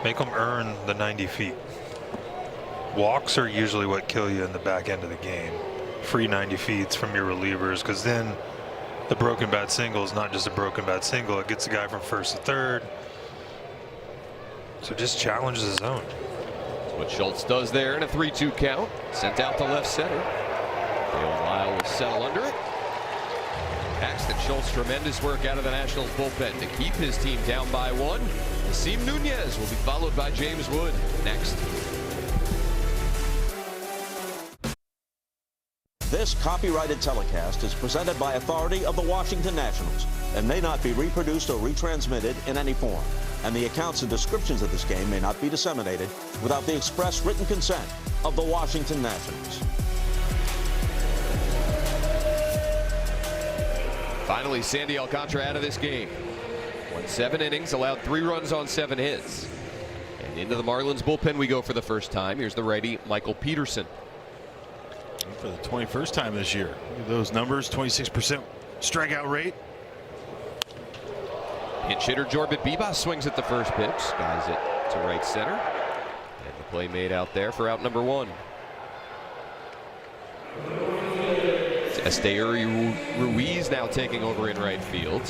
make them earn the 90 feet. Walks are usually what kill you in the back end of the game. Free 90 feet from your relievers, because then the broken bat single is not just a broken bat single. It gets the guy from first to third. So just challenge the zone. That's what Schultz does there in a 3-2 count. Sent out to left center. Dale Lyle will settle under it. Paxton Schultz, tremendous work out of the Nationals bullpen to keep his team down by 1. Asim Nunez will be followed by James Wood next. This copyrighted telecast is presented by authority of the Washington Nationals and may not be reproduced or retransmitted in any form. And the accounts and descriptions of this game may not be disseminated without the express written consent of the Washington Nationals. Finally, Sandy Alcantara out of this game. Won 7 innings, allowed 3 runs on 7 hits. And into the Marlins bullpen we go for the first time. Here's the righty, Michael Peterson. For the 21st time this year. Look at those numbers, 26% strikeout rate. Pinch hitter Jorbit Bibas swings at the first pitch, skies it to right center. And the play made out there for out number 1. Esteury Ruiz now taking over in right field.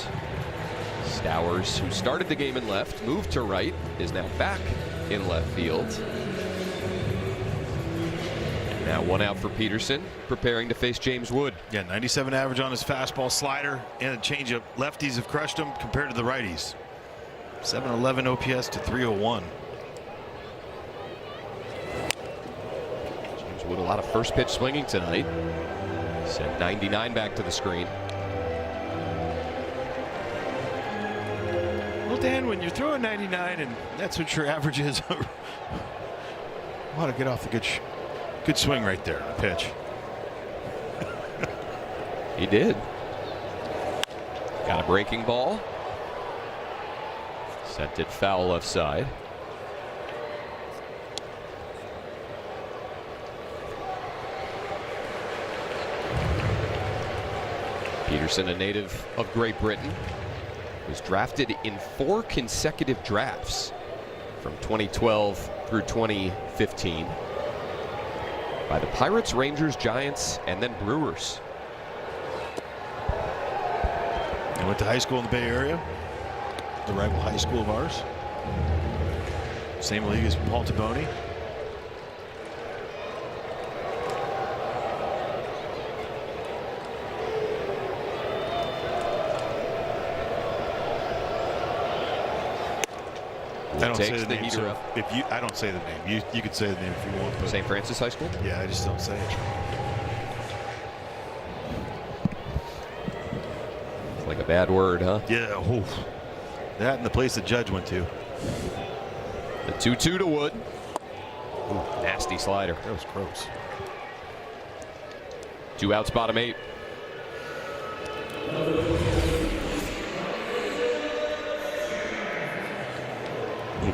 Stowers, who started the game in left, moved to right, is now back in left field. Now 1 out for Peterson, preparing to face James Wood. Yeah, 97 average on his fastball, slider, and a changeup. Lefties have crushed him compared to the righties. 711 OPS to 301. James Wood, a lot of first pitch swinging tonight. Sent 99 back to the screen. Well, Dan, when you're throwing 99 and that's what your average is, want to get off the good swing right there on the pitch. He did. Got a breaking ball. Sent it foul left side. Peterson, a native of Great Britain, was drafted in 4 consecutive drafts from 2012 through 2015 by the Pirates, Rangers, Giants, and then Brewers. I went to high school in the Bay Area, the rival high school of ours. Same league as Paul Taboni. I don't say the name, so if you, I don't say the name. You could say the name if you want. But St. Francis High School? Yeah, I just don't say it. It's like a bad word, huh? Yeah, oof. That and the place the judge went to. The 2-2 to Wood. Ooh, nasty slider. That was gross. 2 outs, bottom 8. You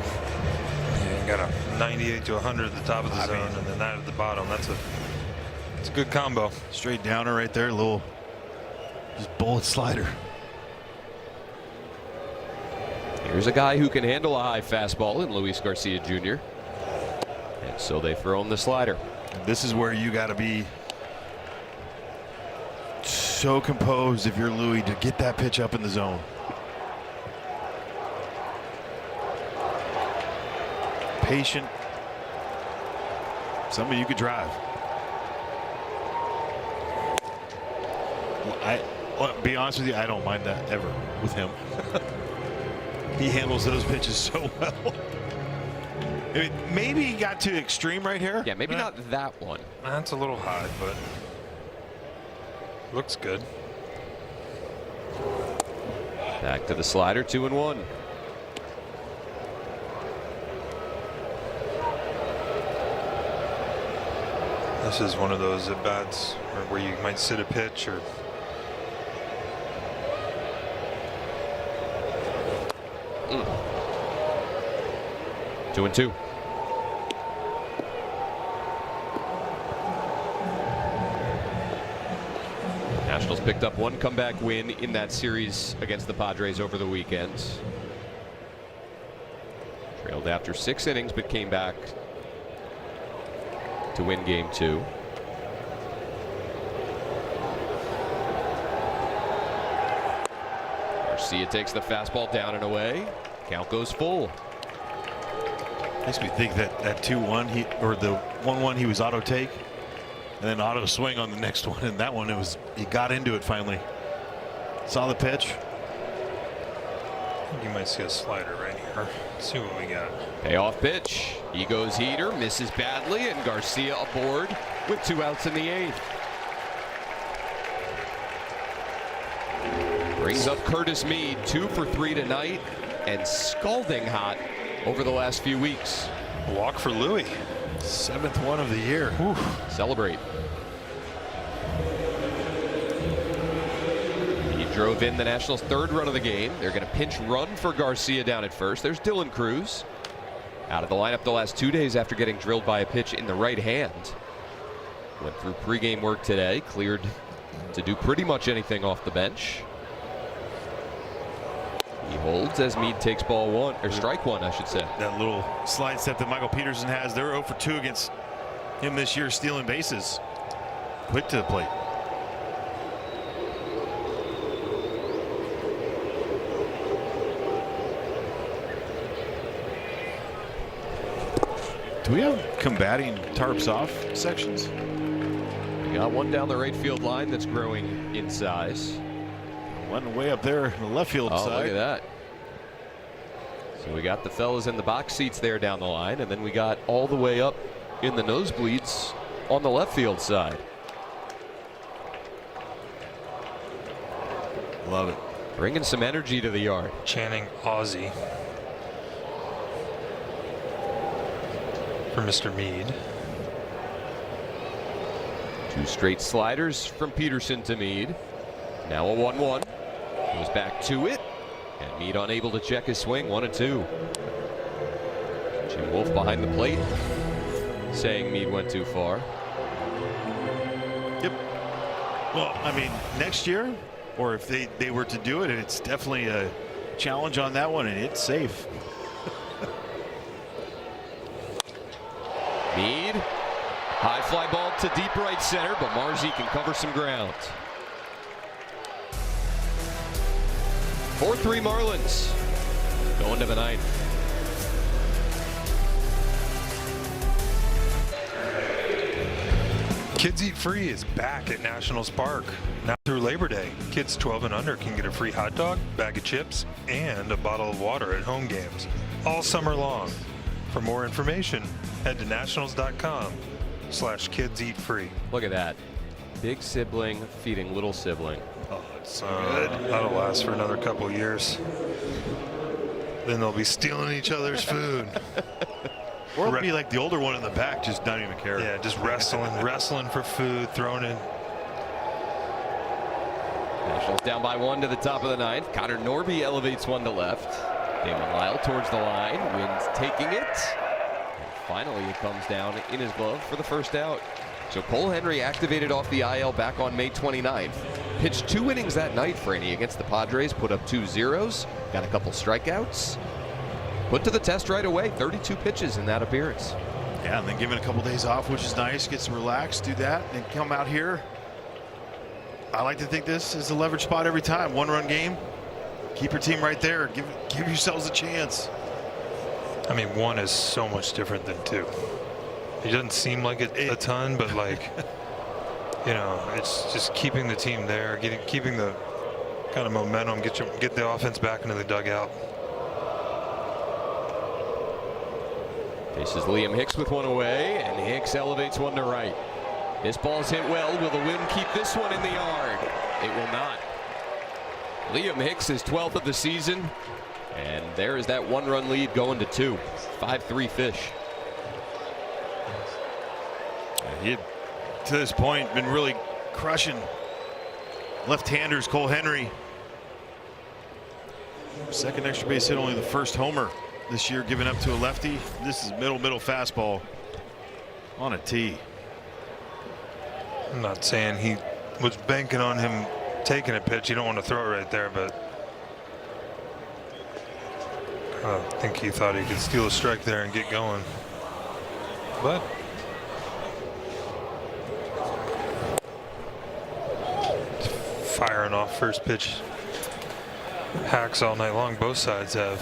got a 98 to 100 at the top of the zone, and then that at the bottom. It's a good combo. Straight downer right there, little just bullet slider. Here's a guy who can handle a high fastball in Luis Garcia Jr. And so they throw him the slider. And this is where you got to be so composed if you're Louis to get that pitch up in the zone. Patient. Somebody you could drive. I'll be honest with you, I don't mind that ever with him. He handles those pitches so well. I mean, maybe he got too extreme right here. Yeah, maybe not that one. That's a little high, but looks good. Back to the slider, 2-1. This is one of those at bats where you might sit a pitch or. 2-2. Nationals picked up one comeback win in that series against the Padres over the weekend. Trailed after 6 innings, but came back to win game 2. Garcia takes the fastball down and away. Count goes full. Makes me think that 2-1 or the 1-1 he was auto take, and then auto swing on the next one, and that one he got into it finally. Saw the pitch. You might see a slider right here. Let's see what we got. Payoff pitch. He goes heater, misses badly, and Garcia aboard with 2 outs in the 8th. Brings up Curtis Mead, 2 for 3 tonight, and scalding hot over the last few weeks. A walk for Louis. 7th one of the year. Whew. Celebrate. He drove in the Nationals' 3rd run of the game. They're going to pinch run for Garcia down at first. There's Dylan Cruz. Out of the lineup the last 2 days after getting drilled by a pitch in the right hand. Went through pregame work today. Cleared to do pretty much anything off the bench. He holds as Mead takes ball 1, or strike 1, I should say. That little slide step that Michael Peterson has. They're 0 for 2 against him this year, stealing bases. Quick to the plate. Do we have combating tarps off sections? We got one down the right field line that's growing in size. One way up there in the left field side. Look at that. So we got the fellas in the box seats there down the line, and then we got all the way up in the nosebleeds on the left field side. Love it. Bringing some energy to the yard. Chanting Aussie for Mr. Mead. 2 straight sliders from Peterson to Mead. Now a 1-1. Goes back to it. And Mead unable to check his swing. 1-2. Jim Wolf behind the plate saying Mead went too far. Yep. Well, I mean, next year, or if they were to do it, it's definitely a challenge on that one, and it's safe. Mead. High fly ball to deep right center, but Marzi can cover some ground. 4-3 Marlins. Going to the 9th. Kids Eat Free is back at Nationals Park. Now through Labor Day, kids 12 and under can get a free hot dog, bag of chips, and a bottle of water at home games all summer long. For more information, head to nationals.com/kidseatfree. Look at that. Big sibling feeding little sibling. Oh, it's so good. That'll last for another couple years. Then they'll be stealing each other's food. Or it'll be like the older one in the back, just not even care. Yeah, just wrestling for food, throwing in. Nationals down by 1 to the top of the 9th. Connor Norby elevates 1 to left. Damon Lyle towards the line. Wins taking it. And finally, it comes down in his glove for the first out. So Cole Henry activated off the IL back on May 29th. Pitched 2 innings that night, Franny, against the Padres. Put up 2 zeros. Got a couple strikeouts. Put to the test right away. 32 pitches in that appearance. Yeah, and then given a couple days off, which is nice. Get some relax, do that, and come out here. I like to think this is a leverage spot every time. 1-run game. Keep your team right there. Give yourselves a chance. I mean, 1 is so much different than 2. It doesn't seem like it a ton, but like, you know, it's just keeping the team there, keeping the kind of momentum, get the offense back into the dugout. Faces Liam Hicks with 1 away, and Hicks elevates 1 to right. This ball's hit well. Will the wind keep this one in the yard? It will not. Liam Hicks is 12th of the season, and there is that 1-run lead going to 2. 5-3 Fish. He had to this point been really crushing left-handers. Cole Henry, second extra base hit, only the first homer this year given up to a lefty. This is middle fastball on a tee. I'm not saying he was banking on him taking a pitch. You don't want to throw it right there, but I think he thought he could steal a strike there and get going. But firing off first pitch hacks all night long. Both sides have.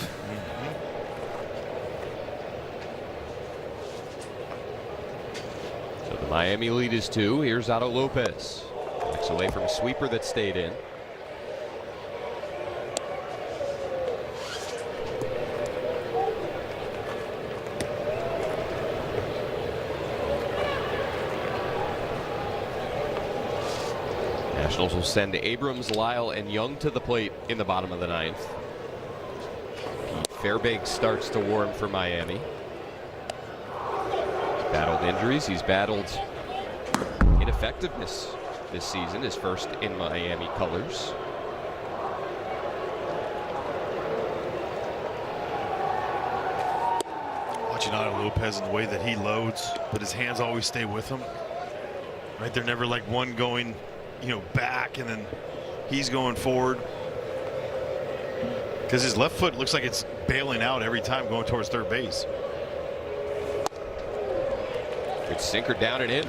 So the Miami lead is 2. Here's Otto Lopez. Backs away from a sweeper that stayed in. Nationals will send Abrams, Lyle, and Young to the plate in the bottom of the 9th. Fairbanks starts to warm for Miami. He's battled injuries. He's battled ineffectiveness this season, his first in Miami colors. Watching Otto Lopez and the way that he loads, but his hands always stay with him. Right, they're never like one going, you know, back and then he's going forward. Because his left foot looks like it's bailing out every time going towards third base. Good sinker down and in.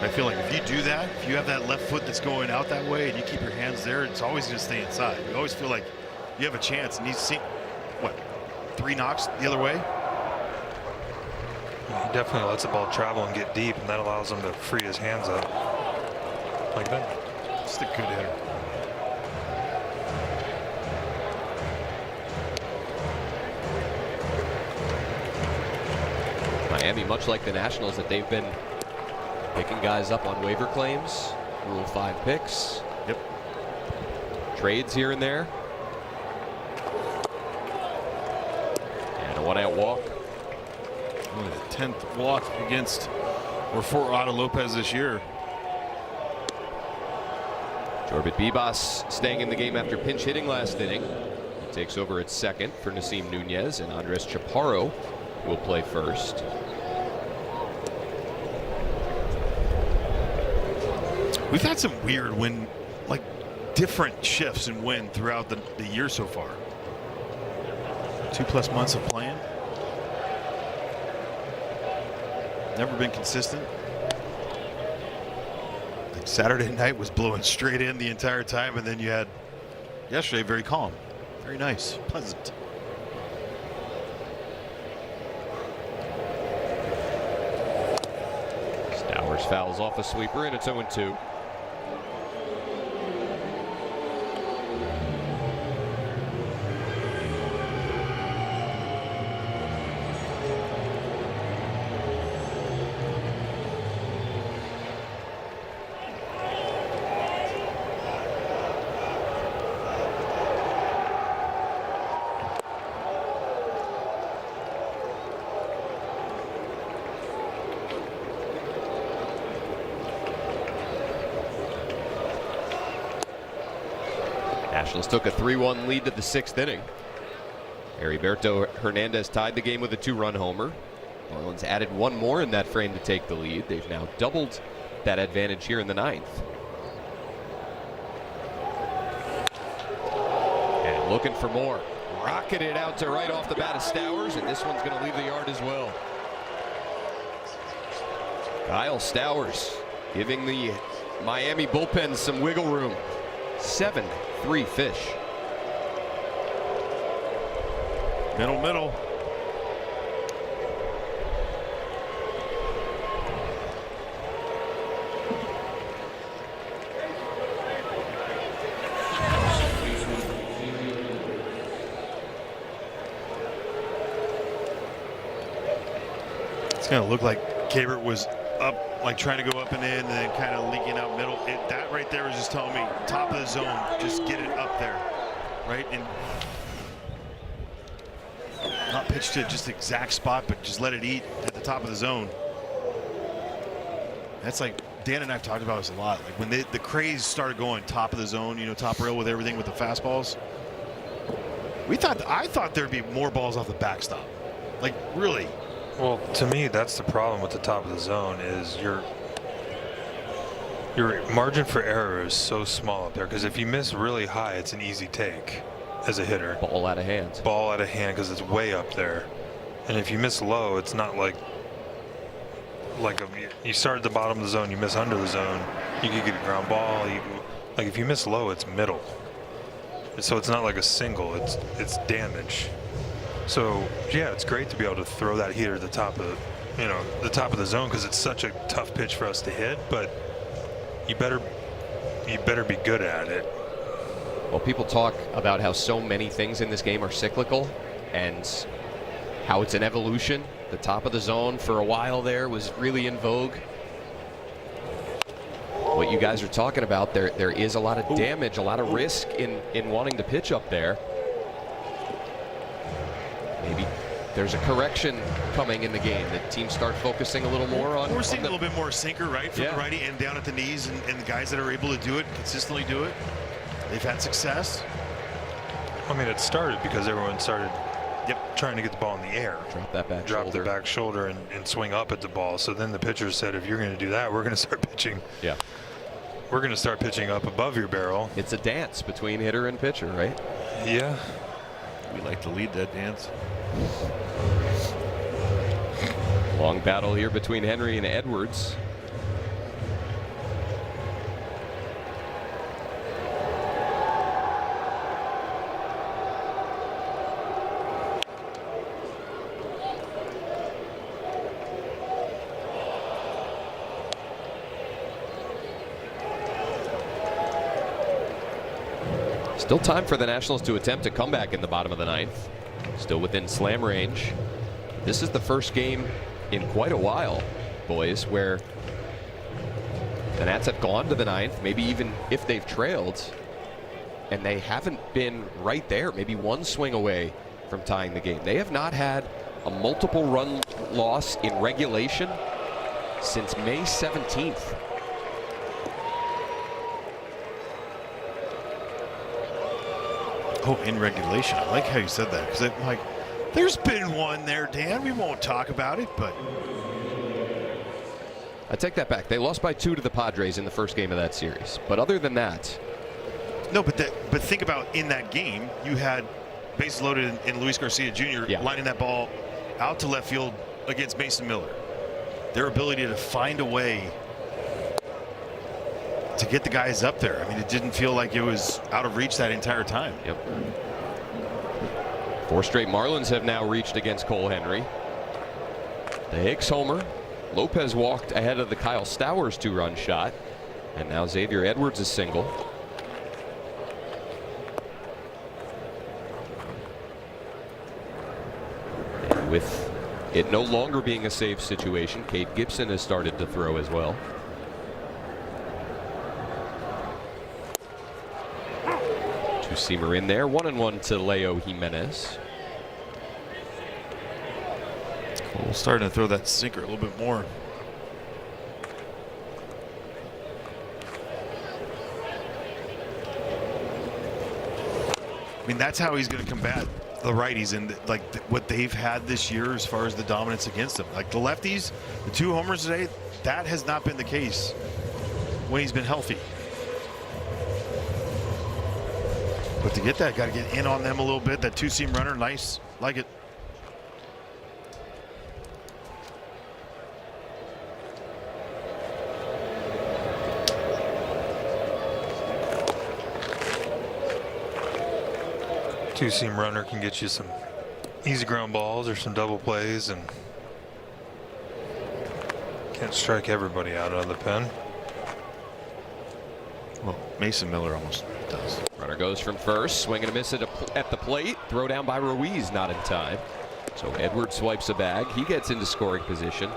I feel like if you do that, if you have that left foot that's going out that way and you keep your hands there, it's always going to stay inside. You always feel like you have a chance. And he's seen, what, 3 knocks the other way? He definitely lets the ball travel and get deep, and that allows him to free his hands up like that. Just a good hitter. Miami, much like the Nationals, that they've been picking guys up on waiver claims, Rule 5 picks. Yep. Trades here and there. And a 1-out walk. Only the 10th walk against or for Otto Lopez this year. Jorbit Bibas staying in the game after pinch hitting last inning. He takes over at second for Nasim Nunez, and Andres Chaparro will play first. We've had some weird wind, like different shifts in wind throughout the year so far. 2+ months of playing. Never been consistent. Like Saturday night was blowing straight in the entire time, and then you had yesterday very calm, very nice, pleasant. Stowers fouls off a sweeper, and it's 0-2. Nationals took a 3-1 lead to the 6th inning. Heriberto Hernandez tied the game with a 2-run homer. Marlins added 1 more in that frame to take the lead. They've now doubled that advantage here in the 9th. And looking for more. Rocketed out to right off the bat of Stowers, and this one's going to leave the yard as well. Kyle Stowers giving the Miami bullpen some wiggle room. 7-3 fish. Middle. It's going to look like Kabert was up, like trying to go up and in, and then kind of leaking out middle. That right there was just telling me top of the zone, just get it up there, right? And not pitch pitch to just the exact spot, but just let it eat at the top of the zone. That's like Dan and I have talked about this a lot. Like when the craze started going top of the zone, you know, top rail with everything with the fastballs. I thought there'd be more balls off the backstop. Like really. Well, to me, that's the problem with the top of the zone is your margin for error is so small up there. Because if you miss really high, it's an easy take as a hitter. Ball out of hand. Ball out of hand because it's way up there. And if you miss low, it's not like you start at the bottom of the zone, you miss under the zone, you could get a ground ball. Like if you miss low, it's middle. So it's not like a single, it's damage. So yeah, it's great to be able to throw that heater at the top of the top of the zone because it's such a tough pitch for us to hit. But you better be good at it. Well, people talk about how so many things in this game are cyclical and how it's an evolution. The top of the zone for a while there was really in vogue. What you guys are talking about, there is a lot of damage, a lot of risk in wanting to pitch up there. Maybe there's a correction coming in the game that teams start focusing a little more on. We're seeing a little bit more sinker, right, from Yeah. the righty and down at the knees, and the guys that are able to do it, consistently do it, they've had success. I mean, it started because everyone started trying to get the ball in the air. Drop that back Drop shoulder. the back shoulder and swing up at the ball. So then the pitcher said, if you're going to do that, we're going to start pitching. Yeah. We're going to start pitching up above your barrel. It's a dance between hitter and pitcher, right? Yeah. We like to lead that dance. Long battle here between Henry and Edwards. Still time for the Nationals to attempt a comeback in the bottom of the ninth. Still within slam range. This is the first game in quite a while, boys, where the Nats have gone to the ninth, maybe even if they've trailed, and they haven't been right there, maybe one swing away from tying the game. They have not had a multiple run loss in regulation since May 17th. Oh, in regulation. I like how you said that, because I'm like, there's been one there, Dan. We won't talk about it, but I take that back. They lost by 2 to the Padres in the first game of that series. But other than that, no. But think about in that game, you had bases loaded in Luis Garcia Jr. lining that ball out to left field against Mason Miller. Their ability to find a way to get the guys up there. I mean, it didn't feel like it was out of reach that entire time. Yep. 4 straight Marlins have now reached against Cole Henry. The Hicks homer. Lopez walked ahead of the Kyle Stowers 2-run shot. And now Xavier Edwards is single. And with it no longer being a safe situation, Cade Gibson has started to throw as well. Two-seamer in there. 1-1 to Leo Jimenez. Cole's starting to throw that sinker a little bit more. I mean, that's how he's going to combat the righties and what they've had this year as far as the dominance against them. Like the lefties, the 2 homers today, that has not been the case when he's been healthy. But to get that, got to get in on them a little bit. That 2-seam runner, nice, like it. Two-seam runner can get you some easy ground balls or some double plays, and can't strike everybody out of the pen. Well, Mason Miller almost does. Runner goes from first, swing and a miss at the plate. Throw down by Ruiz, not in time. So Edwards swipes a bag. He gets into scoring position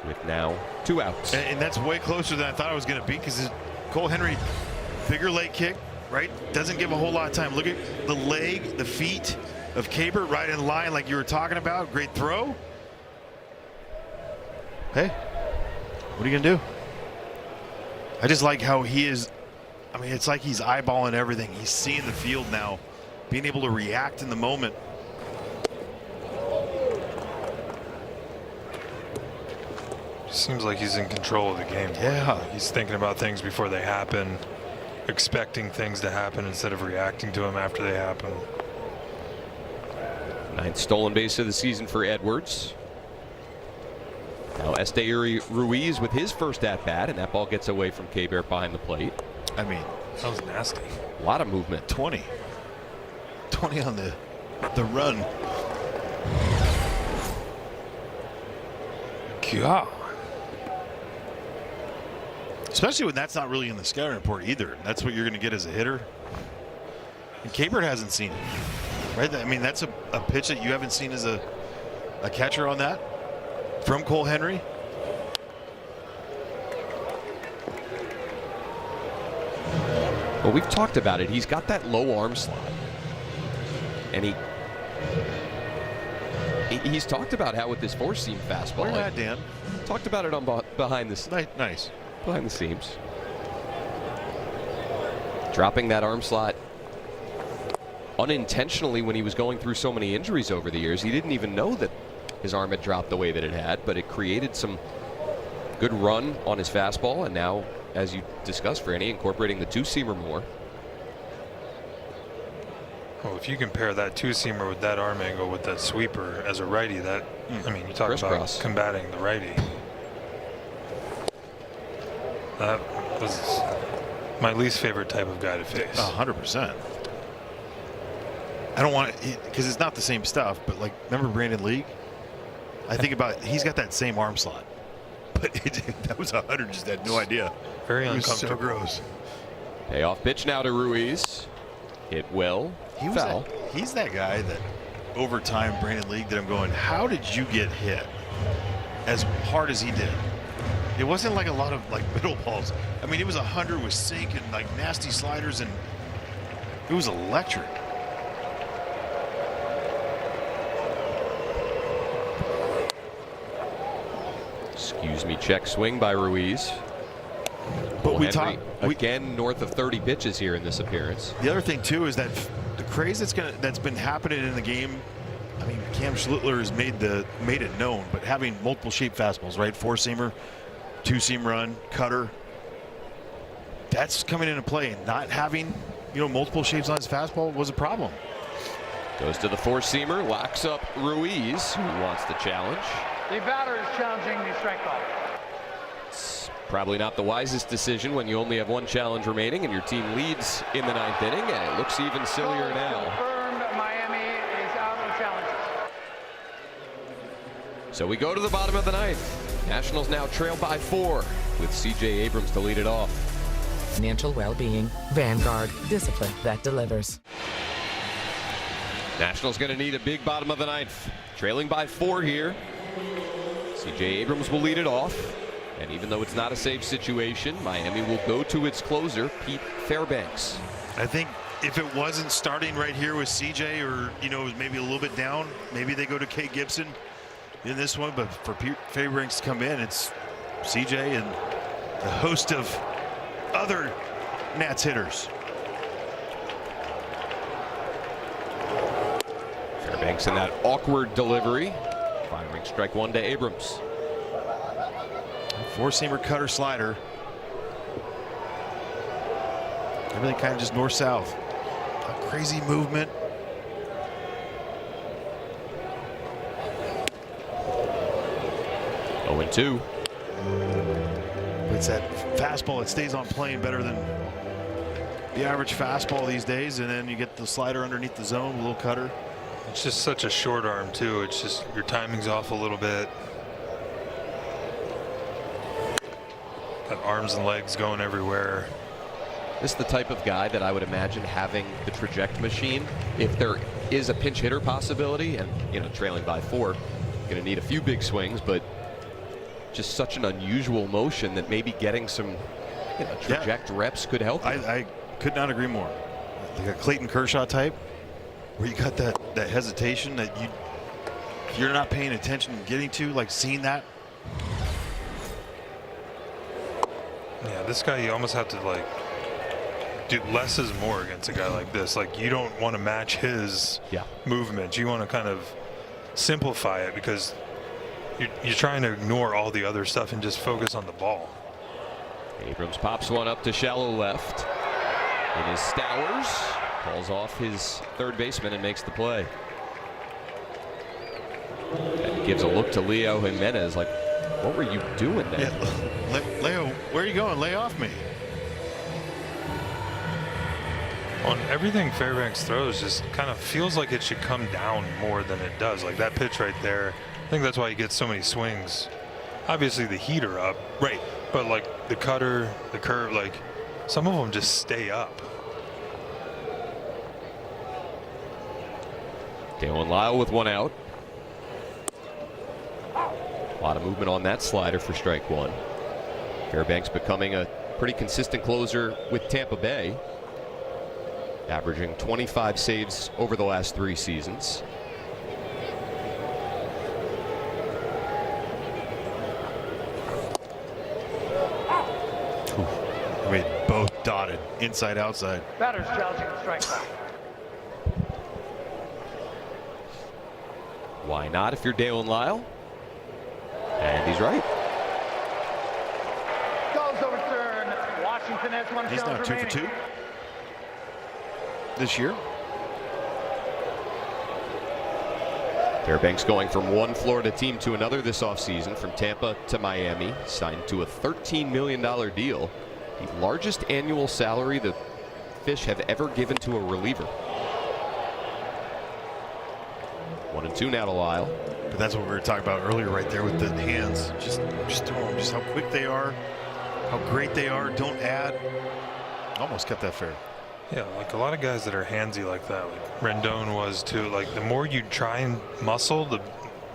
with now 2 outs. And that's way closer than I thought it was going to be, because Cole Henry, bigger leg kick, right? Doesn't give a whole lot of time. Look at the leg, the feet. of Cabert right in line like you were talking about. Great throw. Hey, what are you going to do? I just like how he is. I mean, it's like he's eyeballing everything. He's seeing the field now, being able to react in the moment. Seems like he's in control of the game. Yeah. He's thinking about things before they happen, expecting things to happen instead of reacting to them after they happen. 9th stolen base of the season for Edwards. Now Esteury Ruiz with his first at-bat, and that ball gets away from Cabert behind the plate. I mean, that was nasty. A lot of movement. 20 on the run. God. Especially when that's not really in the scouting report either. That's what you're going to get as a hitter. And Cabert hasn't seen it, right? I mean, that's a pitch that you haven't seen as a catcher on that from Cole Henry. Well, we've talked about it. He's got that low arm slot, and he's talked about how with this four-seam fastball. Where at, Dan? Talked about it on behind the nice behind the seams. Dropping that arm slot unintentionally when he was going through so many injuries over the years. He didn't even know that his arm had dropped the way that it had, but it created some good run on his fastball, and now, as you discussed, Franny, incorporating the two-seamer more. Well, if you compare that two-seamer with that arm angle with that sweeper as a righty, that I mean, you talk about combating the righty. That was my least favorite type of guy to face. 100%. I don't want it because it's not the same stuff, but like, remember Brandon League? I think about he's got that same arm slot, but that was 100. Just had no idea. Very So uncomfortable. gross. Payoff pitch now to Ruiz. Hit well. Foul. He's that guy that over time, Brandon League, that I'm going, how did you get hit as hard as he did? It wasn't like a lot of like middle balls. I mean, it was 100 with sink and like nasty sliders, and it was electric. Excuse me, check swing by Ruiz. But Henry, again north of 30 pitches here in this appearance. The other thing too is that the craze that's been happening in the game. I mean, Cam Schlittler has made it known, but having multiple shape fastballs, right? Four-seamer, two-seam run, cutter. That's coming into play, and not having multiple shapes on his fastball was a problem. Goes to the four-seamer, locks up Ruiz, who wants the challenge. The batter is challenging the strike call. It's probably not the wisest decision when you only have one challenge remaining and your team leads in the 9th inning, and it looks even sillier now. Confirmed, Miami is out of challenges. So we go to the bottom of the 9th. Nationals now trail by 4 with C.J. Abrams to lead it off. Financial well-being, Vanguard, discipline that delivers. Nationals going to need a big bottom of the 9th. Trailing by 4 here. C.J. Abrams will lead it off. And even though it's not a safe situation, Miami will go to its closer, Pete Fairbanks. I think if it wasn't starting right here with CJ, or maybe a little bit down, maybe they go to Kate Gibson in this one. But for Pete Fairbanks to come in, it's CJ and a host of other Nats hitters. Fairbanks in that awkward delivery, firing strike one to Abrams. Four-seamer, cutter, slider. Everything kind of just north-south. Crazy movement. Oh, 0-2. It's that fastball that stays on plane better than the average fastball these days, and then you get the slider underneath the zone, a little cutter. It's just such a short arm too. It's just your timing's off a little bit. Got arms and legs going everywhere. This is the type of guy that I would imagine having the traject machine. If there is a pinch hitter possibility, and trailing by 4, going to need a few big swings, but just such an unusual motion that maybe getting some traject reps could help. I could not agree more. Like a Clayton Kershaw type. where you got that hesitation that you're not paying attention and getting to, like seeing that. Yeah, this guy, you almost have to like do less is more against a guy like this. Like, you don't want to match his movements. You want to kind of simplify it, because you're trying to ignore all the other stuff and just focus on the ball. Abrams pops one up to shallow left. It is Stowers. Calls off his third baseman and makes the play. And gives a look to Leo Jimenez like, what were you doing there? Yeah. Leo, where are you going? Lay off me. On everything Fairbanks throws, just kind of feels like it should come down more than it does. Like that pitch right there, I think that's why he gets so many swings. Obviously the heat are up, right? But like the cutter, the curve, like some of them just stay up. Dalen Lyle with one out. A lot of movement on that slider for strike one. Fairbanks becoming a pretty consistent closer with Tampa Bay, averaging 25 saves over the last 3 seasons. I mean, both dotted inside outside. Batter's challenging the strike zone. Why not if you're Dalen Lyle? And he's right. Goes overturned. Washington has one He's now challenge 2 remaining. for 2 this year. Fairbanks going from one Florida team to another this offseason, from Tampa to Miami, signed to a $13 million deal, the largest annual salary the Fish have ever given to a reliever. 1-2 now to Lyle. But that's what we were talking about earlier right there with the hands. Just throw them, just how quick they are, how great they are. Don't add. Almost kept that fair. Yeah, like a lot of guys that are handsy like that, like Rendon was too. Like the more you try and muscle,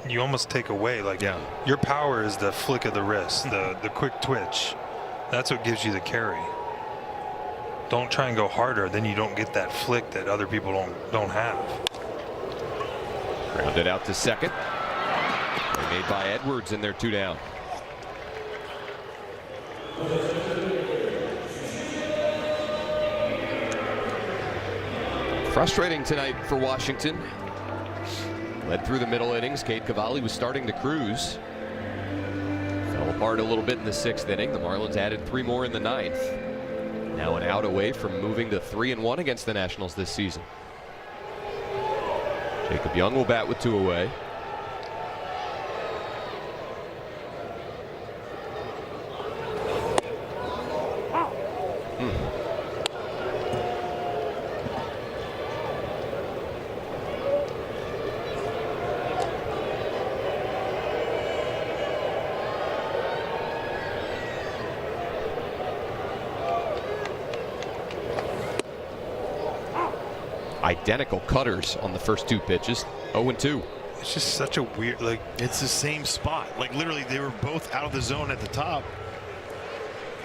you almost take away. Like your power is the flick of the wrist, the quick twitch. That's what gives you the carry. Don't try and go harder, then you don't get that flick that other people don't have. Grounded out to second. Made by Edwards, and they're 2 down. Frustrating tonight for Washington. Led through the middle innings. Cade Cavalli was starting to cruise. Fell apart a little bit in the 6th inning. The Marlins added 3 more in the 9th. Now an out away from moving to 3-1 against the Nationals this season. Jacob Young will bat with 2 away. Identical cutters on the first 2 pitches. 0-2. It's just such a weird, like, it's the same spot. Like literally they were both out of the zone at the top.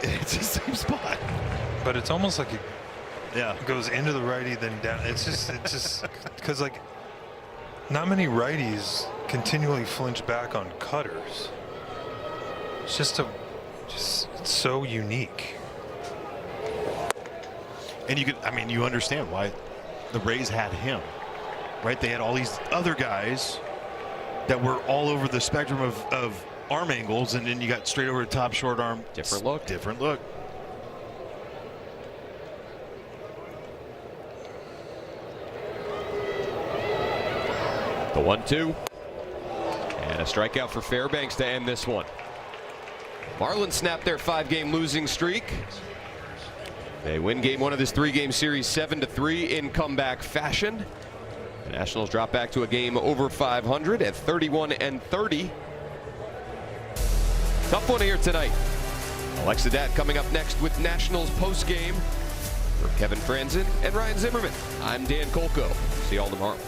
It's the same spot. But it's almost like it goes into the righty then down. It's just because like not many righties continually flinch back on cutters. It's just it's so unique. And you understand why the Rays had him, right? They had all these other guys that were all over the spectrum of arm angles, and then you got straight over the top, short arm. Different look. Different look. The 1-2. And a strikeout for Fairbanks to end this one. Marlins snap their 5-game losing streak. They win game 1 of this 3-game series 7-3 in comeback fashion. The Nationals drop back to a game over 500 at 31-30. Tough one here tonight. Alexa Dat coming up next with Nationals postgame. For Kevin Franzen and Ryan Zimmerman, I'm Dan Kolko. See y'all tomorrow.